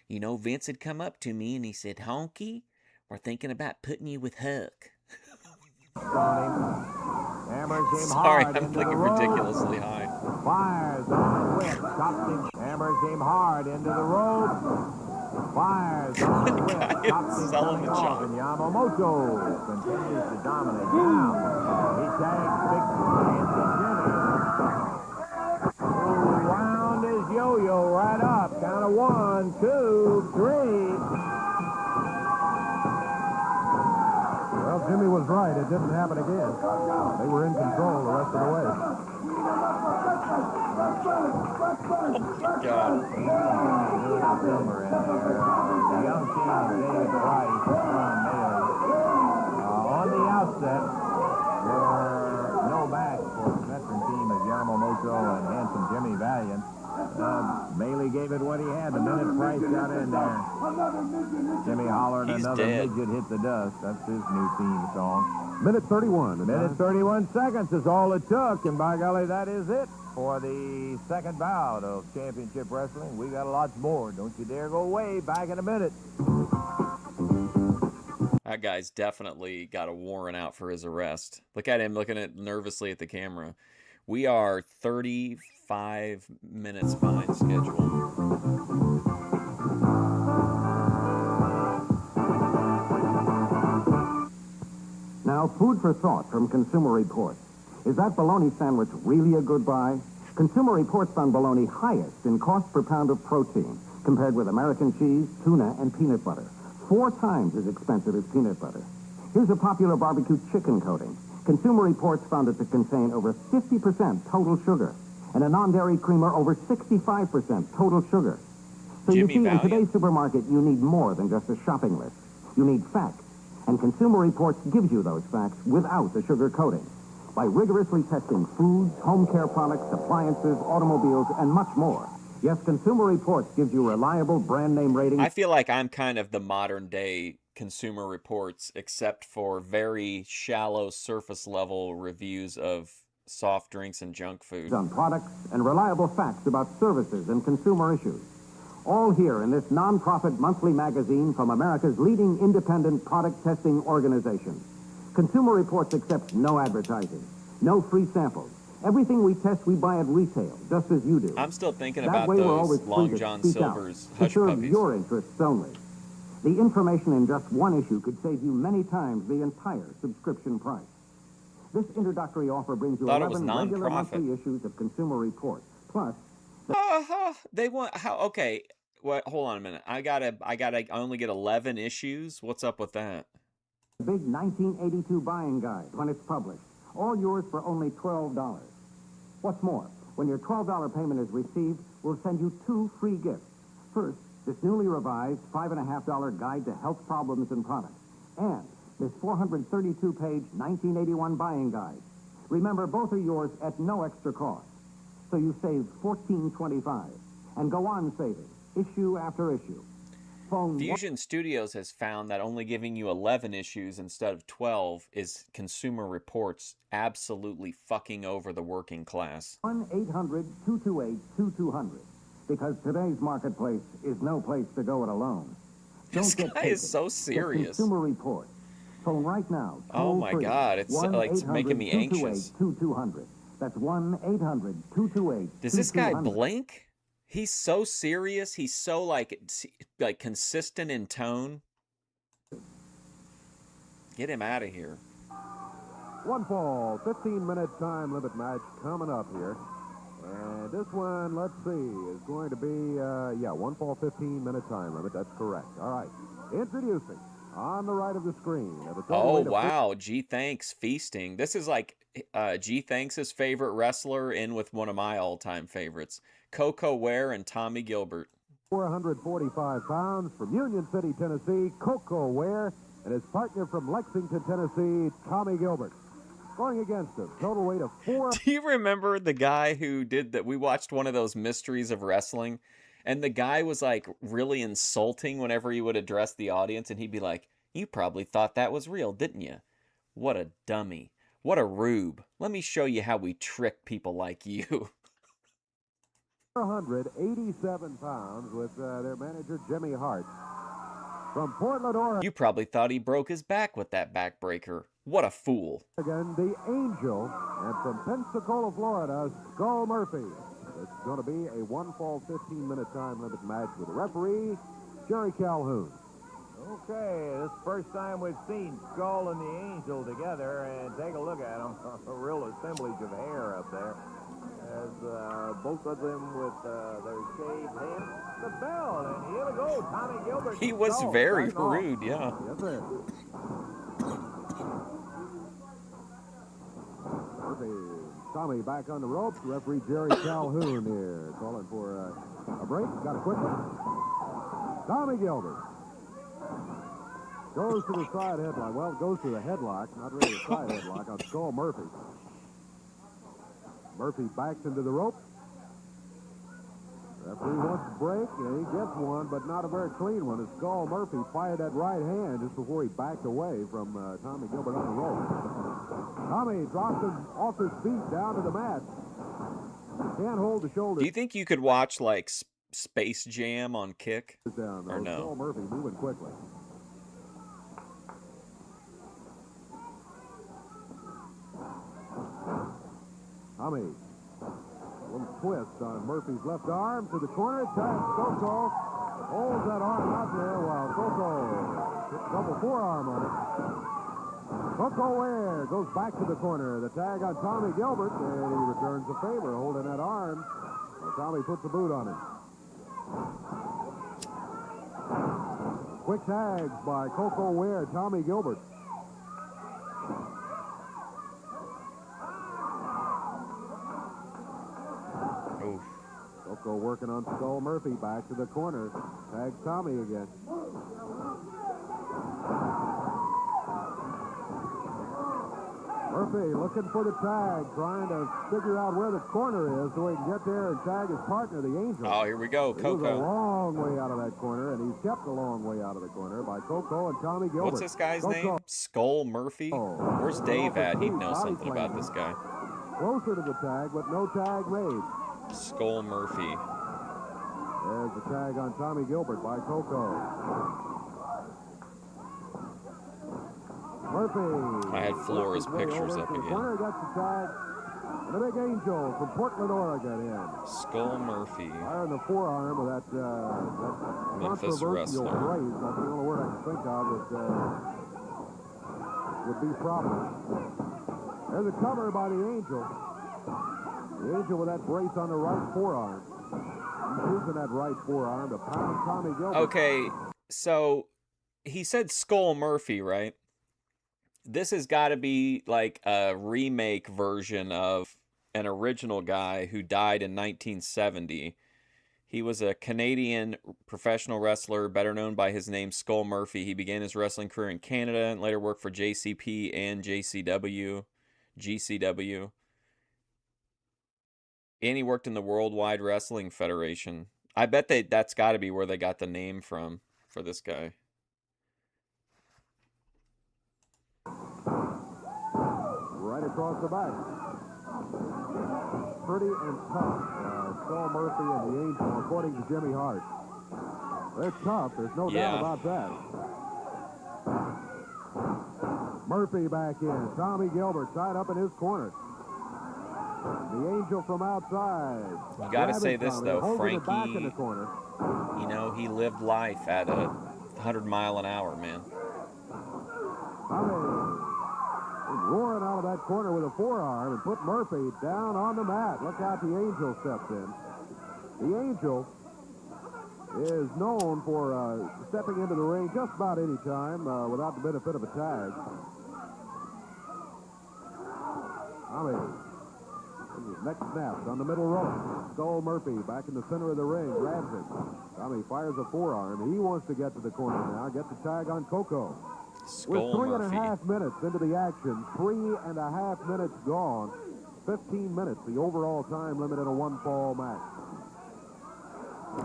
Vince had come up to me and he said, Honky, we're thinking about putting you with Huck. Sorry, I'm thinking ridiculously high. Fires on the whip, chops him, hammers him hard into the rope. Fires on the whip, chops him coming off, and Yamamoto continues to dominate. Now, he tags Big Handsome Jimmy. Wound his yo-yo right up. Count of 1, 2, 3. Well, Jimmy was right. It didn't happen again. They were in control the rest of the way. God. The young king, David Price, on the outset, were no match for the veteran team of Yamamoto and Handsome Jimmy Valiant. Maley gave it what he had the minute Price got in there. Jimmy hollering, He's another dead. midget hit the dust. That's his new theme song. Minute 31. Minute 31 seconds is all it took, and by golly, that is it for the second bout of championship wrestling. We got lots more. Don't you dare go away. Back in a minute. That guy's definitely got a warrant out for his arrest. Look at him looking nervously at the camera. We are 35 minutes behind schedule. Now, food for thought from Consumer Reports. Is that bologna sandwich really a good buy? Consumer Reports on bologna highest in cost per pound of protein, compared with American cheese, tuna, and peanut butter. 4 times as expensive as peanut butter. Here's a popular barbecue chicken coating. Consumer Reports found it to contain over 50% total sugar, and a non-dairy creamer over 65% total sugar. So you see, in today's supermarket, you need more than just a shopping list. You need facts, and Consumer Reports gives you those facts without the sugar coating. By rigorously testing foods, home care products, appliances, automobiles, and much more. Yes, Consumer Reports gives you reliable brand name ratings. I feel like I'm kind of the modern day Consumer Reports, except for very shallow surface level reviews of soft drinks and junk food. On products and reliable facts about services and consumer issues. All here in this non-profit monthly magazine from America's leading independent product testing organization. Consumer Reports accepts no advertising, no free samples. Everything we test, we buy at retail, just as you do. I'm still thinking That about way we're always those free Long to John speak Silver's out, Hush to serve Puppies. your interests only. The information in just one issue could save you many times the entire subscription price. This introductory offer brings you Thought it was 11 regular non-profit. monthly issues of Consumer Reports. Plus, They want how? Okay, what? Hold on a minute. I only get 11 issues. What's up with that? the big 1982 buying guide when it's published. All yours for only $12. What's more, when your $12 payment is received, we'll send you 2 free gifts. First, this newly revised $5.50 guide to health problems and products. And this 432-page 1981 buying guide. Remember, both are yours at no extra cost. So you save $14.25 and go on saving, issue after issue. Phone Fusion Studios has found that only giving you 11 issues instead of 12 is Consumer Reports absolutely fucking over the working class. 1-800-228-2200. Because today's marketplace is no place to go it alone. This Don't get guy taken. is so Get serious. Consumer Reports. Phone right now. Oh my toll-free. God, it's like it's making me anxious. 1-800-228-2200. That's 1-800-228-2200. Does this guy blink? He's so serious. He's so like consistent in tone. Get him out of here. One fall, 15-minute time limit match coming up here. And this one, let's see, is going to be, one fall, 15-minute time limit. That's correct. All right. Introducing, on the right of the screen. Oh, wow. G Thanks feasting. This is like G Thanks' favorite wrestler in with one of my all-time favorites, Koko Ware and Tommy Gilbert. 445 pounds from Union City, Tennessee, Koko Ware, and his partner from Lexington, Tennessee, Tommy Gilbert. Going against him, total weight of 4. Do you remember the guy who did that? We watched one of those mysteries of wrestling, and the guy was like really insulting whenever he would address the audience, and he'd be like, "You probably thought that was real, didn't you? What a dummy. What a rube. Let me show you how we trick people like you." 487 pounds with their manager, Jimmy Hart. From Portland, Oregon. You probably thought he broke his back with that backbreaker. What a fool. Again, the Angel, and from Pensacola, Florida, Skull Murphy. It's going to be a one-fall, 15-minute time limit match with the referee, Jerry Calhoun. Okay, this is the first time we've seen Skull and the Angel together, and take a look at them. A real assemblage of hair up there. As both of them with their shaved heads. The bell, and here we go, Tommy Gilbert. He was Skull, very starting off. rude, yeah. Yes, sir. Tommy back on the ropes. Referee Jerry Calhoun here calling for a break. Got a quick one. Tommy Gilbert goes to the side headlock. Well, goes to the headlock, not really a side headlock on Skull Murphy. Murphy backs into the rope. Referee wants to break, and he gets one, but not a very clean one. As Skull Murphy fired that right hand just before he backed away from Tommy Gilbert on the rope. Tommy drops him off his feet down to the mat. Can't hold the shoulders. Do you think you could watch like Space Jam on Kick? Down, or no? Skull Murphy moving quickly. Tommy. A little twist on Murphy's left arm to the corner. Tags Koko. Holds that arm out there while Koko hits double forearm on it. Koko Ware goes back to the corner. The tag on Tommy Gilbert, and he returns the favor, holding that arm. Well, Tommy puts a boot on him. Quick tags by Koko Ware, Tommy Gilbert. Oof. Koko working on Skull Murphy, back to the corner. Tags Tommy again. Murphy looking for the tag, trying to figure out where the corner is so he can get there and tag his partner, the Angel. Oh, here we go, He was a Koko. long way out of that corner, and he's kept a long way out of the corner by Koko and Tommy Gilbert. What's this guy's Koko. name? Skull Murphy? Where's Dave at? He'd know something about this guy. Closer to the tag, but no tag made. Skull Murphy. There's the tag on Tommy Gilbert by Koko. Murphy. I had Flora's pictures up again. Corner got the tag. And the big Angel from Portland, Oregon in. Skull Murphy. Fire in the forearm of that Memphis controversial wrestler. phrase. That's the only word I can think of that would be proper. There's a cover by the Angel. The Angel with that brace on the right forearm. He's using that right forearm to pound Tommy Gilbert. Okay, so he said Skull Murphy, right? This has got to be like a remake version of an original guy who died in 1970. He was a Canadian professional wrestler, better known by his name Skull Murphy. He began his wrestling career in Canada and later worked for JCP and GCW. And he worked in the Worldwide Wrestling Federation. I bet that's got to be where they got the name from for this guy. Right across the back. Pretty and tough. Skull Murphy and the Angel, according to Jimmy Hart. They're tough. There's no doubt about that. Murphy back in. Tommy Gilbert tied up in his corner. The Angel from outside. You got to say this, Tommy, though. holding it back Frankie, in the corner. you know, he lived life at 100 mile an hour, man. Tommy roaring out of that corner with a forearm and put Murphy down on the mat. Look out, the Angel steps in. The Angel is known for stepping into the ring just about any time without the benefit of a tag. Tommy, next snaps on the middle rope. Skull Murphy back in the center of the ring, grabs it. Tommy fires a forearm. He wants to get to the corner now, get the tag on Koko. Skull We're Murphy. 3.5 minutes into the action. 3.5 minutes gone. 15 minutes, the overall time limit in a one-fall match.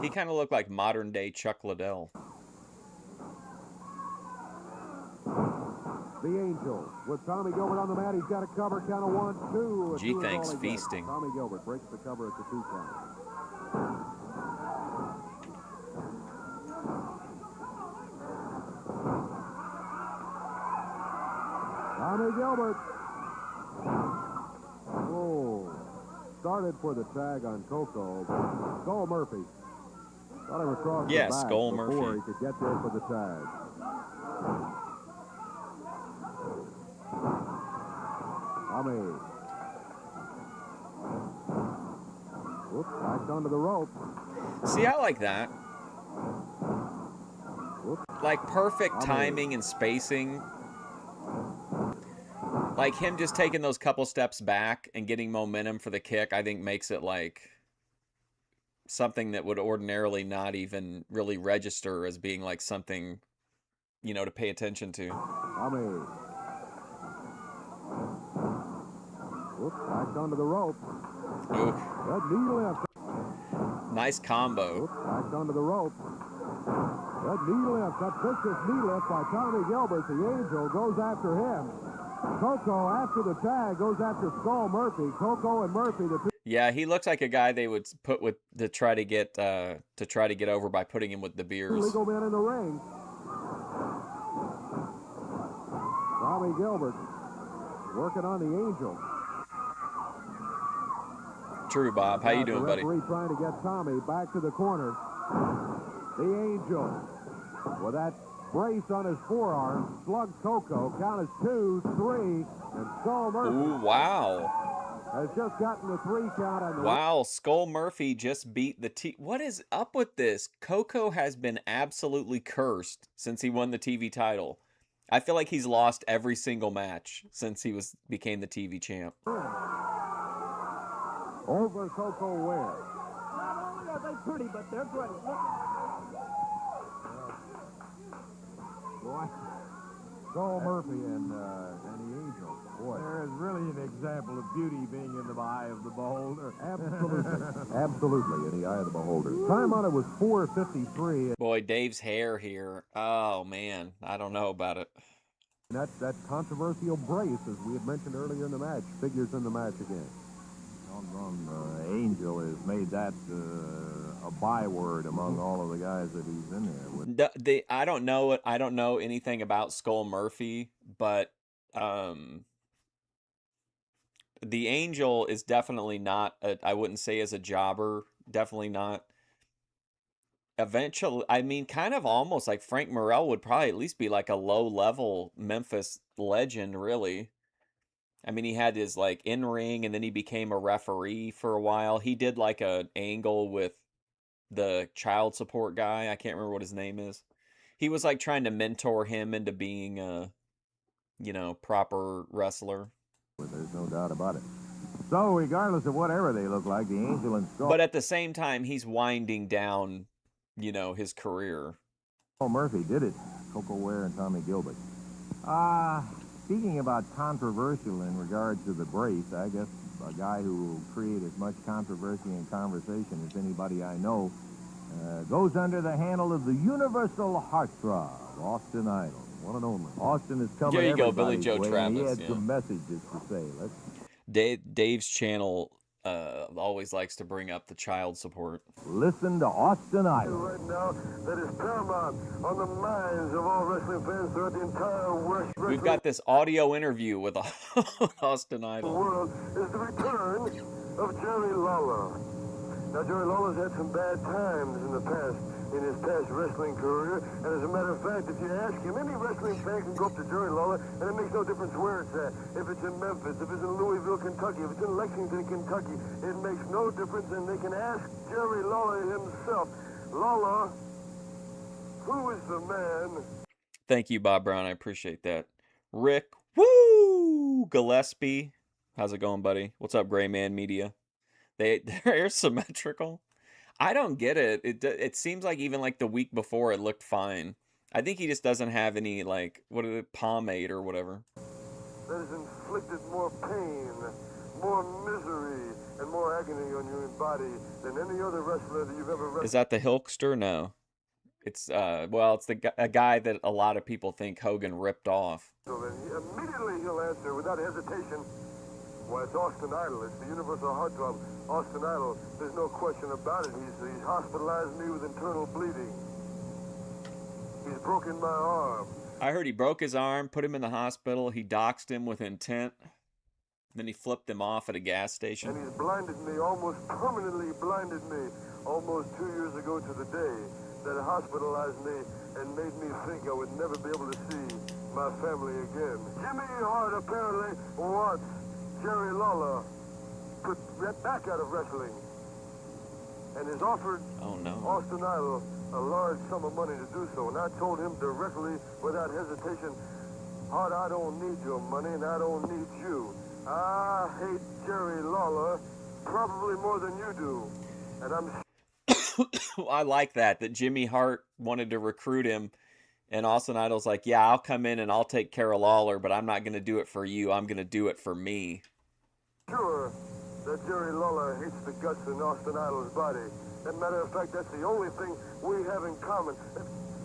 He kind of looked like modern-day Chuck Liddell. The Angel with Tommy Gilbert on the mat. He's got a cover, count of 1, 2. G-Thanks feasting. Tommy Gilbert breaks the cover at the 2 count. Tommy Gilbert. Oh, started for the tag on Koko. Skull Murphy. Got him across the back Skull before Murphy. he could get there for the tag. Tommy. Whoops, back onto the rope. See, I like that. Whoops. Like perfect timing and spacing. Like him just taking those couple steps back and getting momentum for the kick, I think makes it like something that would ordinarily not even really register as being like something, you know, to pay attention to. Tommy. Whoops, back onto the rope. Oof. Good knee lift. Nice combo. Whoops, back onto the rope. Good knee lift. That vicious knee lift by Tommy Gilbert. The Angel goes after him. Koko, after the tag, goes after Skull Murphy. Koko and Murphy, the two. Yeah, he looks like a guy they would put with to try to get over by putting him with the beers. Legal men in the ring. Tommy Gilbert working on the Angel. True, Bob. How you doing, buddy? The referee trying to get Tommy back to the corner. The Angel with that brace on his forearm, slugged Koko, count is 2, 3, and Skull Murphy. Ooh, wow. Has just gotten the 3 count on the... Wow, Skull Murphy just beat the What is up with this? Koko has been absolutely cursed since he won the TV title. I feel like he's lost every single match since he became the TV champ. Over Koko Ware. Not only are they pretty, but they're great. Look. Boy, Skull Murphy and the Angel. Boy, there is really an example of beauty being in the eye of the beholder. Absolutely. Absolutely, in the eye of the beholder. Time on it was 4:53. Boy, Dave's hair here. Oh, man. I don't know about it. And that controversial brace, as we had mentioned earlier in the match, figures in the match again. Angel has made that a byword among all of the guys that he's in there with. I don't know anything about Skull Murphy, but the Angel is definitely not, I wouldn't say as a jobber, definitely not. Eventually, I mean, kind of almost like Frank Morrell would probably at least be like a low-level Memphis legend, really. I mean, he had his like in-ring, and then he became a referee for a while. He did like an angle with the child support guy. I can't remember what his name is. He was like trying to mentor him into being a, proper wrestler. There's no doubt about it. So, regardless of whatever they look like, the Angel and Skull... But at the same time, he's winding down, his career. Murphy did it. Koko Ware and Tommy Gilbert. Speaking about controversial in regards to the brace, I guess a guy who will create as much controversy and conversation as anybody I know goes under the handle of the Universal Heartthrob, Austin Idol, one and only. Austin is coming. There you go, Billy Joe way, Travis. He had some messages to say. Dave's channel always likes to bring up the child support. Listen to Austin Idol. Right now, that is paramount on the minds of all wrestling fans throughout the entire West wrestling We've got this audio interview with Austin Idol. world is the return of Jerry Lawler. Now, Jerry Lawler's had some bad times in the past, in his past wrestling career, and as a matter of fact, if you ask him, any wrestling fan can go up to Jerry Lawler, and it makes no difference where it's at. If it's in Memphis, if it's in Louisville, Kentucky, if it's in Lexington, Kentucky, it makes no difference, and they can ask Jerry Lawler himself. Lawler, who is the man? Thank you, Bob Brown. I appreciate that. Rick, woo! Gillespie, how's it going, buddy? What's up, Gray Man Media? They're symmetrical. I don't get it. It seems like even like the week before it looked fine. I think he just doesn't have any like pomade or whatever. That has inflicted more pain, more misery, and more agony on your body than any other wrestler that you've ever wrestled. Is that the Hilkster? No. It's it's a guy that a lot of people think Hogan ripped off. So then immediately he'll answer without hesitation. Well, it's Austin Idol. It's the Universal Heartthrob. Austin Idol. There's no question about it. He's hospitalized me with internal bleeding. He's broken my arm. I heard he broke his arm, put him in the hospital. He doxed him with intent. Then he flipped him off at a gas station. And he's blinded me, almost permanently blinded me, almost 2 years ago to the day that hospitalized me and made me think I would never be able to see my family again. Jimmy Hart apparently wants Jerry Lawler put back out of wrestling and has offered Austin Idol a large sum of money to do so. And I told him directly, without hesitation, Hart, I don't need your money and I don't need you. I hate Jerry Lawler probably more than you do. And I'm... I like that Jimmy Hart wanted to recruit him. And Austin Idol's like, yeah, I'll come in and I'll take care of Lawler, but I'm not going to do it for you. I'm going to do it for me. Sure that Jerry Lawler hates the guts in Austin Idol's body. As a matter of fact, that's the only thing we have in common.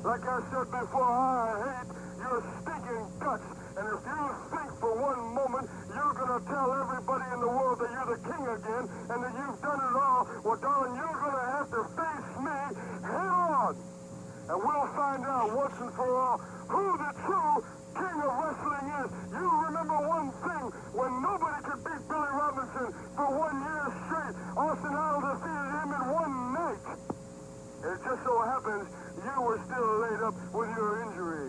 Like I said before, I hate your stinking guts. And if you think for one moment you're going to tell everybody in the world that you're the king again and that you've done it all, well, darling, you're going to have to face me head on. And we'll find out once and for all who the true king of wrestling is. You remember one thing, when nobody could beat Billy Robinson for 1 year straight, Austin Idol defeated him in one night. It just so happens you were still laid up with your injury.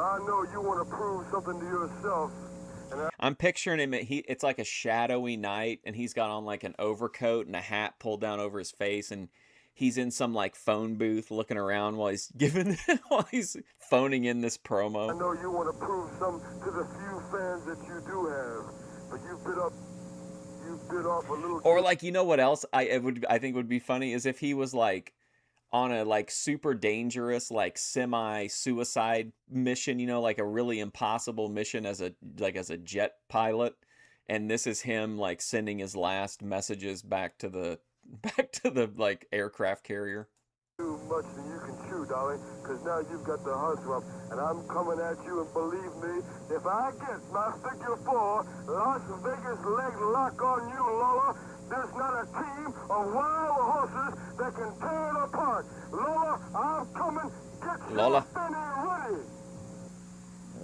But I know you want to prove something to yourself. I'm picturing him. It's like a shadowy night, and he's got on like an overcoat and a hat pulled down over his face, and he's in some like phone booth looking around while he's while he's phoning in this promo. I know you want to prove something to the few fans that you do have, but you bit off a little. Or like, you know what else I think would be funny is if he was like on a like super dangerous like semi-suicide mission, you know, like a really impossible mission as a jet pilot, and this is him like sending his last messages back to the like aircraft carrier. Too much than you can chew, darling, because now you've got the heartthrob, and I'm coming at you, and believe me, if I get my figure 4 Las Vegas leg lock on you, Lola, there's not a team of wild horses that can tear it apart. Lola, I'm coming. Get Lola. ready.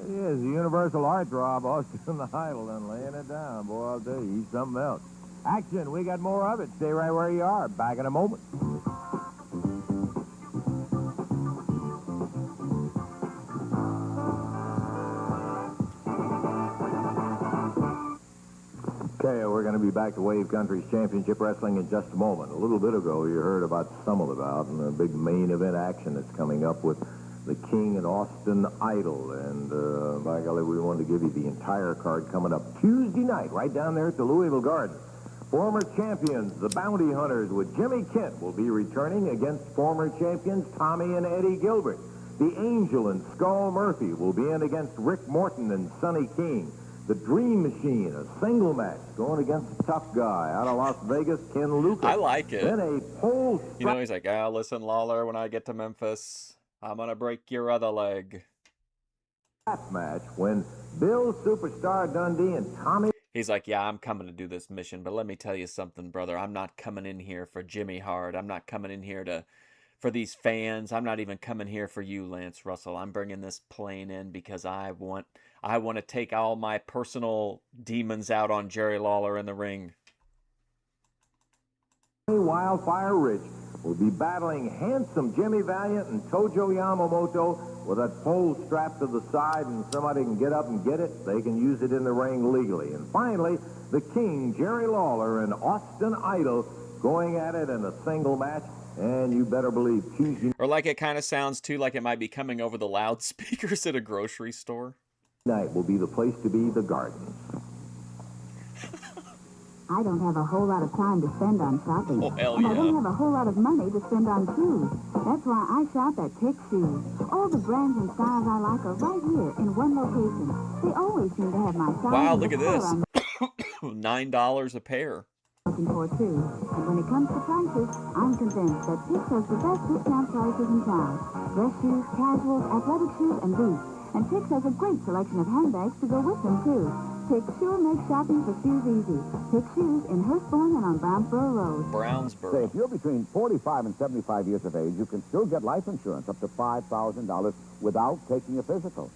He is the universal heartthrob, Austin Idol, and laying it down. Boy, I'll tell you, he's something else. Action, we got more of it. Stay right where you are. Back in a moment. Okay, we're going to be back to Wave Country's Championship Wrestling in just a moment. A little bit ago, you heard about some of the bout and the big main event action that's coming up with the King and Austin Idol. And, by golly, we wanted to give you the entire card coming up Tuesday night, right down there at the Louisville Garden. Former champions, the Bounty Hunters, with Jimmy Kent, will be returning against former champions Tommy and Eddie Gilbert. The Angel and Skull Murphy will be in against Rick Morton and Sonny King. The Dream Machine, a single match, going against a tough guy out of Las Vegas, Ken Lucas. I like it. Then a pole... You know, he's like, listen, Lawler, when I get to Memphis, I'm going to break your other leg. Match when Bill Superstar Dundee and Tommy... He's like, yeah, I'm coming to do this mission, but let me tell you something, brother. I'm not coming in here for Jimmy Hart. I'm not coming in here for these fans. I'm not even coming here for you, Lance Russell. I'm bringing this plane in because I want to take all my personal demons out on Jerry Lawler in the ring. Wildfire Rich will be battling handsome Jimmy Valiant and Tojo Yamamoto with that pole strapped to the side, and somebody can get up and get it. They can use it in the ring legally. And finally, the King, Jerry Lawler, and Austin Idol going at it in a single match. And you better believe Tuesday Or like it kind of sounds, too, like it might be coming over the loudspeakers at a grocery store. Night will be the place to be, the Gardens. I don't have a whole lot of time to spend on shopping. Oh, hell and I yeah. don't have a whole lot of money to spend on shoes. That's why I shop at Pick Shoes. All the brands and styles I like are right here in one location. They always seem to have my size. Wow, and look the at this. color $9 a pair. I'm looking for, too. And when it comes to prices, I'm convinced that Pick has the best discount prices in town. Dress shoes, casuals, athletic shoes, and boots. And Pick has a great selection of handbags to go with them, too. Pick sure makes shopping for shoes easy. Pick Shoes in Hurstbourne and on Brownsboro Road. Say, Brownsboro. if you're between 45 and 75 years of age, you can still get life insurance up to $5,000 without taking a physical.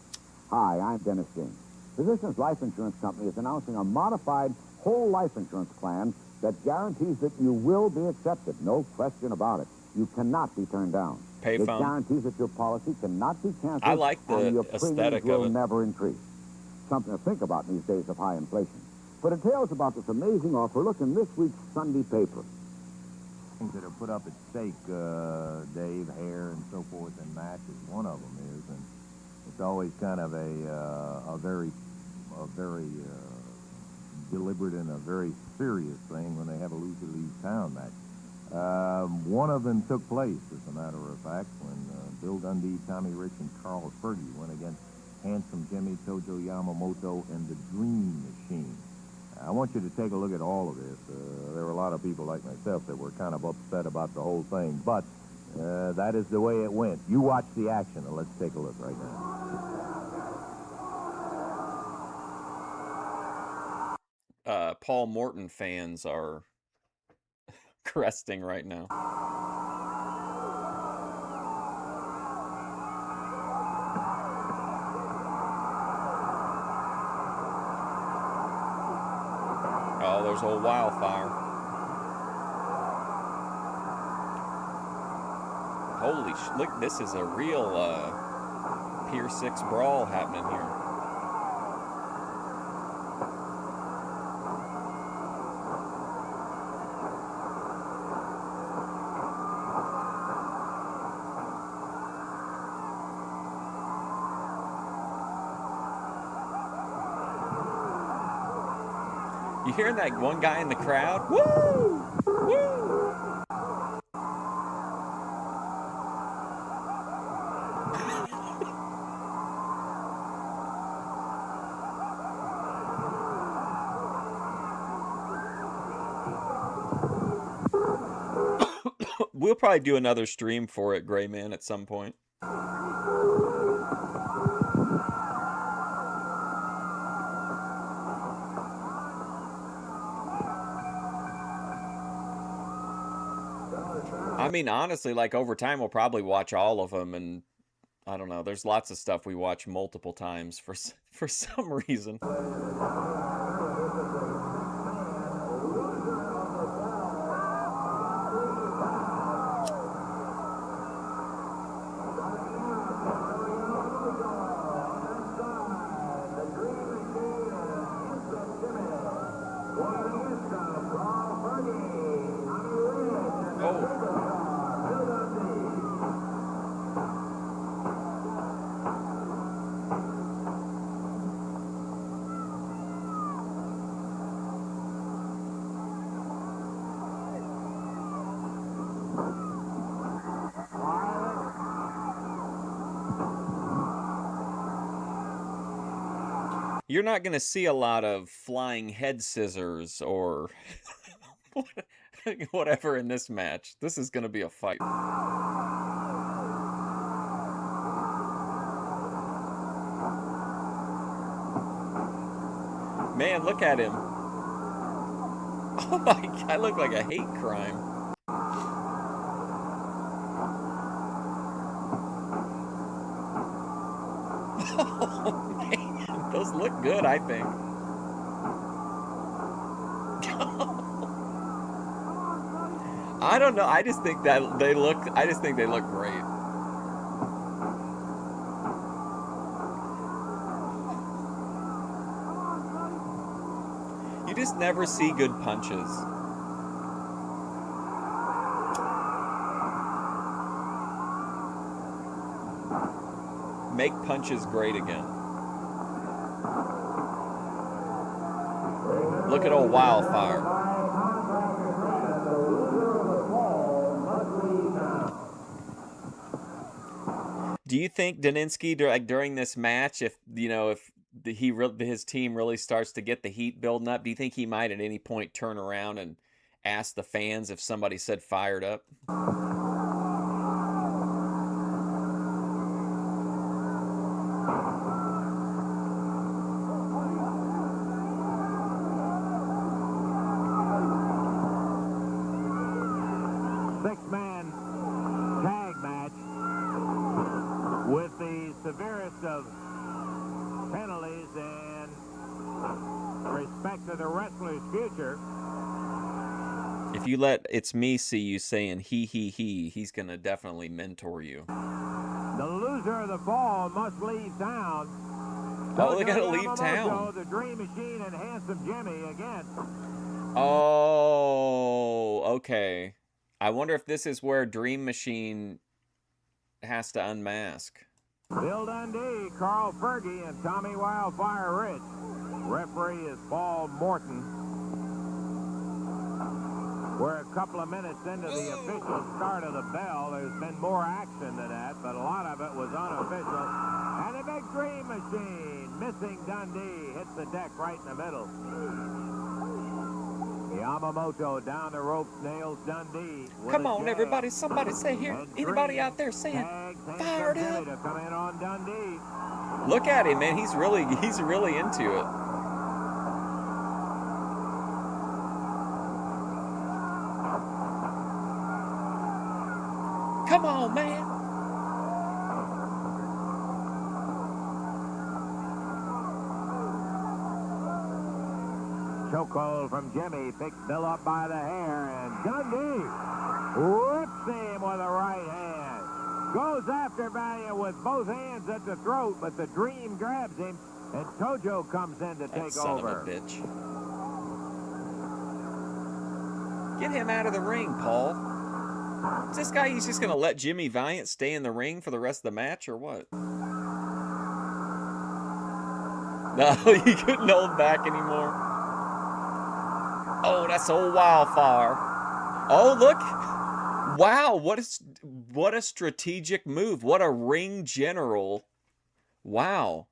Hi, I'm Dennis Dean. Physicians Life Insurance Company is announcing a modified whole life insurance plan that guarantees that you will be accepted. No question about it. You cannot be turned down. It Payphone. guarantees that your policy cannot be canceled. I like the and your aesthetic premiums will of it. never increase. Something to think about in these days of high inflation. For details about this amazing offer, look in this week's Sunday paper. Things that are put up at stake, Dave, hair, and so forth, and matches. One of them is, and it's always kind of a very deliberate and a very serious thing when they have a lose-or-leave town match. One of them took place, as a matter of fact, when Bill Dundee, Tommy Rich, and Carl Fergie went against Handsome Jimmy, Tojo Yamamoto, and the Dream Machine. I want you to take a look at all of this. There were a lot of people like myself that were kind of upset about the whole thing, but that is the way it went. You watch the action, and let's take a look right now. Paul Morton fans are cresting right now. Oh, there's old Wildfire. Holy look, this is a real Pier 6 brawl happening here. You hearing that one guy in the crowd? Woo! Woo! We'll probably do another stream for it, Gray Man, at some point. I mean, honestly, like over time, we'll probably watch all of them, and I don't know. There's lots of stuff we watch multiple times for some reason. You're not going to see a lot of flying head scissors or whatever in this match. This is going to be a fight. Man, look at him. Oh my God, I look like a hate crime. Oh, man. Those look good, I think. I don't know. I just think that they look great. You just never see good punches. Make punches great again. Look at old Wildfire. Do you think Daninsky, during this match, if his team really starts to get the heat building up, do you think he might at any point turn around and ask the fans if somebody said fired up? Six-man tag match with the severest of penalties in respect to the wrestler's future. If you let It's Me see you saying he's gonna definitely mentor you. The loser of the fall must leave town. Oh, they gotta leave town. The Dream Machine and Handsome Jimmy again. Oh, okay. I wonder if this is where Dream Machine has to unmask. Bill Dundee, Carl Fergie, and Tommy Wildfire Rich. Referee is Paul Morton. We're a couple of minutes into the official start of the bell. There's been more action than that, but a lot of it was unofficial. And the big Dream Machine, missing Dundee, hits the deck right in the middle. Yamamoto down the ropes, nails Dundee. Come on, everybody. Somebody say here. Anybody out there saying fired up? To come in on Dundee. Look at him, man. He's really into it. Come on, man. Chokehold from Jimmy, picks Bill up by the hair, and Dundee whips him with a right hand. Goes after Valiant with both hands at the throat, but the Dream grabs him, and Tojo comes in to take Son over. of a bitch. Get him out of the ring, Paul. Is this guy, he's just going to let Jimmy Valiant stay in the ring for the rest of the match, or what? No, he couldn't hold back anymore. Oh, that's old Wildfire. Oh, look. Wow, what a strategic move. What a ring general. Wow.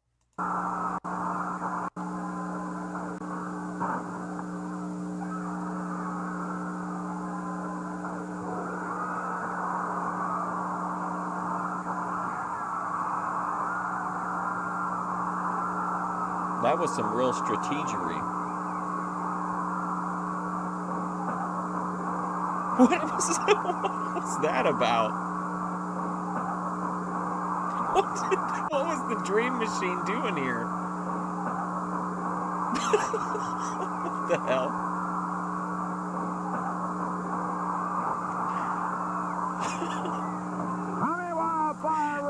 That was some real strategery. What was that about? What was the Dream Machine doing here? What the hell?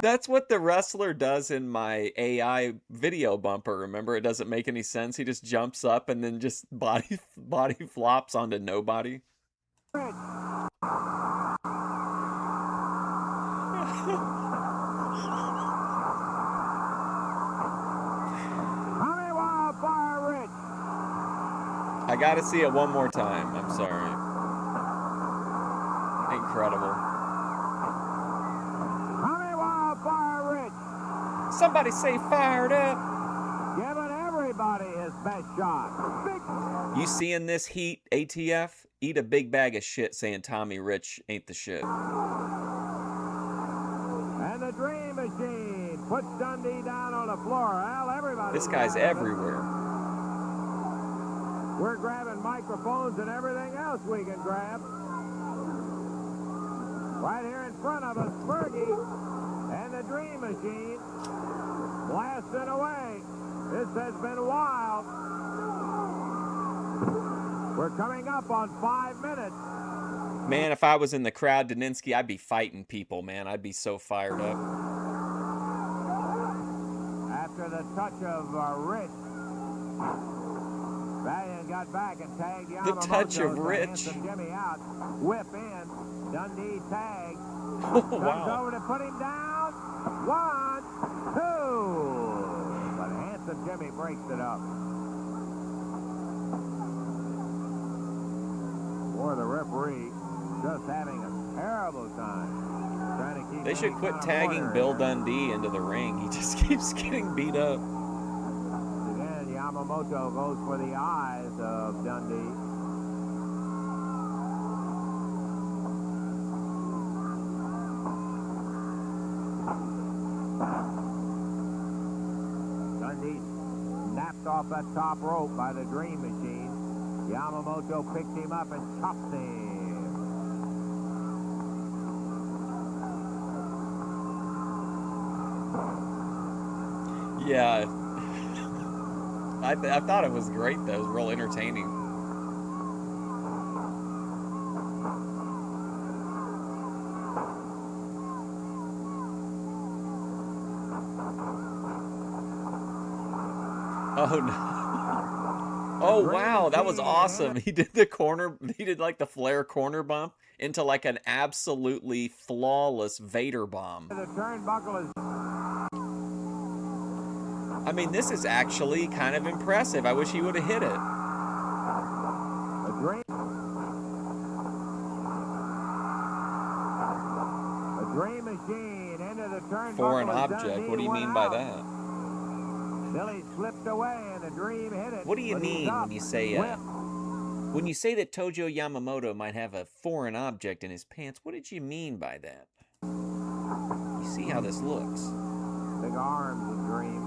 That's what the wrestler does in my AI video bumper. Remember, it doesn't make any sense. He just jumps up and then just body flops onto nobody. I gotta see it one more time. I'm sorry. Incredible. Somebody say fired up. Giving everybody his best shot. You seeing this heat, ATF? Eat a big bag of shit saying Tommy Rich ain't the shit. And the Dream Machine puts Dundee down on the floor. Al, everybody. This guy's everywhere. We're grabbing microphones and everything else we can grab. Right here in front of us, Fergie and the Dream Machine blasting away. This has been wild. We're coming up on 5 minutes. Man, if I was in the crowd, Daninsky, I'd be fighting people, man. I'd be so fired up. After the touch of Rich, Valiant got back and tagged Yamamoto. The touch of Rich. Jimmy out. Whip in. Dundee tag. Oh, Comes wow. over to put him down. 1, 2. But Handsome Jimmy breaks it up. Or the referee just having a terrible time. Trying to keep They should quit tagging Bill Dundee into the ring. He just keeps getting beat up. Again, Yamamoto goes for the eyes of Dundee. Dundee snapped off that top rope by the Dream Machine. Yamamoto picked him up and chopped him. Yeah. I thought it was great, though. It was real entertaining. Oh, no. Oh, wow. That was awesome. He did like the Flair corner bump into like an absolutely flawless Vader bomb. The turnbuckle is... I mean, this is actually kind of impressive. I wish he would have hit it. The Dream Machine into the turnbuckle. Foreign object. What do you mean by that? Billy slipped away and the Dream hit it. What do you mean when you say that Tojo Yamamoto might have a foreign object in his pants? What did you mean by that? You see how this looks. Big arms, the Dream.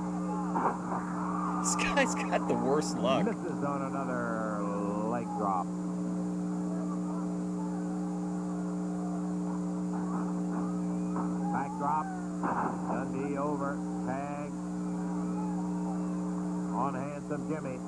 This guy's got the worst luck. Misses on another leg drop. Backdrop. Dundee over. Tag. On Handsome Jimmy.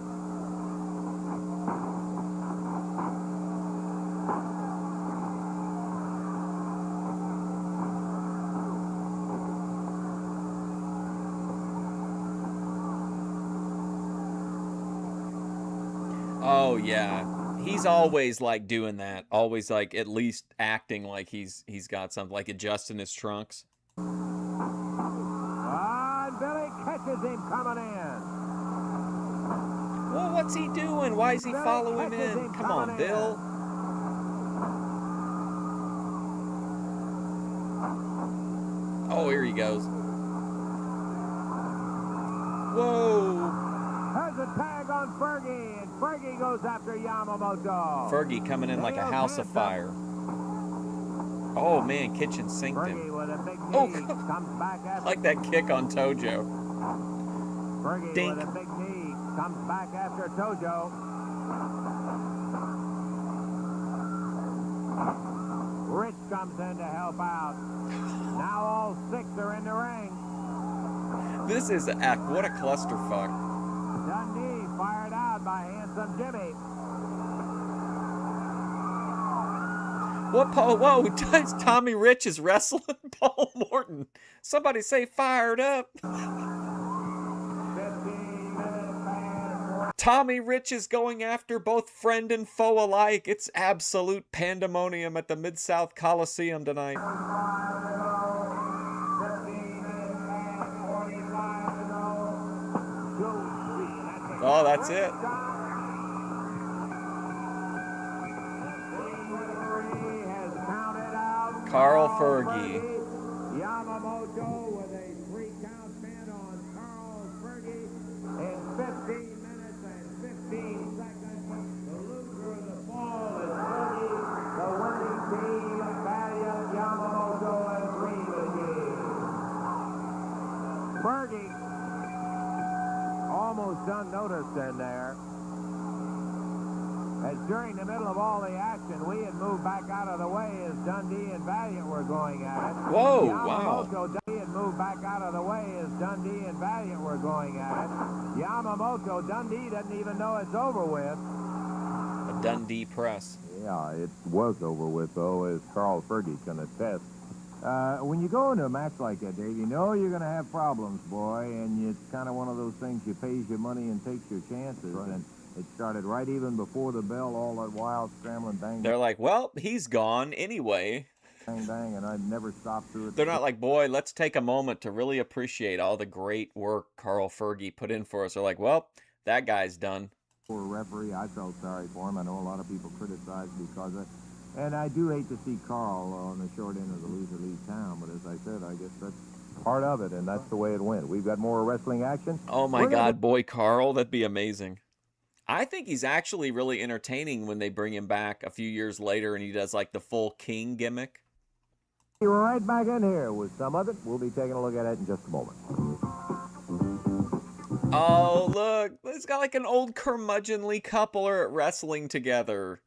Oh yeah. He's always like doing that. Always like at least acting like he's got something, like adjusting his trunks. And Billy catches him coming in. Well, what's he doing? Why is he following him in? Come on, Bill. Oh, here he goes. Whoa. There's a tag on Fergie, and Fergie goes after Yamamoto. Fergie coming in like a house of fire. Oh man, kitchen sinked him. Fergie with a big knee comes back after. Like that kick on Tojo. Fergie Dink. with a big knee comes back after Tojo. Rich comes in to help out. Now all 6 are in the ring. This is what a clusterfuck. Dundee fired out by Handsome Jimmy. Whoa, Tommy Rich is wrestling Paul Morton. Somebody say fired up. Tommy Rich is going after both friend and foe alike. It's absolute pandemonium at the Mid-South Coliseum tonight. Oh, that's it. Carl Fergie. Yamamoto with a 3-count pin on Carl Fergie in 15 minutes and 15 seconds. The loser of the fall is Fergie. The winning team, Valiant, Yamamoto, and Dream Machine. Fergie almost unnoticed in there. As during the middle of all the action, we had moved back out of the way as Dundee and Valiant were going at it. Whoa, Yamamoto, wow. Dundee had moved back out of the way as Dundee and Valiant were going at it. Yamamoto, Dundee doesn't even know it's over with. A Dundee press. Yeah, it was over with, though, as Carl Fergie can attest. When you go into a match like that, Dave, you know you're going to have problems, boy, and it's kind of one of those things you pays your money and takes your chances. Right. And it started right even before the bell, all that wild scrambling bang. They're like, well, he's gone anyway. Bang, bang, and I'd never stop through it. They're not like, boy, let's take a moment to really appreciate all the great work Carl Fergie put in for us. They're like, well, that guy's done. For a referee, I felt sorry for him. I know a lot of people criticize because of. And I do hate to see Carl on the short end of the loser leave town, but as I said, I guess that's part of it, and that's the way it went. We've got more wrestling action. Oh, my God, boy, Carl, that'd be amazing. I think he's actually really entertaining when they bring him back a few years later and he does like the full King gimmick. We're right back in here with some of it. We'll be taking a look at it in just a moment. Oh, look, it's got like an old curmudgeonly couple are wrestling together.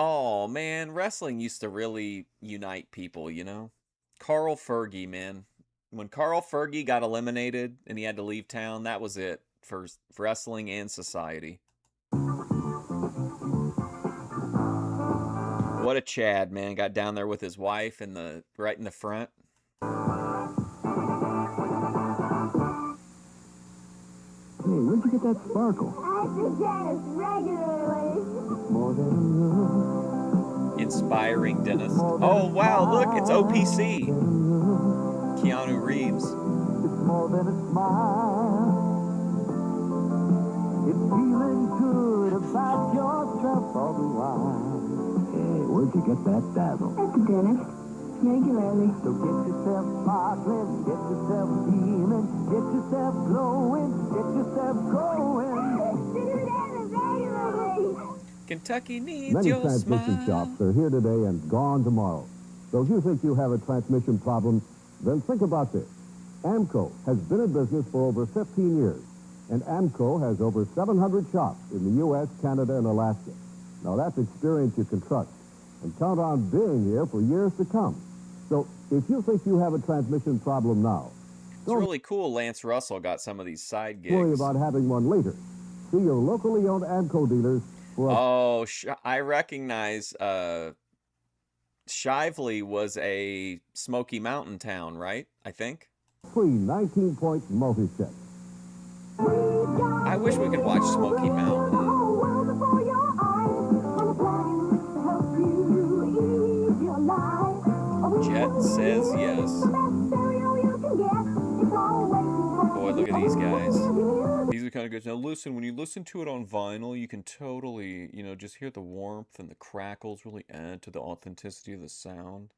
Oh, man, wrestling used to really unite people, you know? Carl Fergie, man. When Carl Fergie got eliminated and he had to leave town, that was it for wrestling and society. What a Chad, man. Got down there with his wife in right in the front. Hey, where'd you get that sparkle? I see Dennis regularly. It's more than Inspiring Dennis. Oh, wow, look, it's OPC. Keanu Reeves. It's more than a smile. It's feeling good about yourself all the while. Hey, where'd you get that dazzle? At the dentist. Regularly. So get yourself sparkling, get yourself beaming, get yourself glowing, get yourself going. See you Dennis regularly. Kentucky needs Many your transmission smile. shops are here today and gone tomorrow. So if you think you have a transmission problem, then think about this. AMCO has been in business for over 15 years, and AMCO has over 700 shops in the U.S., Canada, and Alaska. Now, that's experience you can trust, and count on being here for years to come. So if you think you have a transmission problem now, It's really cool Lance Russell got some of these side gigs. worry about having one later. See your locally owned AMCO dealers for a Oh, I recognize Shively was a Smoky Mountain town, right? I think. free 19-point multi-set. I wish we could watch Smoky Mountain. kind of goes, now listen, when you listen to it on vinyl, you can totally, you know, just hear the warmth and the crackles really add to the authenticity of the sound.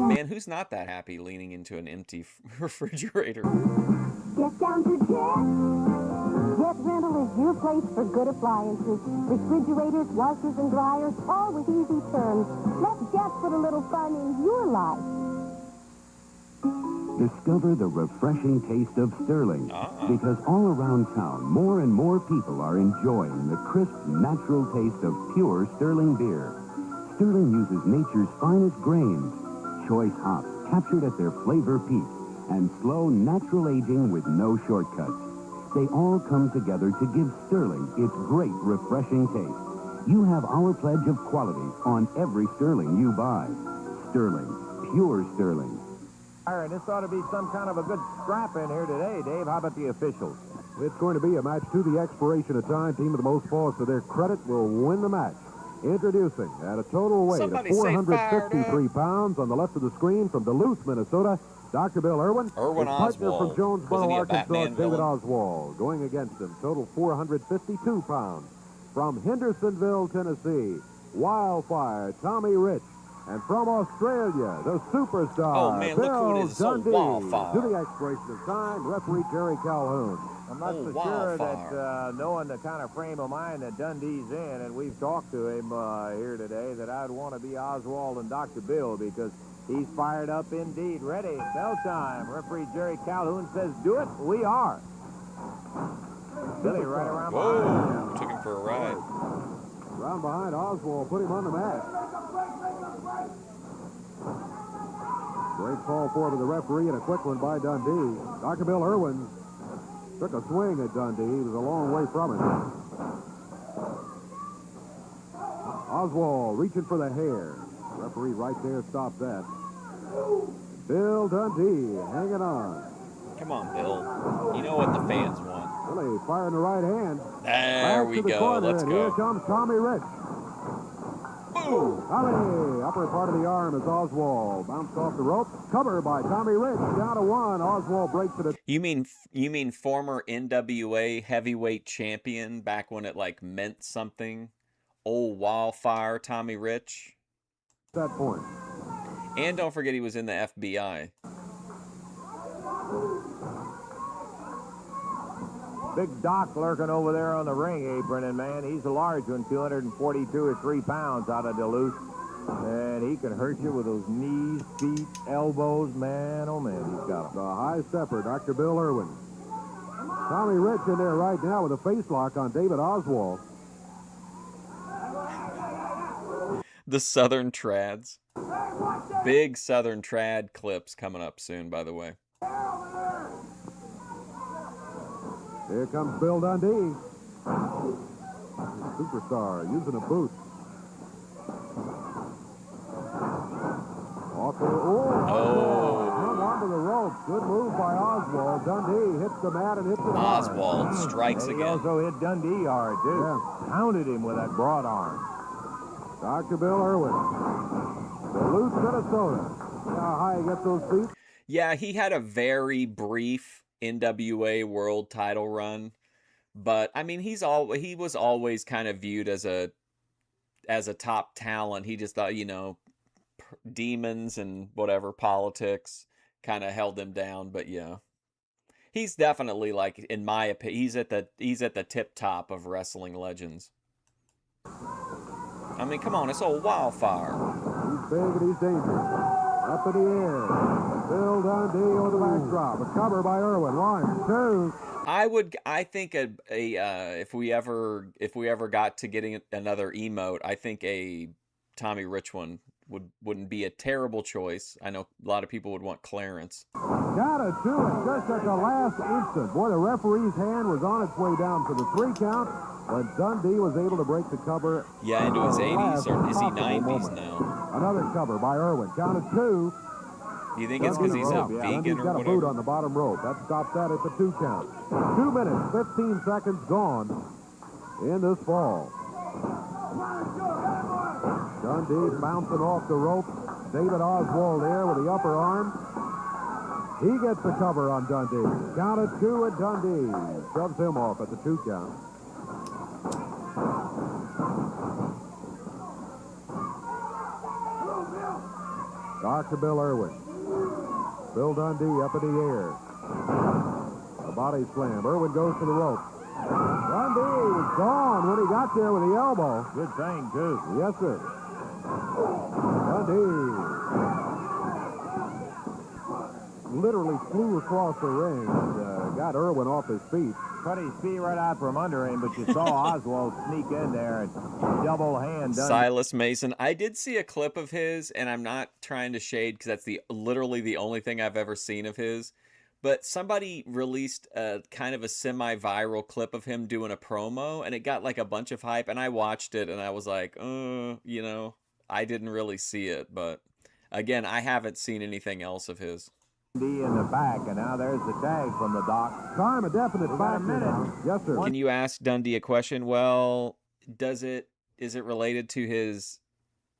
Man, who's not that happy leaning into an empty refrigerator? Get down to Jet. Jet Rental is your place for good appliances. Refrigerators, washers, and dryers, all with easy terms. Let Jet put a little fun in your life. Discover the refreshing taste of Sterling. Because all around town, more and more people are enjoying the crisp, natural taste of pure Sterling beer. Sterling uses nature's finest grains, choice hops captured at their flavor peak, and slow, natural aging with no shortcuts. They all come together to give Sterling its great, refreshing taste. You have our pledge of quality on every Sterling you buy. Sterling, pure Sterling. And this ought to be some kind of a good scrap in here today, Dave. How about the officials? It's going to be a match to the expiration of time. Team with the most balls to their credit will win the match. Introducing at a total weight of 453 pounds on the left of the screen from Duluth, Minnesota, Dr. Bill Irwin. Irwin his partner Oswald. from Jonesboro, Arkansas, David villain? Oswald. Going against him, total 452 pounds. From Hendersonville, Tennessee, Wildfire, Tommy Rich. And from Australia, the superstar, Oh, man, look who it Bill is. It's a Dundee. Wildfire. To the expiration of time, referee Jerry Calhoun. I'm not so sure that knowing the kind of frame of mind that Dundee's in, and we've talked to him here today, that I'd want to be Oswald and Dr. Bill because he's fired up indeed. Ready, bell time. Referee Jerry Calhoun says, do it. We are. Billy right around behind. Took him for a ride. Round behind Oswald, put him on the mat. Great call forward to the referee and a quick one by Dundee. Dr. Bill Irwin took a swing at Dundee. He was a long way from it. Oswald reaching for the hair. Referee right there stopped that. Bill Dundee hanging on. Come on, Bill. You know what the fans want. Billy firing the right hand. There Back we to the go. corner, Let's and go. here comes Tommy Rich. Boom! Tommy, upper part of the arm is Oswald. Bounced off the rope. Cover by Tommy Rich. Down to one. Oswald breaks it. You mean former NWA heavyweight champion back when it like meant something? Old Wildfire Tommy Rich. That point. And don't forget he was in the FBI. Big Doc lurking over there on the ring apron, and man, he's a large one, 242 or 3 pounds out of Duluth. And he can hurt you with those knees, feet, elbows, man, oh man, he's got them. The high stepper, Dr. Bill Irwin. Tommy Rich in there right now with a face lock on David Oswald. The Southern Trads. Big Southern Trad clips coming up soon, by the way. Here comes Bill Dundee. Superstar using a boot. Off the, hung onto the rope. Good move by Oswald. Dundee hits the mat and hits it hard. Oswald strikes And he again. also hit Dundee hard, too. Yeah. Pounded him with that broad arm. Dr. Bill Irwin. Duluth, Minnesota. See how high he gets those feet? Yeah, he had a very brief NWA world title run, but I mean he was always kind of viewed as a top talent. He just thought, you know, demons and whatever politics kind of held him down, but yeah. He's definitely, like, in my opinion, he's at the tip top of wrestling legends. I mean, come on, it's old Wildfire. He's big and he's dangerous. Up in the air. Bill Dundee on the backdrop. A cover by Irwin. 1, 2. I think if we ever got to getting another emote, I think a Tommy Rich one wouldn't be a terrible choice. I know a lot of people would want Clarence. Down to 2, and just at the last instant. Boy, the referee's hand was on its way down for the 3 count, but Dundee was able to break the cover. Yeah, into his 80s, or is he Possible 90s moment. now? Another cover by Irwin. Count to 2. Do you think it's because he's a vegan Dundee's or got a boot whatever? on the bottom rope. That stops that at the 2 count. 2 minutes, 15 seconds gone in this fall. Dundee bouncing off the rope. David Oswald there with the upper arm. He gets the cover on Dundee. Count of 2 at Dundee. Shoves him off at the 2 count. Dr. Bill Irwin. Bill Dundee up in the air. A body slam. Irwin goes to the rope. Dundee was gone when he got there with the elbow. Good thing, too. Yes, sir. Dundee literally flew across the ring and got Irwin off his feet. Cut his feet right out from under him, but you saw Oswald sneak in there and double hand. Silas Mason. I did see a clip of his, and I'm not trying to shade because that's literally the only thing I've ever seen of his. But somebody released a kind of a semi-viral clip of him doing a promo, and it got like a bunch of hype, and I watched it, and I was like, you know, I didn't really see it. But again, I haven't seen anything else of his. In the back, and now there's the tag from the doc. Time a definite a minute. Yes, sir. Can you ask Dundee a question? Well, is it related to his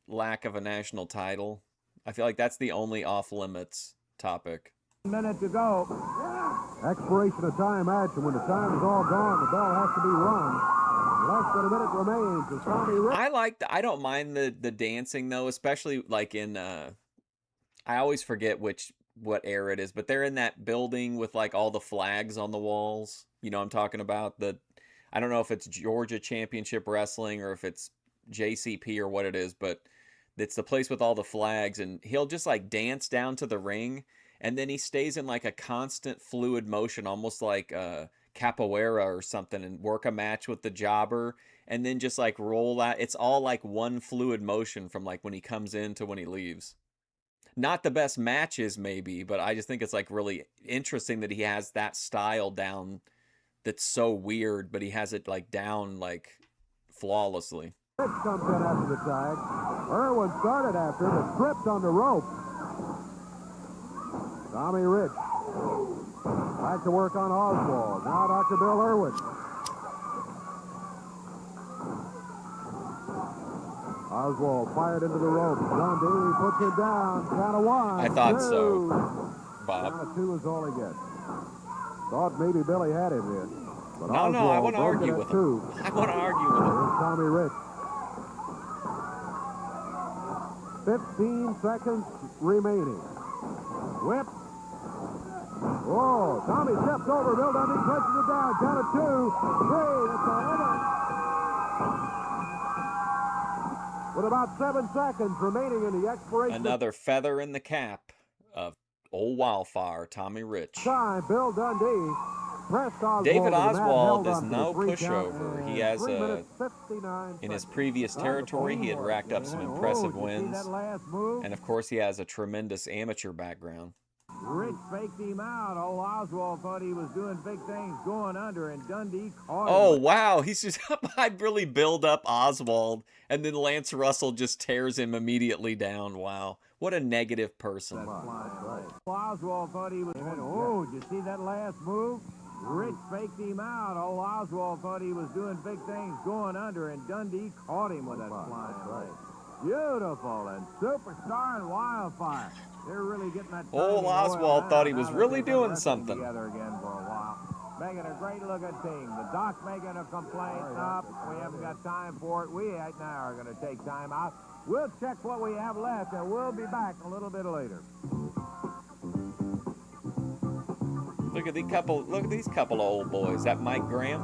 lack of a national title? I feel like that's the only off-limits topic. Minute to go. Expiration of time match, and when the time is all gone, the bell has to be rung. Less than a minute remains. As Tommy I don't mind the dancing though, especially like in I always forget what era it is, but they're in that building with like all the flags on the walls. You know what I'm talking about? I don't know if it's Georgia Championship Wrestling or if it's JCP or what it is, but it's the place with all the flags, and he'll just like dance down to the ring, and then he stays in like a constant fluid motion, almost like capoeira or something, and work a match with the jobber, and then just like roll out. It's all like one fluid motion from like when he comes in to when he leaves. Not the best matches, maybe, but I just think it's like really interesting that he has that style down that's so weird, but he has it like down like flawlessly. Rich comes in after the tag. Irwin started after him, but tripped on the rope. Tommy Rich. Back to work on Oswald. Now Dr. Bill Irwin. Oswald fired into the rope. Dundee puts it down. Count of 1. I thought so, Bob. Count of 2 is all he gets. Thought maybe Billy had him here. But no, I want to argue with him. I want to argue with him. Here's Tommy Rich. 15 seconds remaining. Whip. Oh, Tommy steps over. Bill Dundee punches it down. Count of 2, 3. It's over. With about 7 seconds remaining in the expiration. Another feather in the cap of old wildfire, Tommy Rich. Time, Bill Dundee pressed Oswald. David Oswald is no no pushover. He has in his previous territory, he had racked up some impressive wins. And of course, he has a tremendous amateur background. Rich faked him out. Old Oswald thought he was doing big things going under, and Dundee caught him. Oh, wow. He's just, I'd really build up Oswald, and then Lance Russell just tears him immediately down. Wow. What a negative person. Oswald thought he was... Oh, did you see that last move? Rich faked him out. Old Oswald thought he was doing big things going under, and Dundee caught him with that flying right. Beautiful, and Superstar and Wildfire. They're really getting that. Old Oswald thought he was really doing something. Together again for a while. Making a great looking team. The Doc's making a complaint up. We haven't got time for it. We right now are going to take time out. We'll check what we have left, and we'll be back a little bit later. Look at these couple of old boys. That Mike Graham.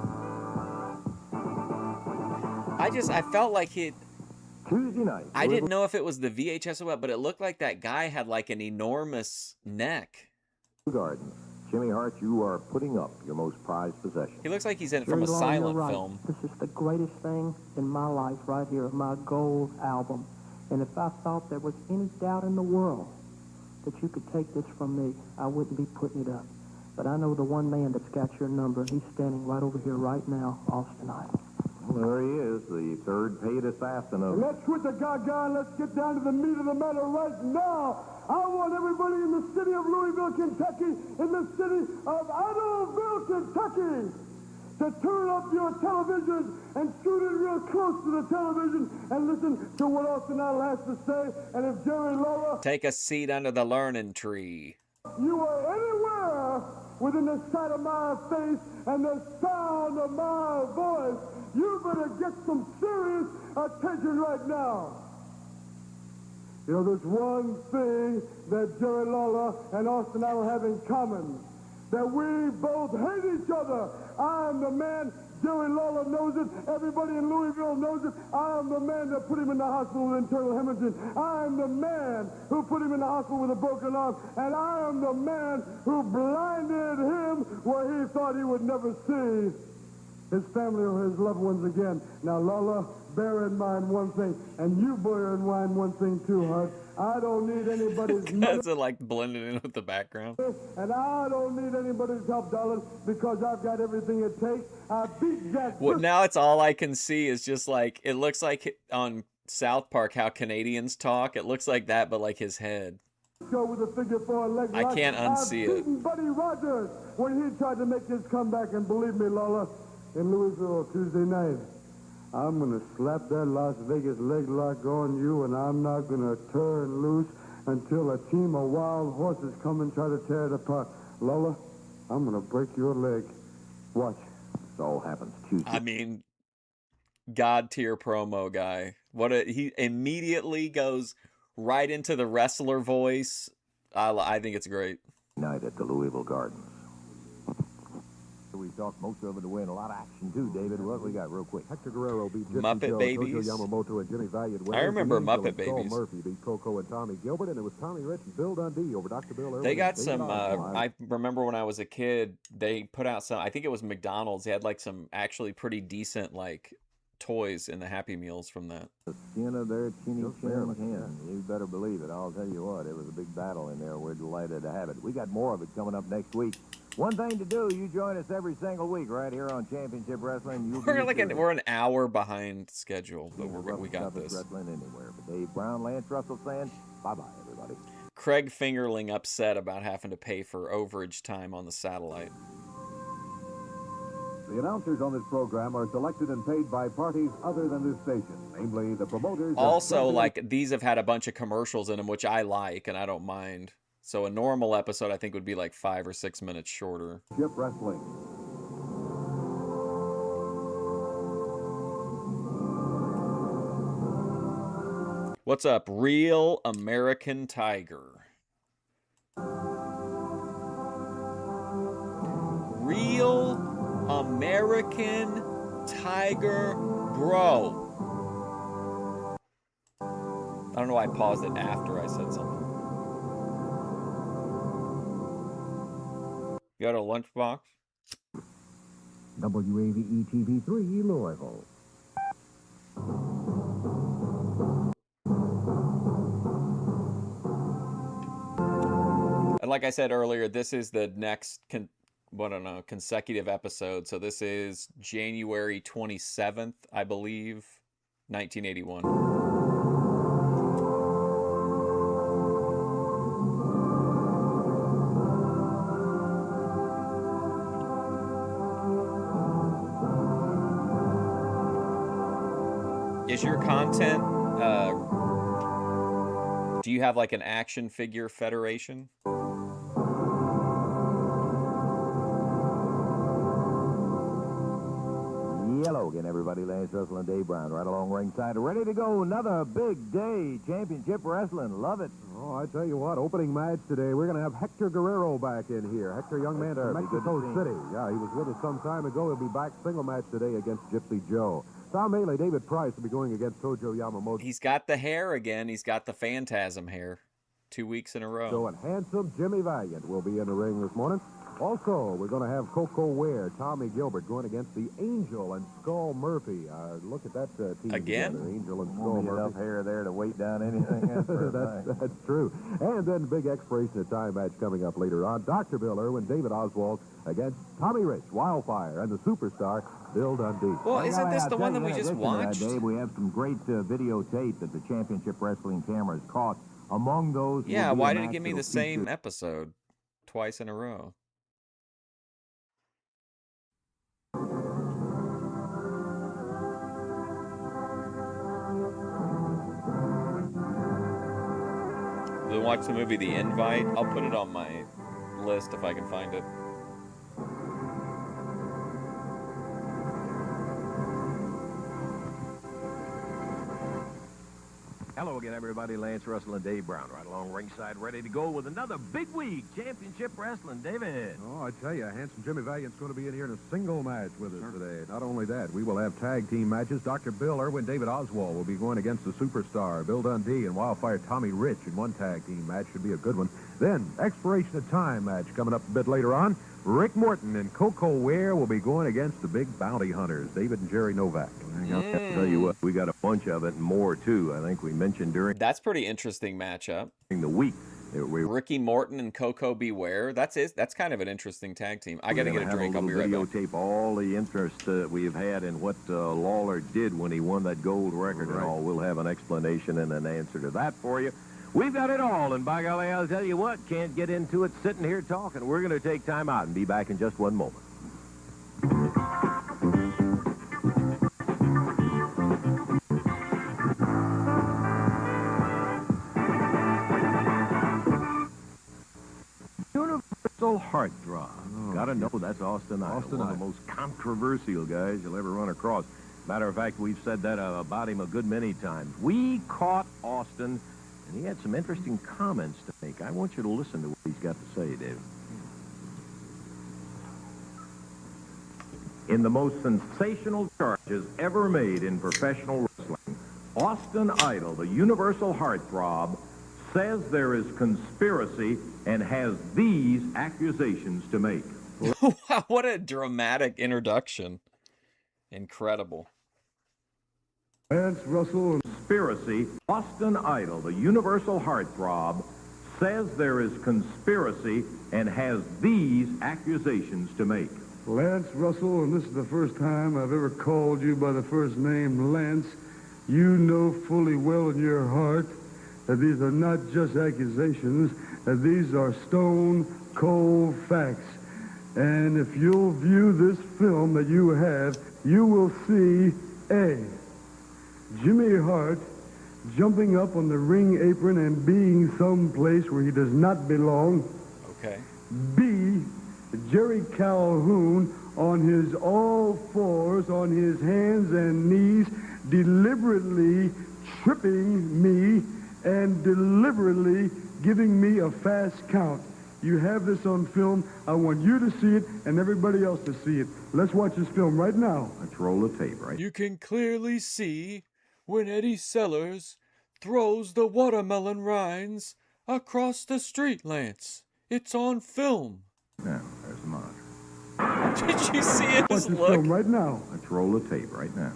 I felt like Tuesday night. I didn't know if it was the VHS or what, but it looked like that guy had like an enormous neck. Garden. Jimmy Hart, you are putting up your most prized possession. He looks like he's in from a silent film. This is the greatest thing in my life right here, my gold album. And if I thought there was any doubt in the world that you could take this from me, I wouldn't be putting it up. But I know the one man that's got your number, and he's standing right over here right now, Austin Idol. Well, there he is, the third paid assassin of... Let's quit the gaga and let's get down to the meat of the matter right now. I want everybody in the city of Louisville, Kentucky, in the city of Idleville, Kentucky, to turn up your television and scoot in real close to the television and listen to what Austin Idol has to say. And if Jerry Lawler... Take a seat under the learning tree. You are anywhere within the sight of my face and the sound of my voice, you better get some serious attention right now. You know, there's one thing that Jerry Lawler and Austin Idol have in common, that we both hate each other. I am the man, Jerry Lawler knows it, everybody in Louisville knows it. I am the man that put him in the hospital with internal hemorrhaging. I am the man who put him in the hospital with a broken arm. And I am the man who blinded him where he thought he would never see his family or his loved ones again. Now, Lawler, bear in mind one thing, and you bear in mind one thing too, Hart. I don't need anybody's That's like blended in with the background. And I don't need anybody's help, darling, because I've got everything it takes. I beat Jack. Well, now it's all I can see is just like, it looks like on South Park how Canadians talk. It looks like that, but like his head. Go with a figure 4 leg I lock. can't unsee I've beaten Buddy Rogers when he tried to make his comeback, and believe me, Lawler, in Louisville Tuesday night, I'm going to slap that Las Vegas leg lock on you, and I'm not going to turn loose until a team of wild horses come and try to tear it apart. Lola, I'm going to break your leg. Watch. This all happens Tuesday. I mean, God tier promo guy. He immediately goes right into the wrestler voice. I think it's great. Night at the Louisville Gardens. We talked most of it to win. A lot of action, too, David. What we got real quick? Hector Guerrero beat Gypsy Muppet Joe, Babies. Tojo Yamamoto, and Jimmy Valiant. I remember Angel Muppet and Skull Babies. Murphy beat Koko and Tommy Gilbert, and it was Tommy Rich and Bill Dundee over Dr. Bill Ellering. They got and some, David Oswald. I remember when I was a kid, they put out some, I think it was McDonald's. They had like some actually pretty decent like toys in the Happy Meals from that. The skin of their chinny chin hen. You better believe it. I'll tell you what, it was a big battle in there. We're delighted to have it. We got more of it coming up next week. One thing to do, you join us every single week right here on Championship Wrestling. We're an hour behind schedule, but we got this. Wrestling anywhere. But Dave Brown, Lance Russell saying bye-bye, everybody. Craig Fingerling upset about having to pay for overage time on the satellite. The announcers on this program are selected and paid by parties other than this station, namely the promoters. Also, like, these have had a bunch of commercials in them, which I like, and I don't mind. So a normal episode, I think, would be like 5 or 6 minutes shorter. Chip Wrestling. What's up, Real American Tiger? Real American Tiger, bro. I don't know why I paused it after I said something. You got a lunchbox? WAVE TV3 Louisville. And like I said earlier, this is the next consecutive episode. So this is January 27th, I believe, 1981. Is your content, do you have like an action figure federation? Yellow again, everybody. Lance Russell and Dave Brown right along ringside. Ready to go. Another big day. Championship Wrestling. Love it. Oh, I tell you what, opening match today, we're going to have Hector Guerrero back in here. Hector, young man from Mexico City. Yeah, he was with us some time ago. He'll be back single match today against Gypsy Joe. Tom Maley, David Price will be going against Tojo Yamamoto. He's got the hair again. He's got the Phantasm hair. 2 weeks in a row. So, and handsome Jimmy Valiant will be in the ring this morning. Also, we're going to have Koko Ware, Tommy Gilbert going against the Angel and Skull Murphy. Look at that team again. Together. Angel and Skull Murphy. Enough hair there to weight down anything. That's true. And then big expiration of time match coming up later on. Dr. Bill Irwin, David Oswald against Tommy Rich, Wildfire, and the superstar Bill Dundee. Well, isn't this the one that we just watched? Dave, we have some great videotape that the Championship Wrestling cameras caught. Among those, yeah. Why did it give me the same episode twice in a row? Then watch the movie The Invite. I'll put it on my list if I can find it. Hello again, everybody. Lance Russell and Dave Brown right along ringside, ready to go with another big week championship wrestling. David. Oh, I tell you, handsome Jimmy Valiant's going to be in here in a single match with us today. Not only that, we will have tag team matches. Dr. Bill Irwin, David Oswald will be going against the superstar Bill Dundee and Wildfire Tommy Rich in one tag team match. Should be a good one. Then, expiration of time match coming up a bit later on. Rick Morton and Koko Ware will be going against the big bounty hunters, David and Jerry Novak. I'll tell you what, we got a bunch of it and more, too. I think we mentioned during That's pretty interesting matchup. the week. Ricky Morton and Koko Beware. That's kind of an interesting tag team. I got to get a drink. I'll be right back. Videotape all the interest we've had in what Lawler did when he won that gold record and all. We'll have an explanation and an answer to that for you. We've got it all, and by golly, I'll tell you what, can't get into it sitting here talking. We're going to take time out and be back in just one moment. Universal Heartthrob. Gotta know that's Austin Idol, one of the most controversial guys you'll ever run across. Matter of fact, we've said that about him a good many times. We caught Austin, and he had some interesting comments to make. I want you to listen to what he's got to say, David. In the most sensational charges ever made in professional wrestling, Austin Idol, the Universal Heartthrob, says there is conspiracy and has these accusations to make. Wow, what a dramatic introduction. Incredible. Lance Russell. Conspiracy. Austin Idol, the Universal Heartthrob, says there is conspiracy and has these accusations to make. Lance Russell, and this is the first time I've ever called you by the first name, Lance. You know fully well in your heart that these are not just accusations, that these are stone-cold facts. And if you'll view this film that you have, you will see A, Jimmy Hart jumping up on the ring apron and being someplace where he does not belong. Okay. B, Jerry Calhoun on his all fours, on his hands and knees, deliberately tripping me and deliberately giving me a fast count. You have this on film. I want you to see it and everybody else to see it. Let's watch this film right now. Let's roll the tape, right? You can clearly see when Eddie Sellers throws the watermelon rinds across the street, Lance. It's on film. Now, there's the monitor. Did you see his Watch this look? film right now. Let's roll the tape right now.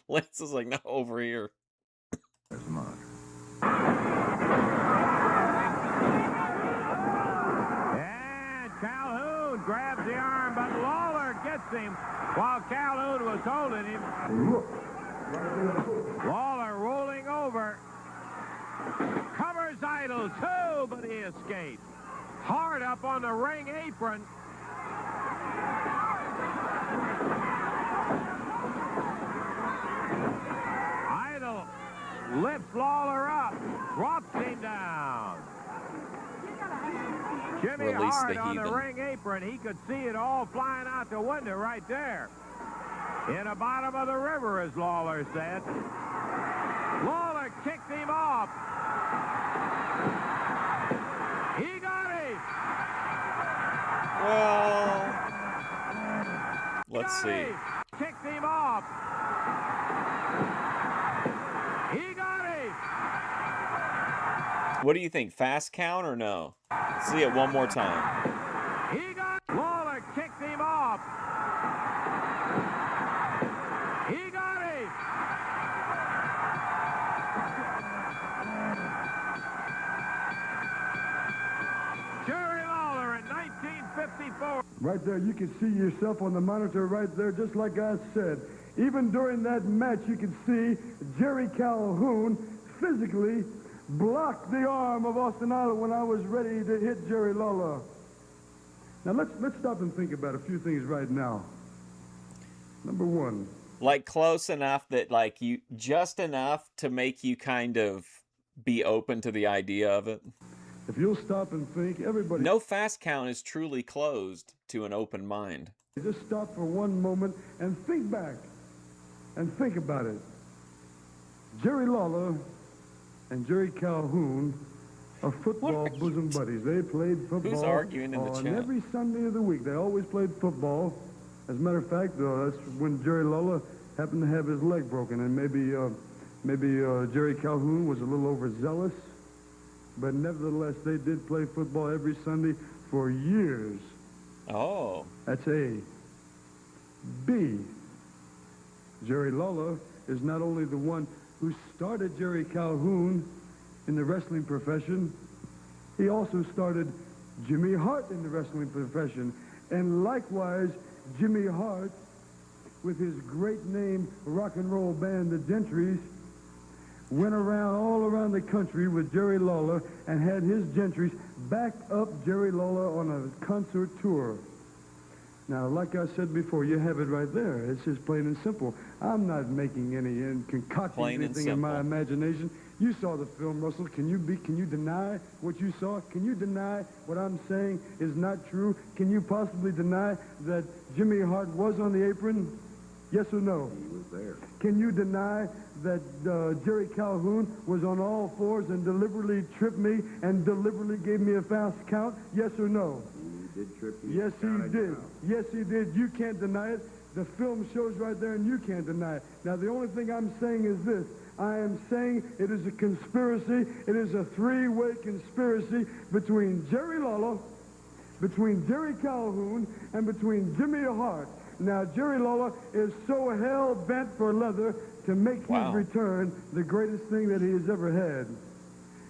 Lance is like, no, over here. There's the monitor. And Calhoun grabs the arm, but Lawler gets him while Calhoun was holding him. Lawler rolling over. Covers Idol too, but he escapes. Hard up on the ring apron. Idol lifts Lawler up, drops him down. Jimmy Release Hart the on the heathen. ring apron. He could see it all flying out the window right there. In the bottom of the river, as Lawler said. Lawler kicked him off. He got him. Well, let's Got see. him. Kicked him off. He got him. What do you think? Fast count or no? Let's see it one more time. He got Lawler kicked him off. He got him. Jerry Lawler in 1954. Right there, you can see yourself on the monitor right there, just like I said. Even during that match, you can see Jerry Calhoun physically blocked the arm of Austin Idol when I was ready to hit Jerry Lawler. Now, let's stop and think about a few things right now. Number one, Like close enough that like you just enough to make you kind of be open to the idea of it. If you'll stop and think, everybody... No fast count is truly closed to an open mind. Just stop for one moment and think back and think about it. Jerry Lawler and Jerry Calhoun are football bosom buddies. They played football. Who's arguing in the on chat? every Sunday of the week. They always played football. As a matter of fact, that's when Jerry Lawler happened to have his leg broken, and maybe Jerry Calhoun was a little overzealous, but nevertheless, they did play football every Sunday for years. Oh. That's A. B. Jerry Lawler is not only the one who started Jerry Calhoun in the wrestling profession, he also started Jimmy Hart in the wrestling profession. And likewise, Jimmy Hart, with his great name rock and roll band, the Gentrys, went around all around the country with Jerry Lawler and had his Gentrys back up Jerry Lawler on a concert tour. Now, like I said before, you have it right there. It's just plain and simple. I'm not making any concocting anything in my imagination. You saw the film, Russell. Can you deny what you saw? Can you deny what I'm saying is not true? Can you possibly deny that Jimmy Hart was on the apron? Yes or no? He was there. Can you deny that Jerry Calhoun was on all fours and deliberately tripped me and deliberately gave me a fast count? Yes or no? He did trip you. Yes, he did. Yes, he did. You can't deny it. The film shows right there, and you can't deny it. Now, the only thing I'm saying is this. I am saying it is a conspiracy. It is a three-way conspiracy between Jerry Lawler, between Jerry Calhoun, and between Jimmy Hart. Now, Jerry Lawler is so hell-bent for leather to make his return the greatest thing that he has ever had.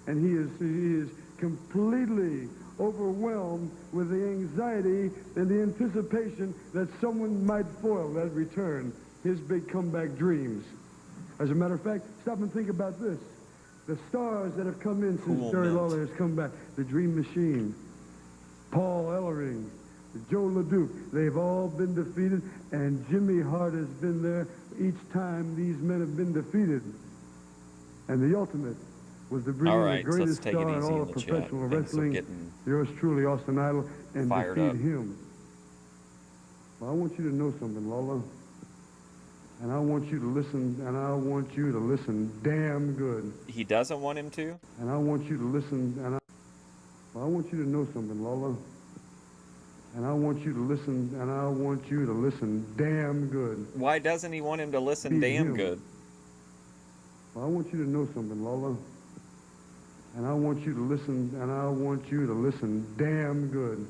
And he is completely overwhelmed with the anxiety and the anticipation that someone might foil that return, his big comeback dreams. As a matter of fact, stop and think about this. The stars that have come in since Jerry Lawler has come back, the Dream Machine, Paul Ellering, Joe LeDuc, they've all been defeated, and Jimmy Hart has been there each time these men have been defeated. And the ultimate was to bring in the greatest star in all of professional wrestling, yours truly, Austin Idol, and defeat him. Well, I want you to know something, Lawler. And I want you to listen, and I want you to listen damn good. He doesn't want him to? And I want you to listen, and I want you to know something, Lawler. And I want you to listen, and I want you to listen damn good. Why doesn't he want him to listen damn good? Well, I want you to know something, Lawler. And I want you to listen, and I want you to listen damn good.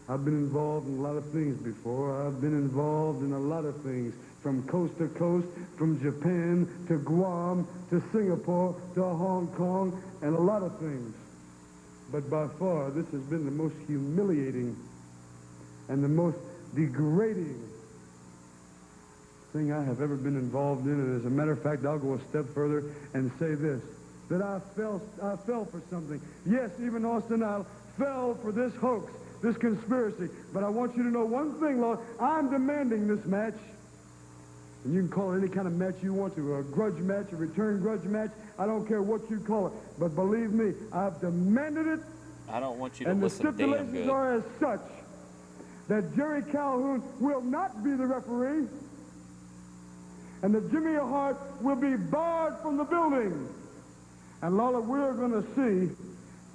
I've been involved in a lot of things before. I've been involved in a lot of things, from coast to coast, from Japan to Guam to Singapore to Hong Kong, and a lot of things. But by far, this has been the most humiliating and the most degrading thing I have ever been involved in. And as a matter of fact, I'll go a step further and say this, that I fell for something. Yes, even Austin Idol fell for this hoax, this conspiracy. But I want you to know one thing, Lord. I'm demanding this match. And you can call it any kind of match you want to, a grudge match, a return grudge match. I don't care what you call it. But believe me, I've demanded it. I don't want you to and listen damn good. And the stipulations are as such that Jerry Calhoun will not be the referee and that Jimmy Hart will be barred from the building. And Lawler, we're going to see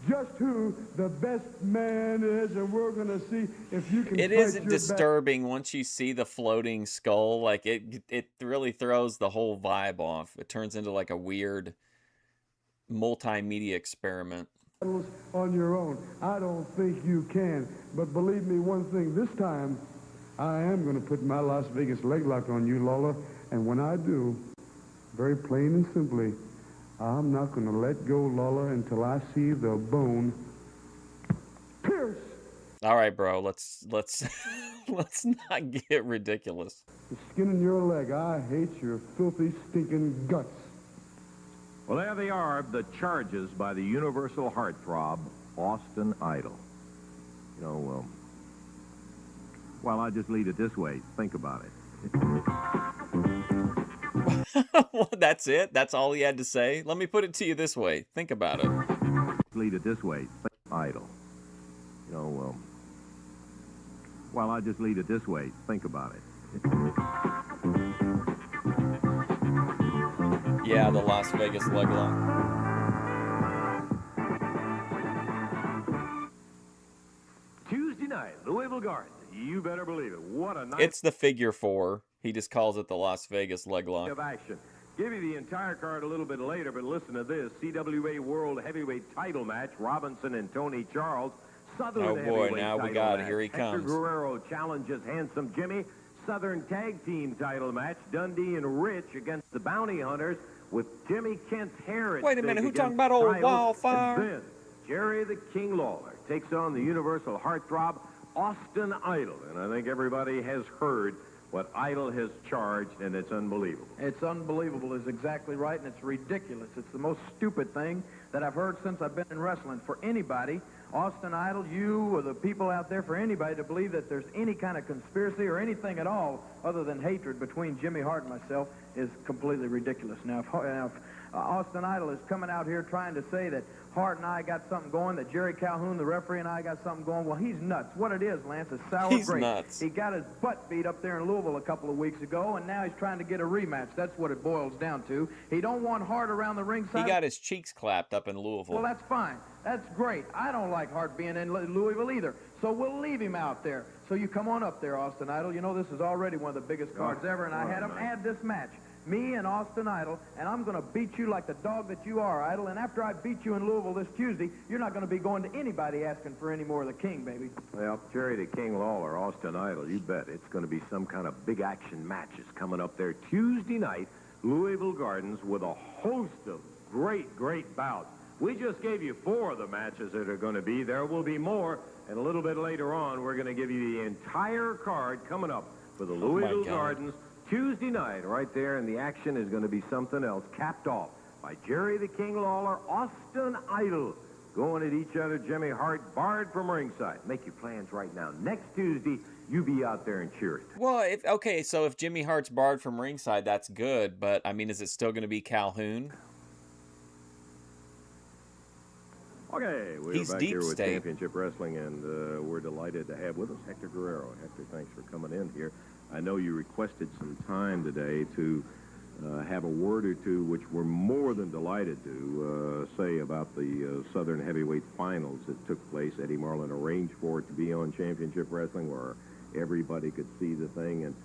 just who the best man is, and we're going to see if you can It isn't disturbing once you see the floating skull. Like, it really throws the whole vibe off. It turns into like a weird multimedia experiment. On your own. I don't think you can. But believe me one thing, this time I am going to put my Las Vegas leg lock on you, Lawler. And when I do, very plain and simply, I'm not going to let go, Lawler, until I see the bone pierce. All right, bro. Let's let's not get ridiculous. The skin in your leg. I hate your filthy, stinking guts. Well, there they are, the charges by the universal heartthrob, Austin Idol. You know, well, I'll just leave it this way. Think about it. Well, that's it? That's all he had to say? Let me put it to you this way. Think about it. Lead it this way. Idle. You know, well, I'll just lead it this way. Think about it. Yeah, the Las Vegas leg lock. Tuesday night, Louisville Gardens. You better believe it. What a night. It's the figure 4. He just calls it the Las Vegas leg lock. Of action. Give you the entire card a little bit later, but listen to this. CWA World Heavyweight Title Match. Robinson and Tony Charles. Southern Oh boy, Heavyweight now we Title got it. Match. Here he Hector comes. Guerrero challenges Handsome Jimmy. Southern Tag Team Title Match. Dundee and Rich against the Bounty Hunters with Jimmy Kent's hair at Wait a stake minute, who against talking about old Trials. Wildfire? And then Jerry the King Lawler takes on the Universal Heartthrob Austin Idol. And I think everybody has heard what Idol has charged, and it's unbelievable. It's unbelievable is exactly right, and it's ridiculous. It's the most stupid thing that I've heard since I've been in wrestling. For anybody, Austin Idol, you or the people out there, for anybody to believe that there's any kind of conspiracy or anything at all other than hatred between Jimmy Hart and myself is completely ridiculous. Now, if Austin Idol is coming out here trying to say that Hart and I got something going, that Jerry Calhoun, the referee, and I got something going, well, he's nuts. What it is, Lance, is sour He's grapes. nuts. He got his butt beat up there in Louisville a couple of weeks ago, and now he's trying to get a rematch. That's what it boils down to. He don't want Hart around the ringside. He got his cheeks clapped up in Louisville. Well, that's fine. That's great. I don't like Hart being in Louisville either. So we'll leave him out there. So you come on up there, Austin Idol. You know this is already one of the biggest cards ever, and I had him add this match. Me and Austin Idol, and I'm going to beat you like the dog that you are, Idol. And after I beat you in Louisville this Tuesday, you're not going to be going to anybody asking for any more of the King, baby. Well, Jerry the King Lawler, Austin Idol, you bet it's going to be some kind of big action matches coming up there Tuesday night, Louisville Gardens, with a host of great, great bouts. We just gave you 4 of the matches that are going to be. There will be more, and a little bit later on, we're going to give you the entire card coming up for the Louisville Gardens Tuesday night right there, and the action is going to be something else, capped off by Jerry the King Lawler, Austin Idol, going at each other, Jimmy Hart barred from ringside. Make your plans right now. Next Tuesday, you be out there and cheer it. Well, so if Jimmy Hart's barred from ringside, that's good, but, I mean, is it still going to be Calhoun? Okay, we're He's back deep here with state. Championship Wrestling, and we're delighted to have with us Hector Guerrero. Hector, thanks for coming in here. I know you requested some time today to have a word or two, which we're more than delighted to say about the Southern Heavyweight Finals that took place. Eddie Marlin arranged for it to be on Championship Wrestling, where everybody could see the thing, and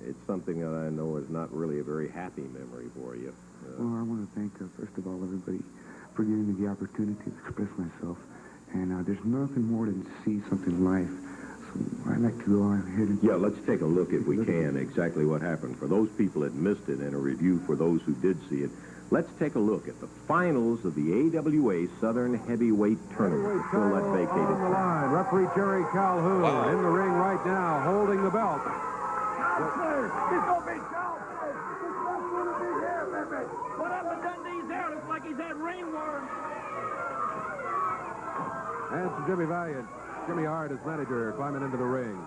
it's something that I know is not really a very happy memory for you. Well, I want to thank, first of all, everybody for giving me the opportunity to express myself. And there's nothing more than see something live. So I'd like to go ahead and... Yeah, let's take a look, if we can, exactly what happened. For those people that missed it, and a review for those who did see it, let's take a look at the finals of the AWA Southern Heavyweight Tournament. Fill that vacated On the line, referee Jerry Calhoun in the ring right now, holding the belt. He's going to be Charles. This one's going to be here, baby. What happened to Dundee's hair? Looks like he's had ringworm. And to Jimmy Valiant, Jimmy Hart, his manager, climbing into the ring.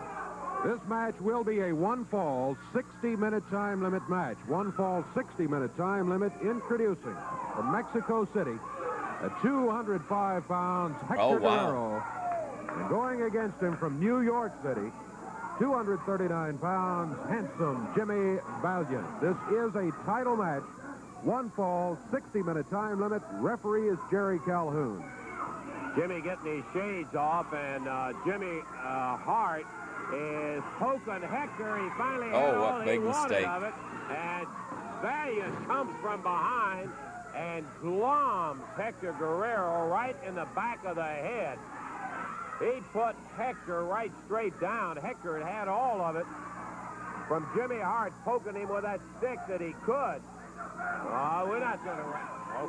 This match will be a one-fall, 60-minute time limit match. One-fall, 60-minute time limit. Introducing from Mexico City, at 205 pounds, Hector Guerrero. And going against him from New York City, 239 pounds, handsome Jimmy Valiant. This is a title match. One fall, 60-minute time limit. Referee is Jerry Calhoun. Jimmy getting his shades off, and Jimmy Hart is poking Hector. He finally had all he wanted of it. And Valiant comes from behind and gloms Hector Guerrero right in the back of the head. He put Hector right straight down. Hector had all of it from Jimmy Hart poking him with that stick that he could. We're not going to...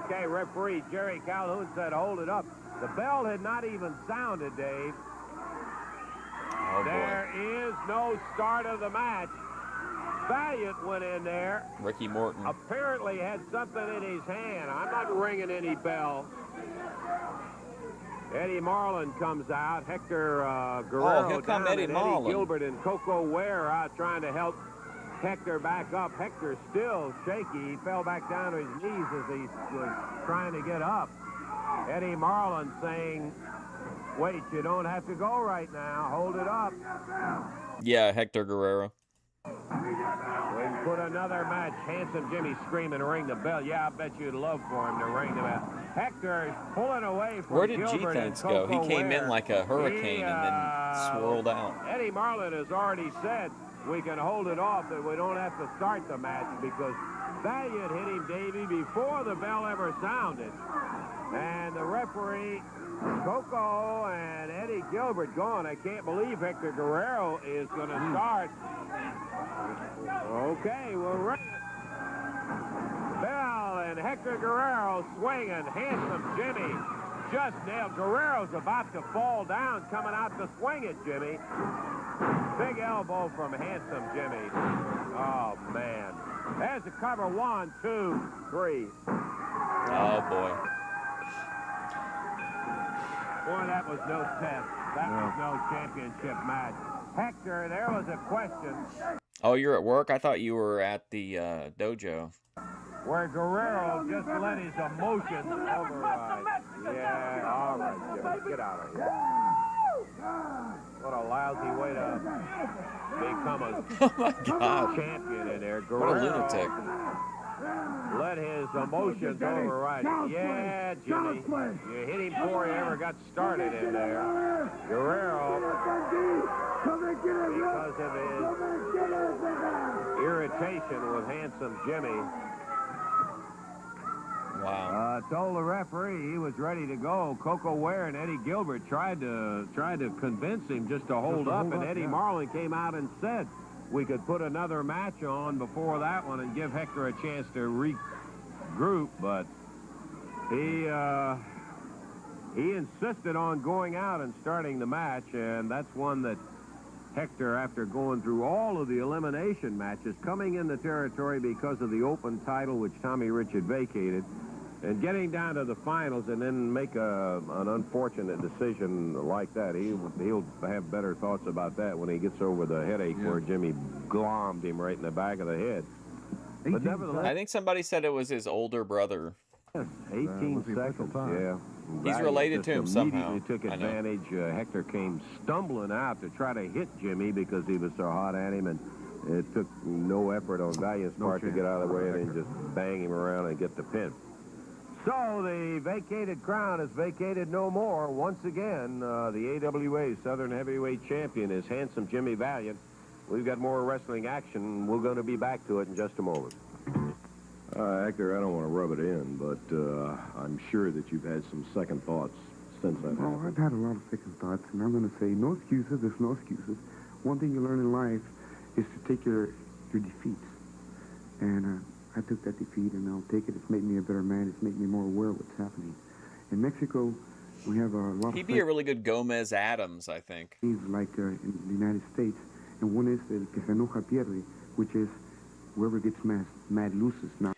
Okay, referee Jerry Calhoun said, hold it up. The bell had not even sounded, Dave. There is no start of the match. Valiant went in there. Ricky Morton. Apparently had something in his hand. I'm not ringing any bell. Eddie Marlin comes out. Hector Guerrero here come down, Eddie and Marlin. Gilbert and Koko Ware out trying to help Hector back up. Hector still shaky. He fell back down to his knees as he was trying to get up. Eddie Marlin saying, wait, you don't have to go right now. Hold it up. Yeah, Hector Guerrero. We can put another match. Handsome Jimmy screaming, ring the bell. Yeah, I bet you'd love for him to ring the bell. Hector is pulling away from Where did Gilbert and G-Thanks go? He Koko came Ware. in like a hurricane and then swirled out. Eddie Marlin has already said we can hold it off, that we don't have to start the match because Valiant hit him, Davey, before the bell ever sounded. And the referee, Koko and Eddie Gilbert gone. I can't believe Hector Guerrero is going to start. Okay, we'll ring it. Bell and Hector Guerrero swinging. Handsome Jimmy just nailed. Guerrero's about to fall down, coming out to swing it, Jimmy. Big elbow from Handsome Jimmy. Oh, man. There's the cover. 1, 2, 3. Oh, boy. Boy, that was no test. That was no championship match. Hector, there was a question. Oh, you're at work? I thought you were at the dojo. Where Guerrero just let his emotions override. Yeah, all right, Jimmy, get out of here. What a lousy way to become a champion in there. Guerrero, what a lunatic. Let his emotions override. Yeah, Jimmy. You hit him before he ever got started in there. Guerrero, because of his irritation with Handsome Jimmy, wow. Told the referee he was ready to go. Koko Ware and Eddie Gilbert tried to convince him just to hold up, and Eddie Marlin came out and said we could put another match on before that one and give Hector a chance to regroup, but he insisted on going out and starting the match, and that's one that Hector, after going through all of the elimination matches, coming in the territory because of the open title, which Tommy Rich had vacated, and getting down to the finals and then make an unfortunate decision like that, he'll have better thoughts about that when he gets over the headache where Jimmy glommed him right in the back of the head. But nevertheless, I think somebody said it was his older brother. 18 seconds, yeah. He's related to him somehow. Immediately took advantage. Hector came stumbling out to try to hit Jimmy because he was so hot at him, and it took no effort on Valiant's part to get out of the way and then just bang him around and get the pin. So the vacated crown is vacated no more. Once again, the AWA Southern Heavyweight Champion is Handsome Jimmy Valiant. We've got more wrestling action. We're going to be back to it in just a moment. Hector, I don't want to rub it in, but I'm sure that you've had some second thoughts since that happened. Oh, I've had a lot of second thoughts, and I'm going to say no excuses. There's no excuses. One thing you learn in life is to take your defeats. And I took that defeat, and I'll take it. It's made me a better man. It's made me more aware of what's happening. In Mexico, we have a lot He'd be a really good Gomez Adams, I think. Like in the United States. And one is el que se enoja pierde, which is whoever gets mad loses. Now,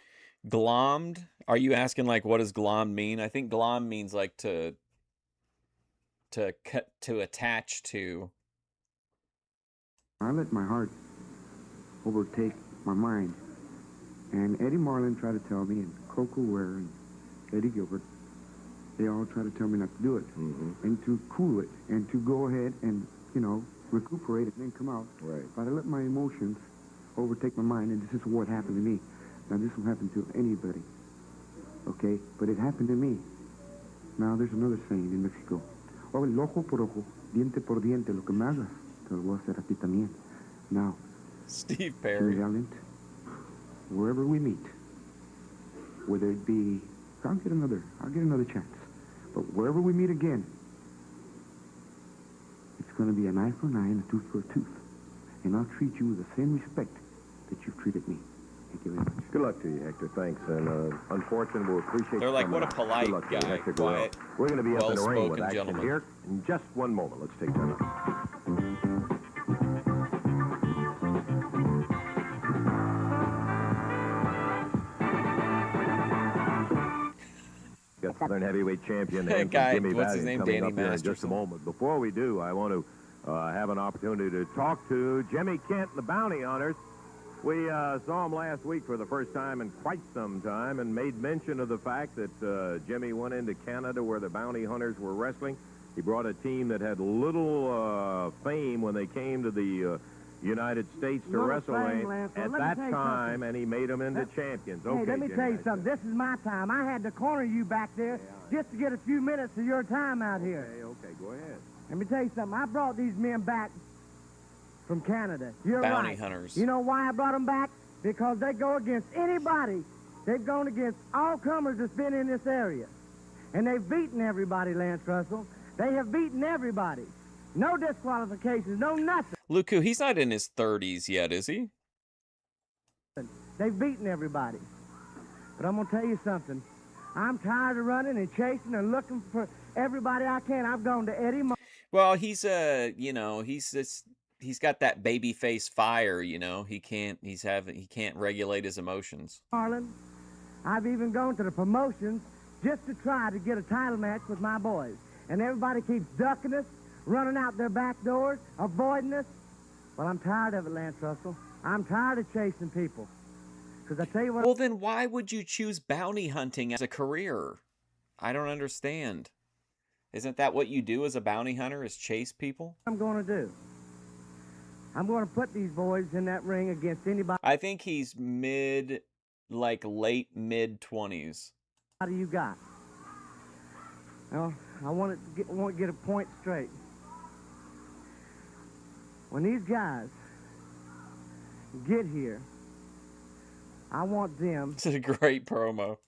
glommed? Are you asking, like, what does glommed mean? I think glom means, like, to attach to. I let my heart overtake my mind. And Eddie Marlin tried to tell me, and Koko Ware and Eddie Gilbert, they all tried to tell me not to do it. And to cool it, and to go ahead and, you know, recuperate and then come out. Right. But I let my emotions overtake my mind, and this is what happened to me. Now, this will happen to anybody, okay? But it happened to me. Now, there's another saying in Mexico. Oh, el ojo por ojo, diente por diente, lo que me hagas, te lo voy a hacer a ti también. Now, Steve Perry. Valiant, wherever we meet, whether it be, I'll get another chance. But wherever we meet again, it's going to be an eye for an eye and a tooth for a tooth. And I'll treat you with the same respect that you've treated me. Thank you very much. Good luck to you, Hector. Thanks. And unfortunately, we'll appreciate They're like, coming what a out. polite Good luck to you, guy, Hector quiet, Guerrero. We're going to be up in the ring with well-spoken action gentleman. here in just one moment. Let's take that up. Got Southern Heavyweight Champion That guy, Jimmy what's his Valiant name, coming Danny up here in just a Masterson. moment. Before we do, I want to have an opportunity to talk to Jimmy Kent and the Bounty Hunters. We saw him last week for the first time in quite some time and made mention of the fact that Jimmy went into Canada where the bounty hunters were wrestling. He brought a team that had little fame when they came to the United States to wrestle at that time, and he made them into champions. Hey, Okay, let me Jimmy, tell you something. This is my time. I had to corner you back there just to get a few minutes of your time out here. Okay, go ahead. Let me tell you something. I brought these men back from Canada. You're Bounty right. hunters. You know why I brought them back? Because they go against anybody. They've gone against all comers that's been in this area. And they've beaten everybody, Lance Russell. They have beaten everybody. No disqualifications, no nothing. Luku, he's not in his 30s yet, is he? They've beaten everybody. But I'm going to tell you something. I'm tired of running and chasing and looking for everybody I can. I've gone to Eddie Well, he's he's got that baby face fire, He can't regulate his emotions. Marlin. I've even gone to the promotions just to try to get a title match with my boys. And everybody keeps ducking us, running out their back doors, avoiding us. Well, I'm tired of it, Lance Russell. I'm tired of chasing people. Because I tell you what... Well, then why would you choose bounty hunting as a career? I don't understand. Isn't that what you do as a bounty hunter, is chase people? I'm going to do. I'm going to put these boys in that ring against anybody. I think he's late mid-20s. What do you got? Well, I want to get a point straight. When these guys get here, I want them... This is a great promo.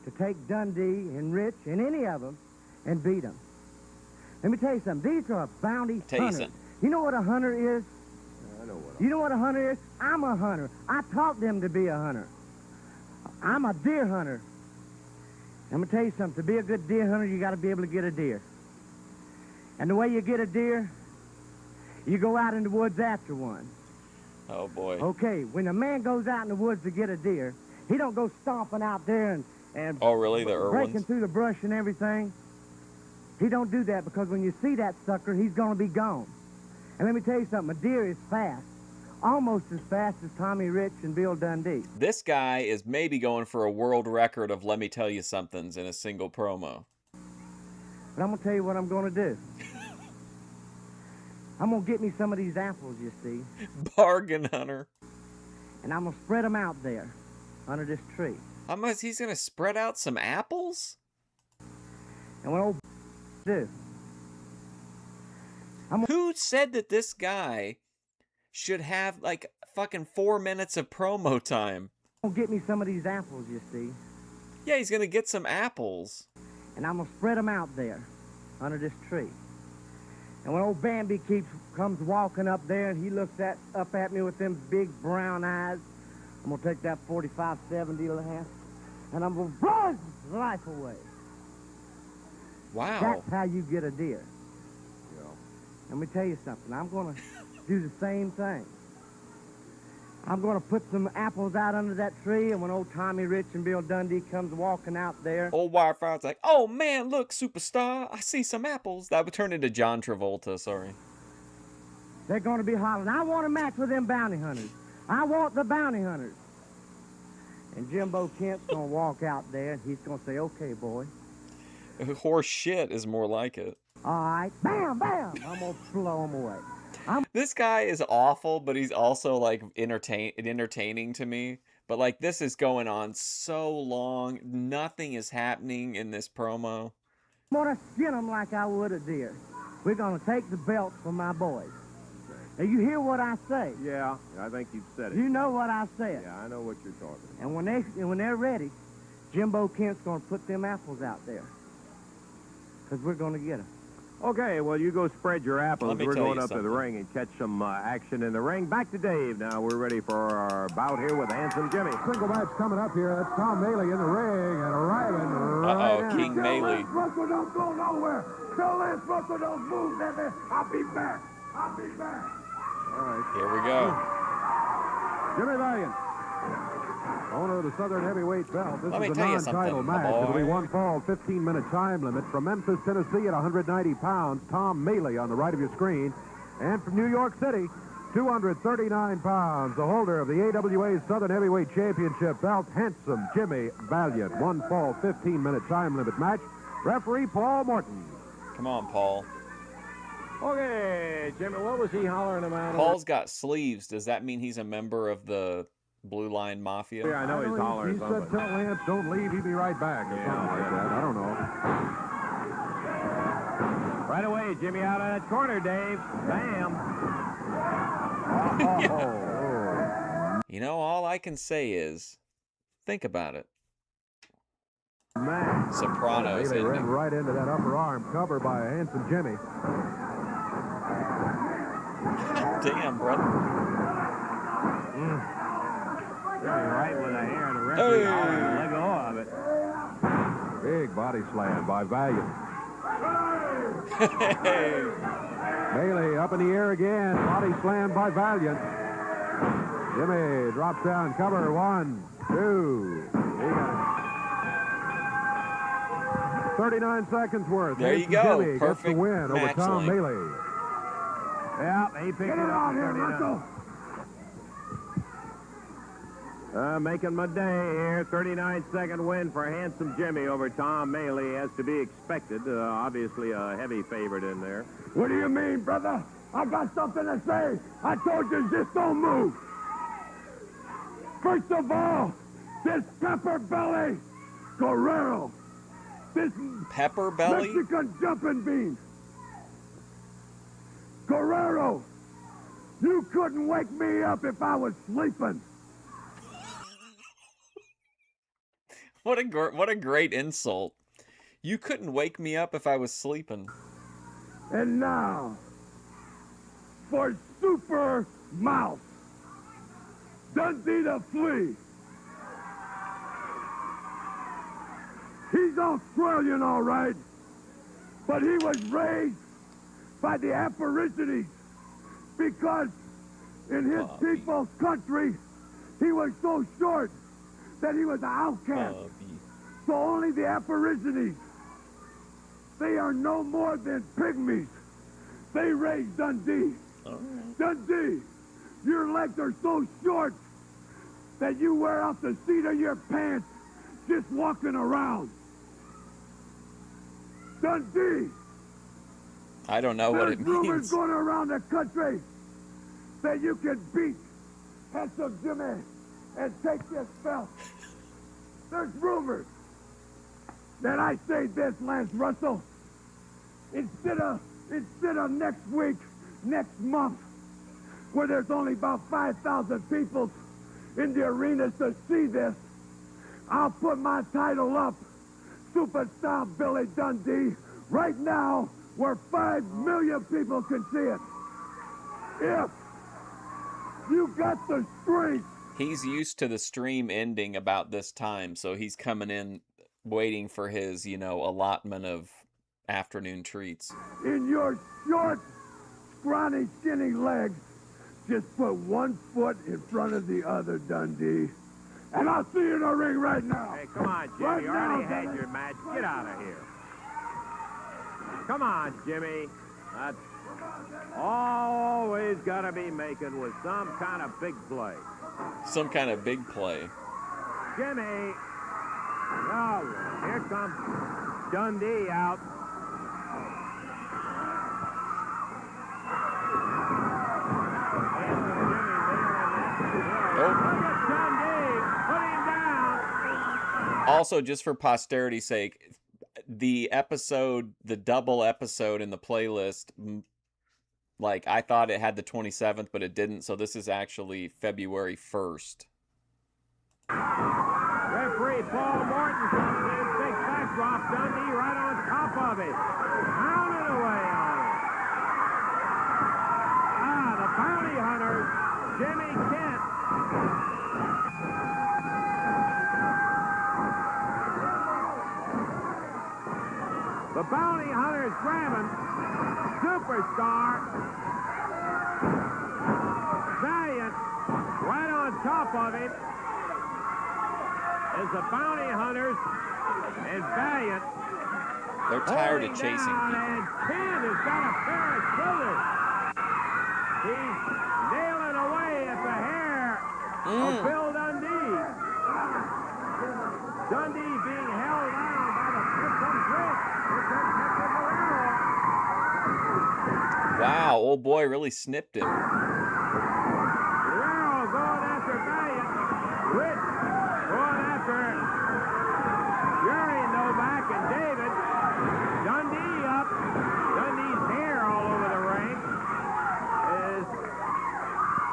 ...to take Dundee and Rich and any of them and beat them. Let me tell you something. These are bounty hunters. You know what a hunter is? I know what. You know what a hunter is? I'm a hunter. I taught them to be a hunter. I'm a deer hunter. I'm going to tell you something. To be a good deer hunter, you got to be able to get a deer. And the way you get a deer, you go out in the woods after one. Oh, boy. Okay, when a man goes out in the woods to get a deer, he don't go stomping out there and oh, really? The Irwins? Breaking through the brush and everything. He don't do that because when you see that sucker, he's going to be gone. And let me tell you something. A deer is fast. Almost as fast as Tommy Rich and Bill Dundee. This guy is maybe going for a world record of let me tell you somethings in a single promo. But I'm going to tell you what I'm going to do. I'm going to get me some of these apples, you see. Bargain hunter. And I'm going to spread them out there under this tree. He's going to spread out some apples? And what old do? Who said that this guy should have like fucking 4 minutes of promo time? I'm going to get me some of these apples, you see. Yeah, he's going to get some apples. And I'm going to spread them out there under this tree. And when old Bambi comes walking up there and he looks up at me with them big brown eyes, I'm going to take that 45-70 and I'm going to blow his life away. Wow. That's how you get a deer. Yeah. Let me tell you something. I'm going to do the same thing. I'm going to put some apples out under that tree, and when old Tommy Rich and Bill Dundee comes walking out there... Old Wirefire's like, oh, man, look, superstar, I see some apples. That would turn into John Travolta, sorry. They're going to be hollering, I want a match with them bounty hunters. I want the bounty hunters. And Jimbo Kent's going to walk out there, and he's going to say, okay, boy. Horse shit is more like it. All right, bam, bam, I'm going to blow him away. This guy is awful, but he's also like entertaining to me. But like this is going on so long, nothing is happening in this promo. I'm gonna skin them like I would a deer. We're gonna take the belts from my boys. Now you hear what I say? Yeah, I think you've said it. You know what I said. Yeah, I know what you're talking about. And when they're ready, Jimbo Kent's gonna put them apples out there, because we're gonna get them. Okay, well, you go spread your apples. We're going up to the ring and catch some action in the ring. Back to Dave. Now we're ready for our bout here with Handsome Jimmy. Single match coming up here. That's Tom Maley in the ring and arriving right Uh-oh, King Maley. Russell don't go nowhere. Tell Lance Russell don't move, baby. I'll be back. I'll be back. All right. Here we go. Jimmy Valiant, owner of the Southern Heavyweight belt. This is a non-title match. It'll be one fall, 15-minute time limit. From Memphis, Tennessee at 190 pounds, Tom Maley on the right of your screen. And from New York City, 239 pounds, the holder of the AWA Southern Heavyweight Championship belt, Handsome Jimmy Valiant. One fall, 15-minute time limit match. Referee Paul Morton. Come on, Paul. Okay, Jimmy, what was he hollering about? Paul's got sleeves. Does that mean he's a member of the Blue Line Mafia? Yeah, I know he's hollering He something. said, tell Lance, don't leave, he'll be right back, or something like that. I don't know. Right away, Jimmy, out of that corner, Dave. Bam. You know, all I can say is, think about it. Man. Sopranos. They ran right into that upper arm cover by Handsome Jimmy. Damn, brother. Right with a hair and the referee hollering to let go of it. Big body slam by Valiant. Bailey up in the air again. Body slam by Valiant. Jimmy drops down. Cover. 1, 2. He got it. 39 seconds worth. There you go. Jimmy Perfect gets the win over match Tom length. Bailey. Yeah, he picked it up. Here, making my day here. 39-second win for Handsome Jimmy over Tom Bailey, as to be expected. Obviously a heavy favorite in there. What do you mean, brother? I got something to say. I told you just don't move. First of all, this Pepper Belly Guerrero. This Pepper Belly? Mexican jumping bean. Guerrero, you couldn't wake me up if I was sleeping. What a great insult. You couldn't wake me up if I was sleeping. And now, for Super Mouse, Dundee the Flea. He's Australian, all right, but he was raised by the Aborigines because in his people's country, he was so short that he was an outcast. So only the Aborigines, they are no more than pygmies. They raised Dundee. Dundee, your legs are so short that you wear out the seat of your pants just walking around. Dundee. I don't know what it There's rumors means. going around the country that you can beat Handsome Jimmy and take this belt. There's rumors. Then I say this, Lance Russell. Instead of next week, next month, where there's only about 5,000 people in the arenas to see this, I'll put my title up, Superstar Billy Dundee, right now, where 5 million people can see it. If you got the strength. He's used to the stream ending about this time, so he's coming in waiting for his, allotment of afternoon treats. In your short, scrawny, skinny legs, just put one foot in front of the other, Dundee. And I'll see you in the ring right now. Hey, come on, Jimmy. Right You already now, had your match. Get out of here. Come on, Jimmy. That's always got to be making with some kind of big play. Some kind of big play. Jimmy. Oh, here comes Dundee out. Also, just for posterity's sake, the double episode in the playlist, I thought it had the 27th, but it didn't, so this is actually February 1st. Referee Paul Morton comes in, big backdrop, Dundee right on top of it. Pounding away on it. The bounty hunters, Jimmy Kent. The bounty hunters grabbing Superstar. Valiant right on top of it. As the bounty hunters and Valiant. They're tired of chasing people. And Ken has got a pair of scissors. He's nailed of Bill Dundee. Dundee being held down by the Pistons Rich. Wow, old boy really snipped him. Guerrero going after Valiant. Rich going after Jerry Novak and David. Dundee up. Dundee's hair all over the ring. Is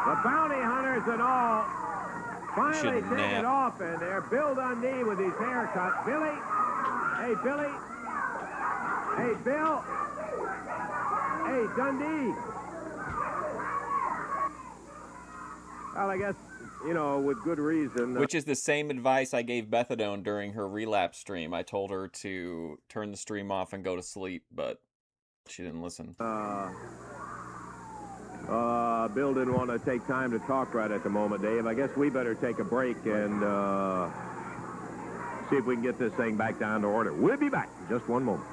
the bounty hunters and all finally take it off in there. Bill Dundee with his haircut. Billy. Hey, Billy. Hey, Bill. Hey, Dundee. Well, I guess, you know, with good reason. Which is the same advice I gave Bethadone during her relapse stream. I told her to turn the stream off and go to sleep, but she didn't listen. Bill didn't want to take time to talk right at the moment, Dave. I guess we better take a break and see if we can get this thing back down to order. We'll be back in just one moment.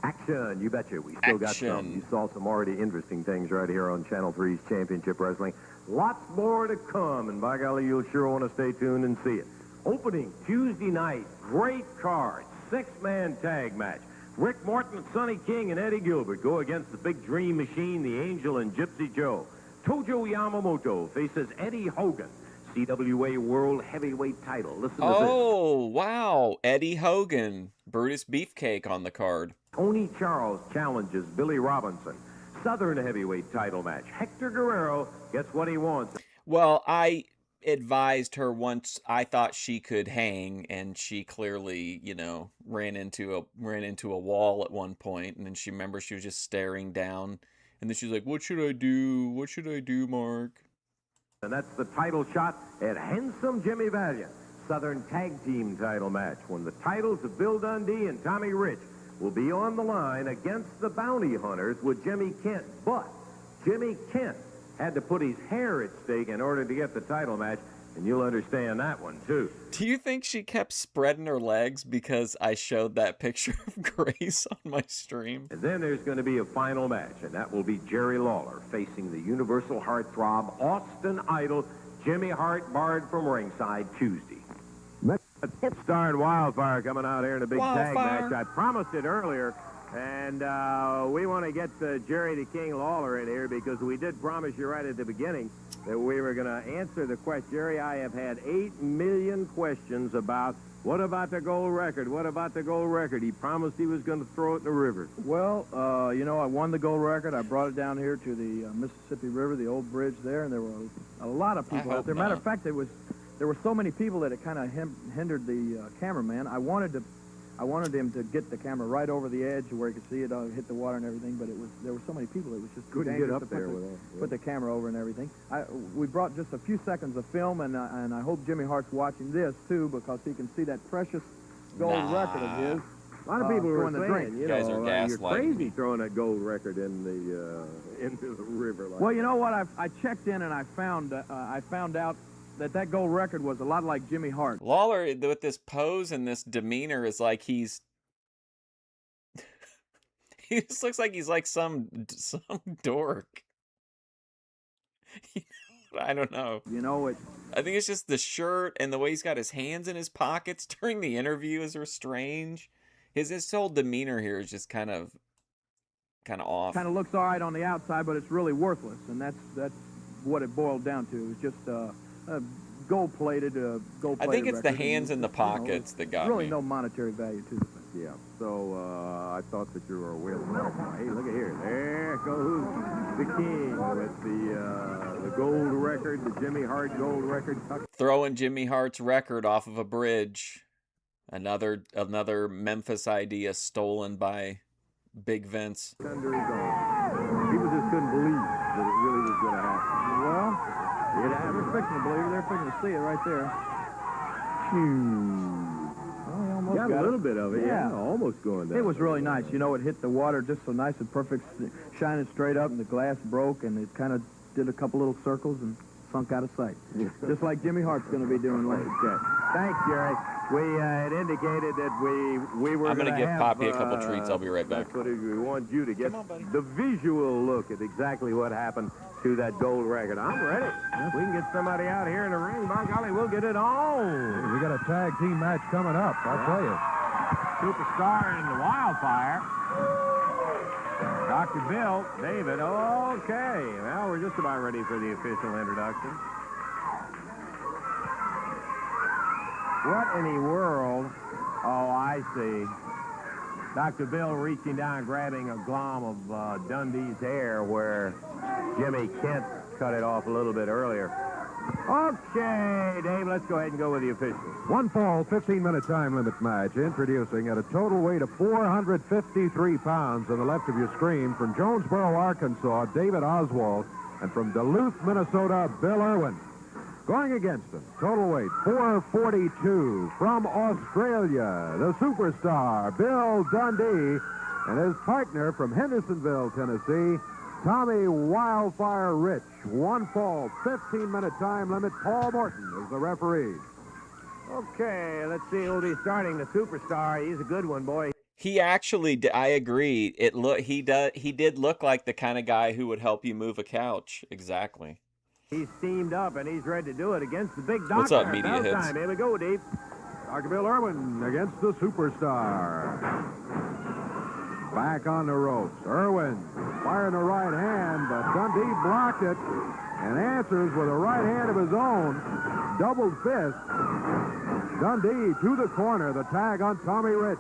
Action, you betcha. We still got some. You saw some already interesting things right here on Channel 3's Championship Wrestling. Lots more to come, and by golly, you'll sure want to stay tuned and see it. Opening Tuesday night, great card, 6-man tag match. Rick Morton, Sonny King, and Eddie Gilbert go against the Big Dream Machine, the Angel, and Gypsy Joe. Tojo Yamamoto faces Eddie Hogan, CWA World Heavyweight title. Listen to this. Oh, wow. Eddie Hogan, Brutus Beefcake on the card. Tony Charles challenges Billy Robinson. Southern Heavyweight title match. Hector Guerrero gets what he wants. Well, I advised her once I thought she could hang, and she clearly, you know, ran into a wall at one point, and then she remembers she was just staring down, and then she's like, "What should I do? What should I do, Mark?" And that's the title shot at Handsome Jimmy Valiant. Southern Tag Team title match, when the titles of Bill Dundee and Tommy Rich will be on the line against the Bounty Hunters with Jimmy Kent. But Jimmy Kent had to put his hair at stake in order to get the title match, and you'll understand that one, too. Do you think she kept spreading her legs because I showed that picture of Grace on my stream? And then there's going to be a final match, and that will be Jerry Lawler facing the Universal Heartthrob, Austin Idol, Jimmy Hart, barred from ringside Tuesday. Star and Wildfire coming out here in a big tag match. I promised it earlier, and we want to get Jerry the King Lawler in here because we did promise you right at the beginning that we were going to answer the question. Jerry, I have had 8 million questions about what about the gold record? What about the gold record? He promised he was going to throw it in the river. Well, you know, I won the gold record. I brought it down here to the Mississippi River, the old bridge there, and there were a lot of people out there. Matter of fact, there were so many people that it kind of hindered the cameraman. I wanted him to get the camera right over the edge where he could see it hit the water and everything, but there were so many people it was just couldn't get up there put the camera over and everything. We brought just a few seconds of film, and I hope Jimmy Hart's watching this too because he can see that precious gold record of his. A lot of people were saying, you guys are you're crazy throwing that gold record in the into the river. Well, you know what? I checked in and I found out that gold record was a lot like Jimmy Hart. Lawler, with this pose and this demeanor, is like he just looks like he's like some dork. I don't know. You know it. I think it's just the shirt and the way he's got his hands in his pockets during the interview is strange. His whole demeanor here is just kind of off. Kind of looks all right on the outside, but it's really worthless, and that's what it boiled down to. It's just gold-plated I think it's the record. hands in the pockets that got really me. no monetary value to the thing. Yeah, so I thought that you were a whale. Hey, look at here. There goes the king with the gold record, the Jimmy Hart gold record. Throwing Jimmy Hart's record off of a bridge. Another Memphis idea stolen by Big Vince. Under his arm. People just couldn't believe that it really was going to happen. Well, they're fixing to believe it. They're fixing to see it right there. Well, got a little bit of it, yeah. Almost going down. It was really nice. You know, it hit the water just so nice and perfect, shining straight up, and the glass broke, and it kind of did a couple little circles, and sunk out of sight. Just like Jimmy Hart's going to be doing later. Okay. Thanks, Jerry. We had indicated that we were I'm going to give have, Poppy a couple treats. I'll be right back. We want you to get the visual look at exactly what happened to that gold record. I'm ready. If we can get somebody out here in the ring, by golly, we'll get it on. We got a tag team match coming up, I'll tell you. Superstar and the Wildfire. Dr. Bill, David, okay. Well, we're just about ready for the official introduction. What in the world? Oh, I see. Dr. Bill reaching down, grabbing a glom of Dundee's hair where Jimmy Kent cut it off a little bit earlier. Okay, Dave, let's go ahead and go with the officials. One fall, 15-minute time limit match. Introducing at a total weight of 453 pounds on the left of your screen from Jonesboro, Arkansas, David Oswald, and from Duluth, Minnesota, Bill Irwin. Going against him, total weight 442 from Australia, the superstar Bill Dundee, and his partner from Hendersonville, Tennessee, Tommy Wildfire Rich. One fall, 15-minute time limit. Paul Morton is the referee. Okay, let's see who'll be starting. The superstar, he's a good one, boy. He actually, I agree. He did look like the kind of guy who would help you move a couch. Exactly. He's steamed up, and he's ready to do it against the big doctor. What's up, Media Bell Hits? Time. Here we go, Dave. Dr. Bill Irwin against the superstar. Back on the ropes. Irwin firing the right hand, but Dundee blocked it and answers with a right hand of his own. Doubled fist. Dundee to the corner. The tag on Tommy Rich.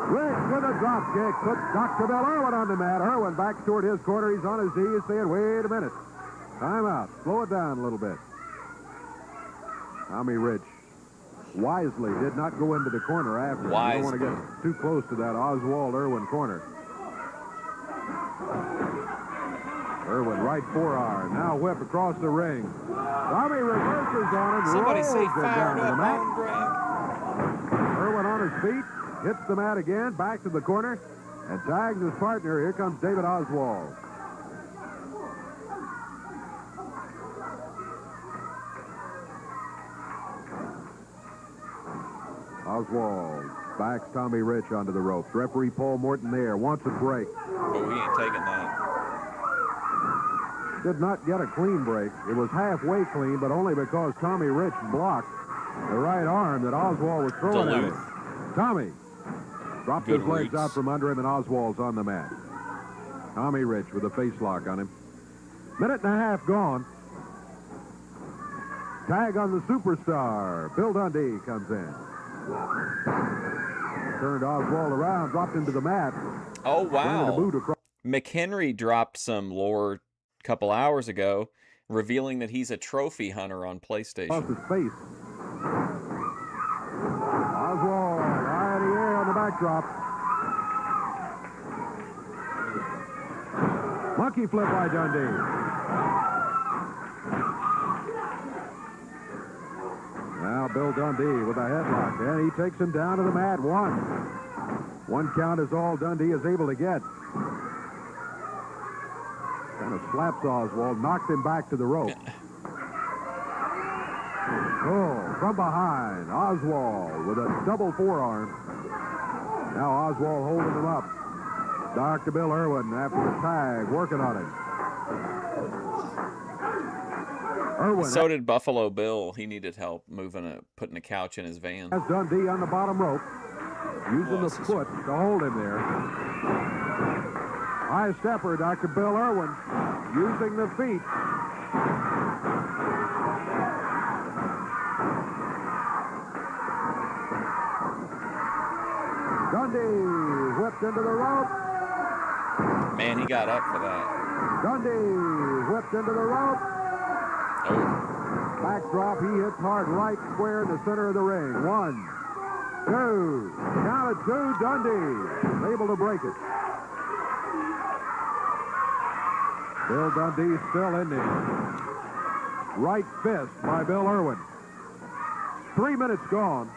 Rich with a drop kick puts Dr. Bill Irwin on the mat. Irwin back toward his corner. He's on his knees saying, wait a minute. Time out. Slow it down a little bit. Tommy Rich wisely did not go into the corner after. You don't want to get too close to that Oswald Irwin corner. Irwin right forearm. Now whip across the ring. Tommy reverses on him. Somebody say rolls it down fired to the up mat. on Greg. Irwin on his feet. Hits the mat again. Back to the corner. And tags his partner. Here comes David Oswald. Oswald backs Tommy Rich onto the ropes. Referee Paul Morton there wants a break. Oh, he ain't taking that. Did not get a clean break. It was halfway clean, but only because Tommy Rich blocked the right arm that Oswald was throwing at him. Tommy dropped his legs out from under him, and Oswald's on the mat. Tommy Rich with a face lock on him. Minute and a half gone. Tag on the superstar. Bill Dundee comes in. Turned Oswald around, dropped into the mat. Oh, wow. McHenry dropped some lore a couple hours ago, revealing that he's a trophy hunter on PlayStation. Off his face. Oswald, high in the air on the backdrop. Monkey flip by Dundee. Now Bill Dundee with a headlock, and he takes him down to the mat. One count is all Dundee is able to get. Kind of slaps Oswald, knocked him back to the rope. Oh, from behind, Oswald with a double forearm. Now Oswald holding him up. Dr. Bill Irwin after the tag, working on him. Irwin. So did Buffalo Bill. He needed help putting a couch in his van. Has Dundee on the bottom rope, using the foot to hold him there. High stepper, Dr. Bill Irwin, using the feet. Dundee whipped into the rope. Man, he got up for that. Dundee whipped into the rope. Oh. Backdrop, he hits hard right square in the center of the ring. 1, 2, count of 2, Dundee able to break it. Bill Dundee still in there. Right fist by Bill Irwin. 3 minutes gone.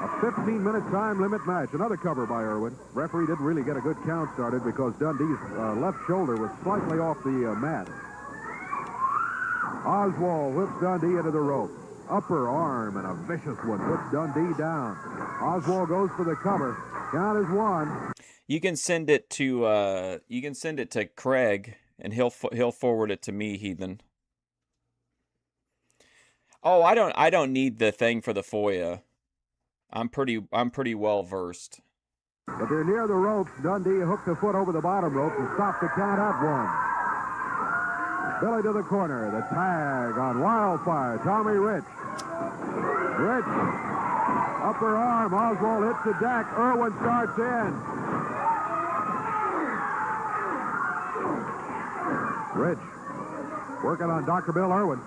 A 15-minute time limit match. Another cover by Irwin. Referee didn't really get a good count started because Dundee's left shoulder was slightly off the mat. Oswald whips Dundee into the rope. Upper arm and a vicious one puts Dundee down. Oswald goes for the cover. Count is 1. You can send it to Craig, and he'll forward it to me, heathen. Oh, I don't need the thing for the FOIA. I'm pretty well versed. But they're near the ropes. Dundee hooked a foot over the bottom rope and stopped the count at 1. Billy to the corner. The tag on Wildfire. Tommy Rich. Rich. Upper arm. Oswald hits the deck. Irwin starts in. Rich working on Dr. Bill Irwin.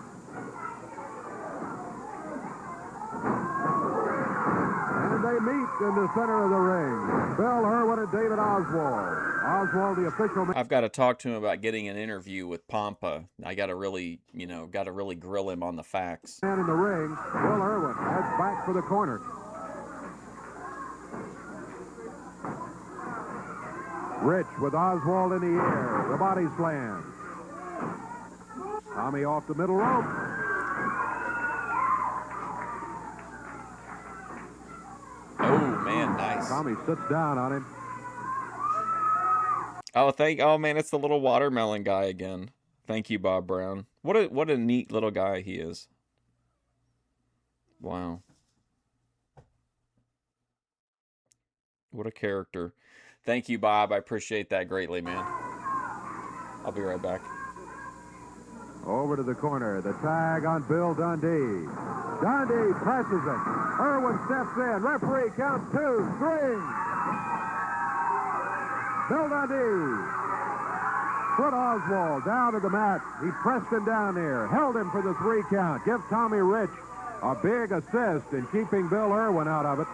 And they meet in the center of the ring. Bill Irwin and David Oswald. Oswald, the official. I've got to talk to him about getting an interview with Pompa. I got to really grill him on the facts. Man in the ring, Bill Irwin heads back for the corner. Rich with Oswald in the air. The body slam. Tommy off the middle rope. Oh, man, nice. Tommy sits down on him. Oh man, it's the little watermelon guy again. Thank you, Bob Brown. What a neat little guy he is. Wow. What a character. Thank you, Bob. I appreciate that greatly, man. I'll be right back. Over to the corner. The tag on Bill Dundee. Dundee presses it. Irwin steps in. Referee counts 2, 3. Bill Dundee. Put Oswald down to the mat. He pressed him down there. Held him for the 3 count. Give Tommy Rich a big assist in keeping Bill Irwin out of it.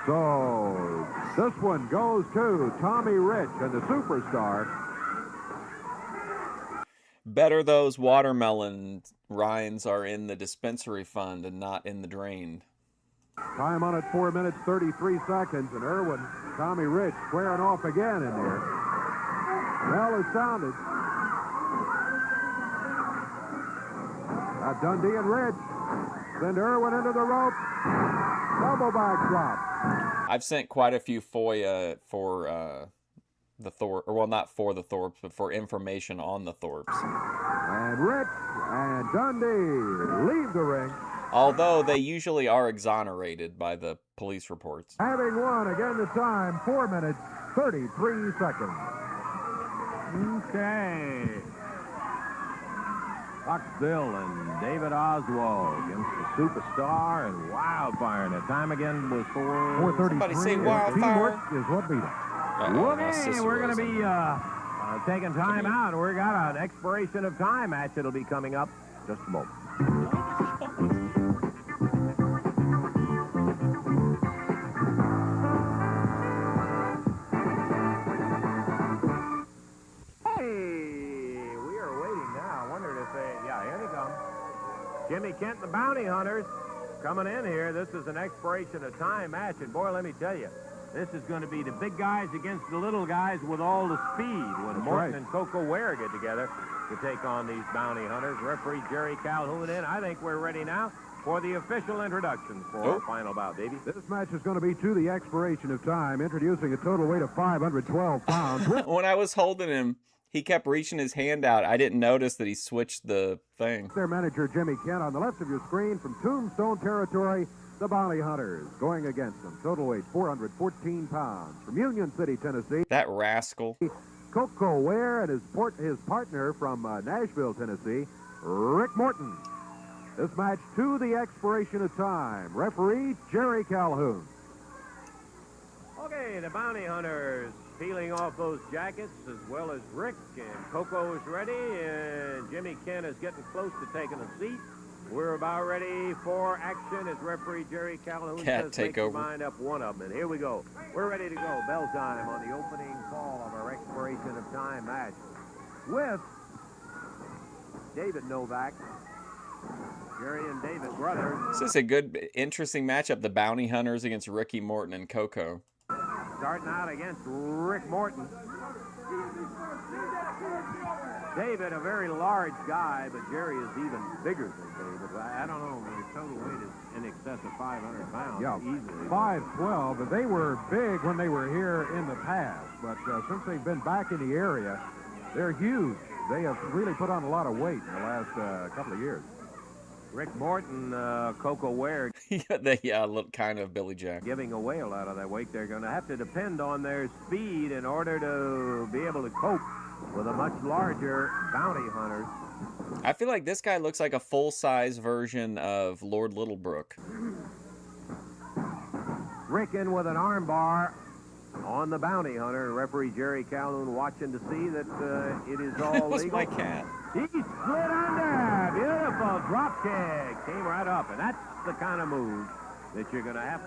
So this one goes to Tommy Rich and the Superstar. Better those watermelon rinds are in the dispensary fund and not in the drain. Time on it, 4 minutes, 33 seconds, and Irwin, Tommy Rich squaring off again in there. Bell is sounded. Now Dundee and Rich send Irwin into the rope. Double back drop. I've sent quite a few FOIA for the Thorpe, well, not for the Thorpes, but for information on the Thorpes. And Rich and Dundee leave the ring. Although they usually are exonerated by the police reports. Having won again the time, 4 minutes, 33 seconds. Okay. Fox Bill and David Oswald against the Superstar and Wildfire. And the time again was 4:33. Somebody say Wildfire. Teamwork is what beat it. Okay, we're going to be taking time out. We got an expiration of time match that'll be coming up just a moment. Jimmy Kent, the Bounty Hunters, coming in here. This is an expiration of time match, and boy, let me tell you, this is going to be the big guys against the little guys with all the speed when Morton and Koko Ware get together to take on these Bounty Hunters. Referee Jerry Calhoun in. I think we're ready now for the official introductions for our final bout, baby. This match is going to be to the expiration of time, introducing a total weight of 512 pounds. When I was holding him, he kept reaching his hand out. I didn't notice that he switched the thing. Their manager, Jimmy Kent, on the left of your screen from Tombstone Territory, the Bounty Hunters going against them. Total weight 414 pounds. From Union City, Tennessee. That rascal. Koko Ware and his partner from Nashville, Tennessee, Rick Morton. This match to the expiration of time. Referee Jerry Calhoun. Okay, the Bounty Hunters peeling off those jackets, as well as Rick, and Koko is ready, and Jimmy Kent is getting close to taking a seat. We're about ready for action as referee Jerry Calhoun says, make your mind up one of them. And here we go. We're ready to go. Bell time on the opening call of our expiration of time match with David Novak Jerry and David brothers. This is a good, interesting matchup. The Bounty Hunters against Ricky Morton and Koko. Starting out against Rick Morton. David, a very large guy, but Jerry is even bigger than David. I don't know, his total weight is in excess of 500 pounds. Yeah, easily. 5'12", but they were big when they were here in the past. But since they've been back in the area, they're huge. They have really put on a lot of weight in the last couple of years. Rick Morton, Koko Ware. They look kind of Billy Jack. Giving away a lot of that weight. They're going to have to depend on their speed in order to be able to cope with a much larger bounty hunter. I feel like this guy looks like a full-size version of Lord Littlebrook. Rick in with an arm bar on the bounty hunter. Referee Jerry Calhoun watching to see that it is all That was legal. my cat. He slid under. Beautiful drop kick. Came right up, and that's the kind of move that you're going to have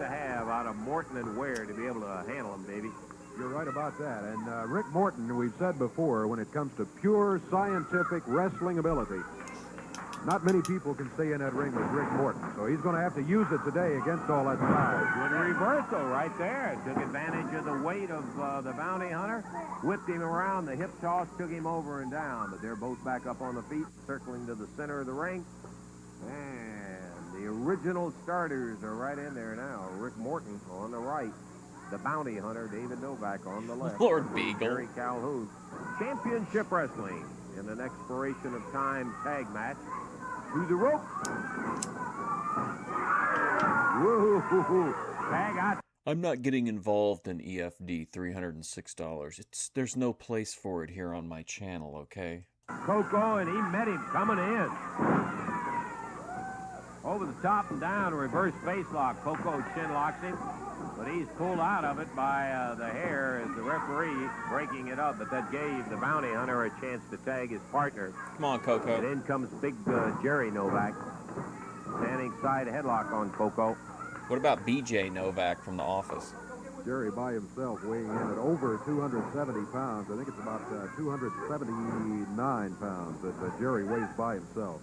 out of Morton and Ware to be able to handle him, baby. You're right about that. And Rick Morton, we've said before, when it comes to pure scientific wrestling ability, not many people can stay in that ring with Rick Morton. So he's going to have to use it today against all that size. Good reversal right there. Took advantage of the weight of the bounty hunter. Whipped him around. The hip toss took him over and down. But they're both back up on the feet, circling to the center of the ring. And the original starters are right in there now. Rick Morton on the right. The bounty hunter, David Novak, on the left. Lord Beagle. Jerry Calhoun. Championship Wrestling in an expiration of time tag match. To the rope. Woo-hoo-hoo-hoo. Tag out. I'm not getting involved in EFD $306. There's no place for it here on my channel, okay? Koko, and he met him coming in. Over the top and down, reverse face lock. Koko chin locks him, but he's pulled out of it by the hair as the referee breaking it up. But that gave the bounty hunter a chance to tag his partner. Come on, Koko. And in comes big Jerry Novak. Standing side headlock on Koko. What about BJ Novak from The Office? Jerry by himself weighing in at over 270 pounds. I think it's about 279 pounds that Jerry weighs by himself.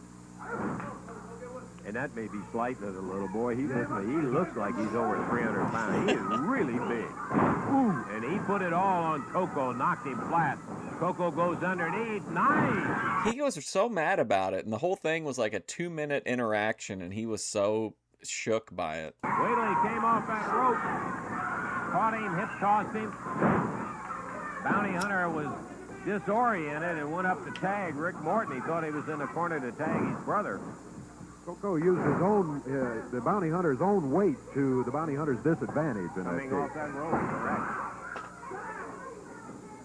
And that may be slight to the little boy. He looks like he's over 300 pounds. He is really big. And he put it all on Koko, knocked him flat. Koko goes underneath. Nice! He was so mad about it, and the whole thing was like a 2-minute interaction, and he was so shook by it. Wait till he came off that rope. Caught him, hip tossed him. Bounty hunter was disoriented and went up to tag Rick Morton. He thought he was in the corner to tag his brother. Koko used his own, the bounty hunter's own weight to the bounty hunter's disadvantage in that Coming off case. that rope, correct.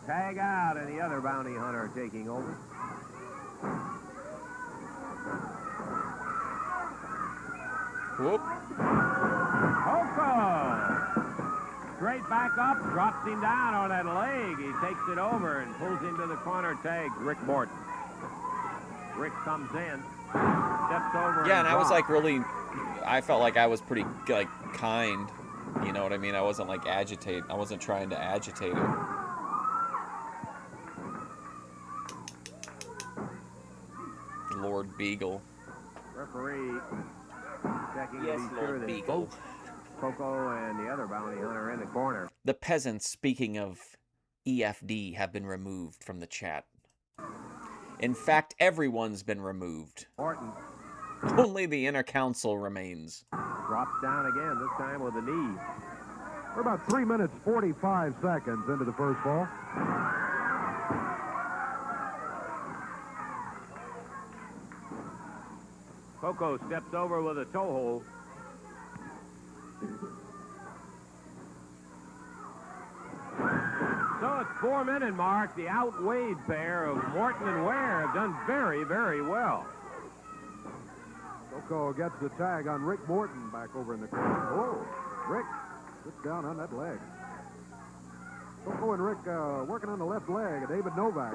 Tag out, and the other bounty hunter taking over. Whoop. Koko! Straight back up, drops him down on that leg. He takes it over and pulls him to the corner, tags Rick Morton. Rick comes in, steps over. Yeah, and I was drops. like really, I felt like I was pretty like kind. You know what I mean? I wasn't like agitate. I wasn't trying to agitate him. Lord Beagle. Referee checking Yes, to be Lord sure that Beagle. both Koko and the other bounty hunter in the corner. The peasants, speaking of EFD, have been removed from the chat. In fact, everyone's been removed. Morton Only the inner council remains. drops down again, this time with a knee. We're about 3 minutes, 45 seconds into the first ball. Koko steps over with a toe hold. So it's 4-minute mark. The outweighed pair of Morton and Ware have done very, very well. Koko gets the tag on Rick Morton back over in the corner. Oh, Rick sits down on that leg. Koko and Rick working on the left leg of David Novak.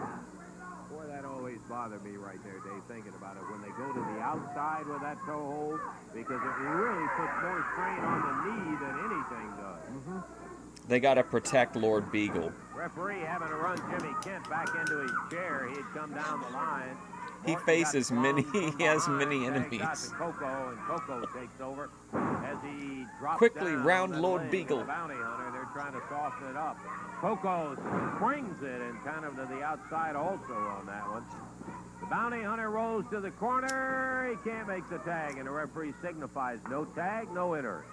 Boy, that always bothered me right there, Dave, thinking about it. When they go to the outside with that toe hold, because it really puts more strain on the knee than anything does. They got to protect Lord Beagle. Referee having to run Jimmy Kent back into his chair. He had come down the line. He faces many. He has many enemies. Koko, and Koko takes over as he drops Quickly down round on that Lord leg Beagle. of the bounty hunter. They're trying to soften it up. Koko springs it and kind of to the outside also on that one. The bounty hunter rolls to the corner. He can't make the tag, and the referee signifies no tag, no inner.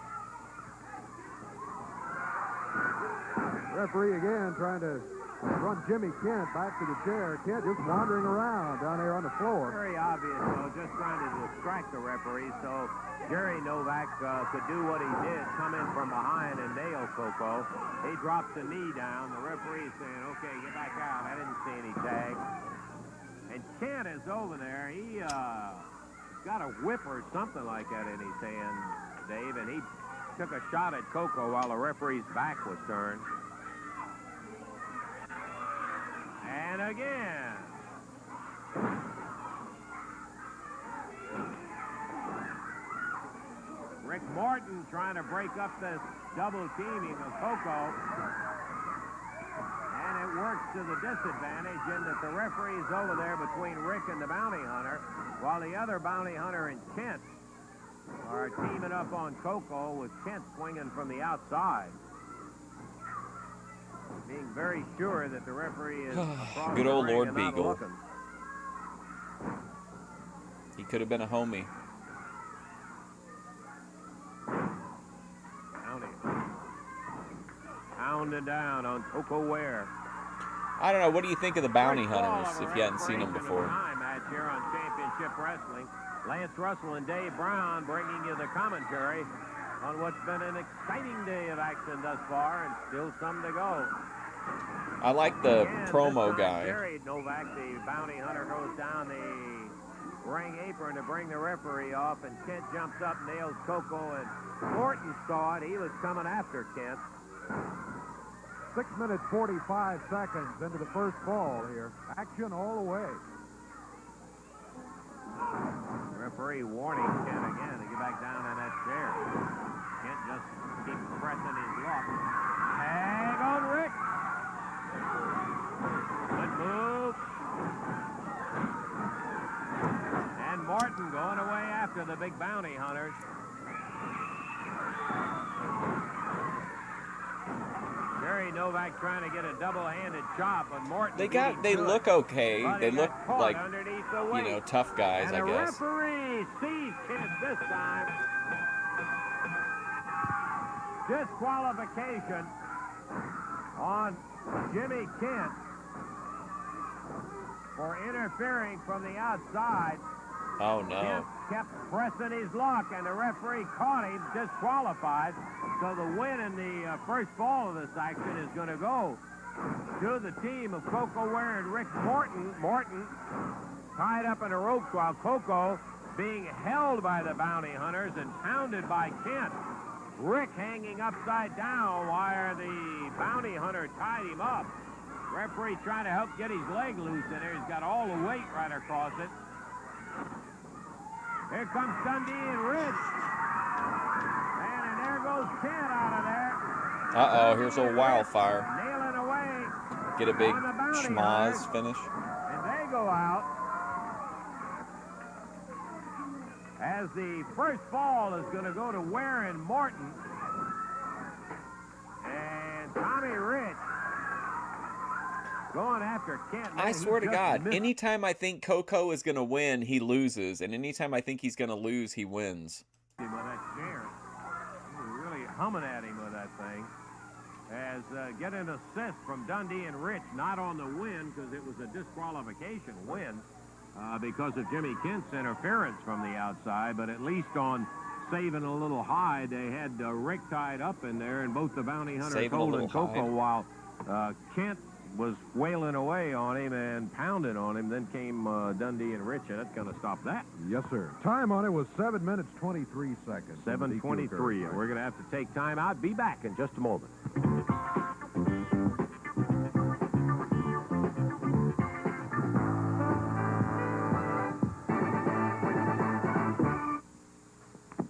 Referee again trying to run Jimmy Kent back to the chair. Kent just wandering around down there on the floor. Very obvious, though, just trying to distract the referee so Jerry Novak could do what he did, come in from behind and nail Koko. He drops the knee down. The referee is saying, okay, get back out. I didn't see any tag. And Kent is over there. He got a whip or something like that in his hand, Dave, and he took a shot at Koko while the referee's back was turned. And again. Rick Morton trying to break up this double teaming of Koko. And it works to the disadvantage in that the referee's over there between Rick and the bounty hunter, while the other bounty hunter and Kent are teaming up on Koko with Kent swinging from the outside. Being very sure that the referee is across Good the old ring Lord and not Beagle. looking. He could have been a homie. Pounding down on Koko Ware. I don't know. What do you think of the bounty hunters if you hadn't seen them before? Match here on Championship Wrestling. Lance Russell and Dave Brown bringing you the commentary on what's been an exciting day of action thus far, and still some to go. I like the promo this time, guy. Jerry Novak, the bounty hunter, goes down the ring apron to bring the referee off, and Kent jumps up, nails Koko, and Morton saw it. He was coming after Kent. 6 minutes, 45 seconds into the first fall here. Action all the way. Referee warning Kent again to get back down in that chair. Kent just keeps pressing his luck. Tag on Rick. Good move. And Morton going away after the big bounty hunters. Jerry Novak trying to get a double-handed chop on Morton. They look okay. But They he look got like, caught underneath the weight. you know, tough guys, And I the guess. referee sees Kent this time. Disqualification on Jimmy Kent for interfering from the outside. Oh, no. Kent kept pressing his luck, and the referee caught him, disqualified. So the win in the first fall of this action is going to go to the team of Koko Ware and Rick Morton. Morton tied up in the ropes while Koko being held by the bounty hunters and pounded by Kent. Rick hanging upside down while the bounty hunter tied him up. Referee trying to help get his leg loose in there. He's got all the weight right across it. Here comes Dundee and Rich. And there goes Kent out of there. Uh-oh, here's old Wildfire. Nailing away. Get a big on the bounty schmoz hunters. finish. And they go out. As the first fall is going to go to Ware and Morton. And Tommy Rich going after Kent. I swear to God, anytime I think Koko is going to win, he loses. And anytime I think he's going to lose, he wins. With that chair. He was really humming at him with that thing. As get an assist from Dundee and Rich, not on the win because it was a disqualification win because of Jimmy Kent's interference from the outside, but at least on saving a little hide, they had Rick tied up in there, and both the bounty hunters holding Koko while Kent was wailing away on him and pounding on him. Then came Dundee and Rich, and that's going to stop that. Yes, sir. Time on it was 7 minutes, 23 seconds. 7:23, and we're going to have to take time out. Be back in just a moment.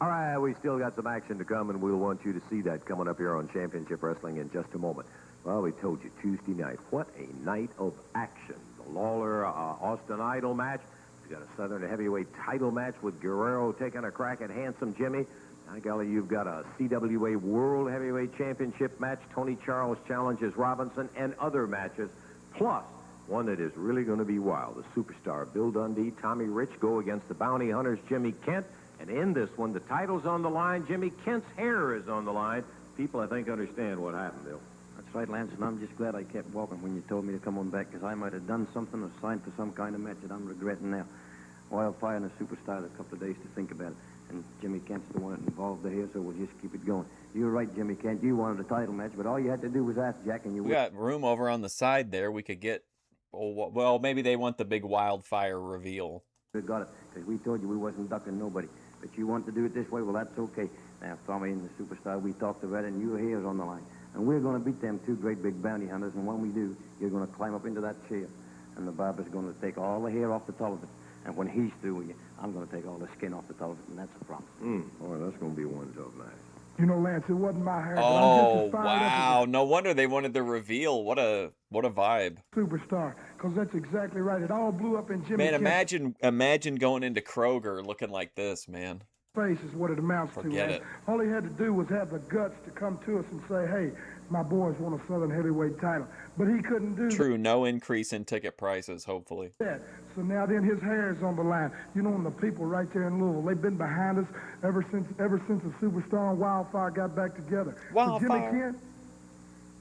All right, we still got some action to come, and we'll want you to see that coming up here on Championship Wrestling in just a moment. Well, we told you Tuesday night. What a night of action. The Lawler Austin Idol match got a Southern heavyweight title match with Guerrero taking a crack at Handsome Jimmy. By golly, you've got a CWA World Heavyweight Championship match. Tony Charles challenges Robinson and other matches. Plus, one that is really going to be wild. The superstar Bill Dundee, Tommy Rich go against the Bounty Hunters, Jimmy Kent. And in this one, the title's on the line. Jimmy Kent's hair is on the line. People, I think, understand what happened, Bill. That's right, Lance, and I'm just glad I kept walking when you told me to come on back, because I might have done something or signed for some kind of match that I'm regretting now. Wildfire and a superstar had a couple of days to think about it, and Jimmy Kent's the one that involved the hair, so we'll just keep it going. You're right, Jimmy Kent. You wanted a title match, but all you had to do was ask Jack, and you We got room over on the side there. We could get, well, maybe they want the big wildfire reveal. We got it, because we told you we wasn't ducking nobody. But you want to do it this way, well, that's okay. Now, Tommy and the superstar, we talked about it, and your hair's on the line. And we're going to beat them two great big bounty hunters, and when we do, you're going to climb up into that chair, and the barber's going to take all the hair off the top of it. And when he's through with you, I'm going to take all the skin off the top of it, and that's a promise. Boy, that's going to be one tough night. You know, Lance, it wasn't my hair. Oh, wow. No wonder they wanted the reveal. What a vibe. Superstar, because that's exactly right. It all blew up in Jimmy Man, imagine going into Kroger looking like this, man. Face is what it amounts to. Forget it. All he had to do was have the guts to come to us and say, hey, my boys want a Southern heavyweight title. But he couldn't do True, no increase in ticket prices, hopefully. that. So now then his hair is on the line. You know, and the people right there in Louisville, they've been behind us ever since the Superstar and Wildfire got back together. So Jimmy Kent,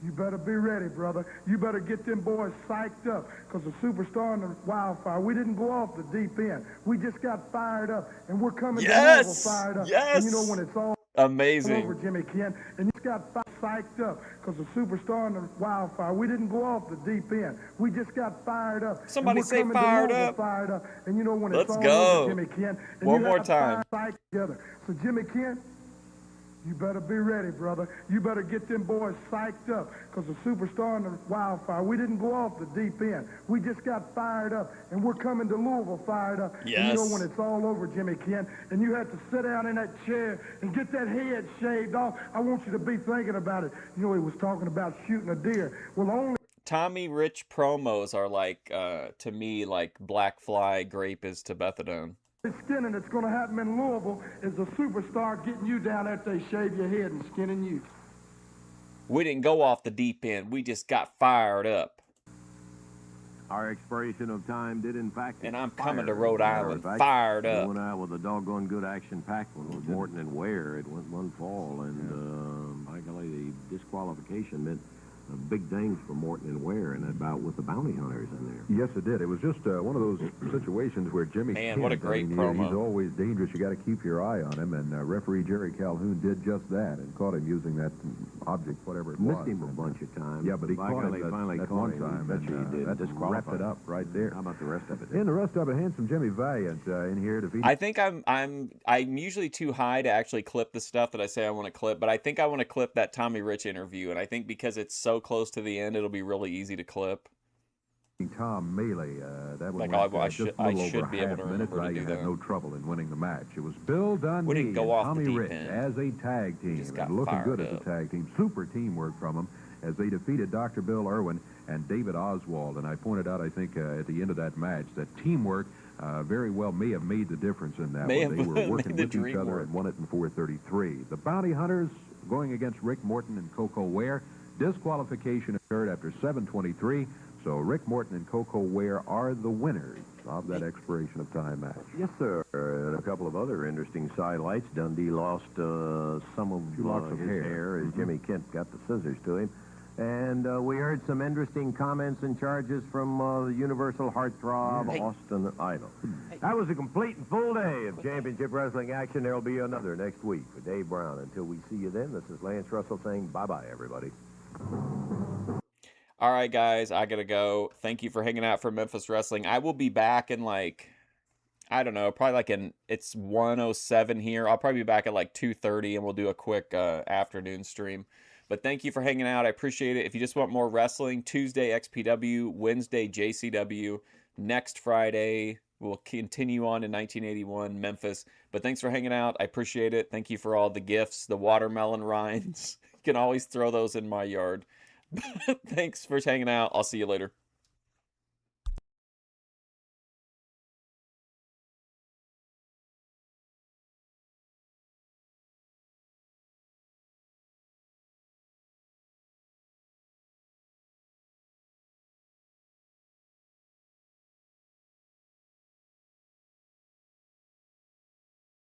you better be ready, brother. You better get them boys psyched up, because the Superstar and the Wildfire, we didn't go off the deep end. We just got fired up, and we're coming to Louisville fired up. Yes! And you know, when it's all amazing over Jimmy Kent, and you got psyched up, because the Superstar and the Wildfire, we didn't go off the deep end. We just got fired up. Somebody say fired up. Fired up. And you know, when Let's it's all go. over Jimmy Kent, and One you more got time. psyched together. So Jimmy Kent, you better be ready, brother. You better get them boys psyched up, because the Superstar and the Wildfire, we didn't go off the deep end. We just got fired up, and we're coming to Louisville fired up. And you know, Yes. when it's all over, Jimmy Kent, and you have to sit down in that chair and get that head shaved off, I want you to be thinking about it. You know, he was talking about shooting a deer. Well, only Tommy Rich promos are like, to me, like Black Fly grape is to methadone. skinning that's going to happen in Louisville is the Superstar getting you down after they shave your head and skinning you. We didn't go off the deep end. We just got fired up. Our expiration of time did, in fact, And I'm expire. coming to Rhode As a matter Island of fact, fired we up. went out with a doggone good action-packed one with Morton and Ware. It went one fall, and by golly, the disqualification meant big things for Morton and Ware in that bout with the Bounty Hunters in there. Yes, it did. It was just one of those situations where Jimmy Man, Kent, what a great he's promo. always dangerous. You got to keep your eye on him, and referee Jerry Calhoun did just that and caught him using that object, whatever it was. Missed him a bunch of times. Yeah, but he By caught golly, him finally that caught one him. time, Bet you he did. that just wrapped it Disqualified. up right there. How about the rest of it? In the rest of it, handsome Jimmy Valiant in here defeated. I think I'm usually too high to actually clip the stuff that I say I want to clip, but I think I want to clip that Tommy Rich interview, and I think because it's so close to the end, it'll be really easy to clip. Tom Mealy, that was Like, I just should- a little I over should be able half to a minute. remember to I do had that. no trouble in winning the match. It was Bill Dundee We didn't go and off the Tommy deep Rich end. as a tag team, just got and looking fired good as up. a tag team. Super teamwork from them as they defeated Dr. Bill Irwin and David Oswald. And I pointed out, I think, at the end of that match, that teamwork very well may have made the difference in that May one. have They were working made the with each dream other work. and won it in 4:33. The Bounty Hunters going against Rick Morton and Koko Ware. Disqualification occurred after 7:23. So Rick Morton and Koko Ware are the winners of that expiration of time match. Yes, sir. And a couple of other interesting sidelights. Dundee lost some of Few locks of his hair. hair as Jimmy Kent got the scissors to him. And we heard some interesting comments and charges from the Universal Heartthrob, Hey. Austin Idol. That was a complete and full day of championship wrestling action. There will be another next week for Dave Brown. Until we see you then, this is Lance Russell saying bye-bye, everybody. All right, guys, I gotta go. Thank you for hanging out for Memphis Wrestling. I will be back in I don't know, probably it's 1:07 here. I'll probably be back at 2:30, and we'll do a quick afternoon stream. But thank you for hanging out. I appreciate it. If you just want more wrestling, Tuesday XPW, Wednesday JCW, next Friday we'll continue on in 1981 Memphis. But thanks for hanging out. I appreciate it. Thank you for all the gifts, the watermelon rinds. You can always throw those in my yard. Thanks for hanging out. I'll see you later.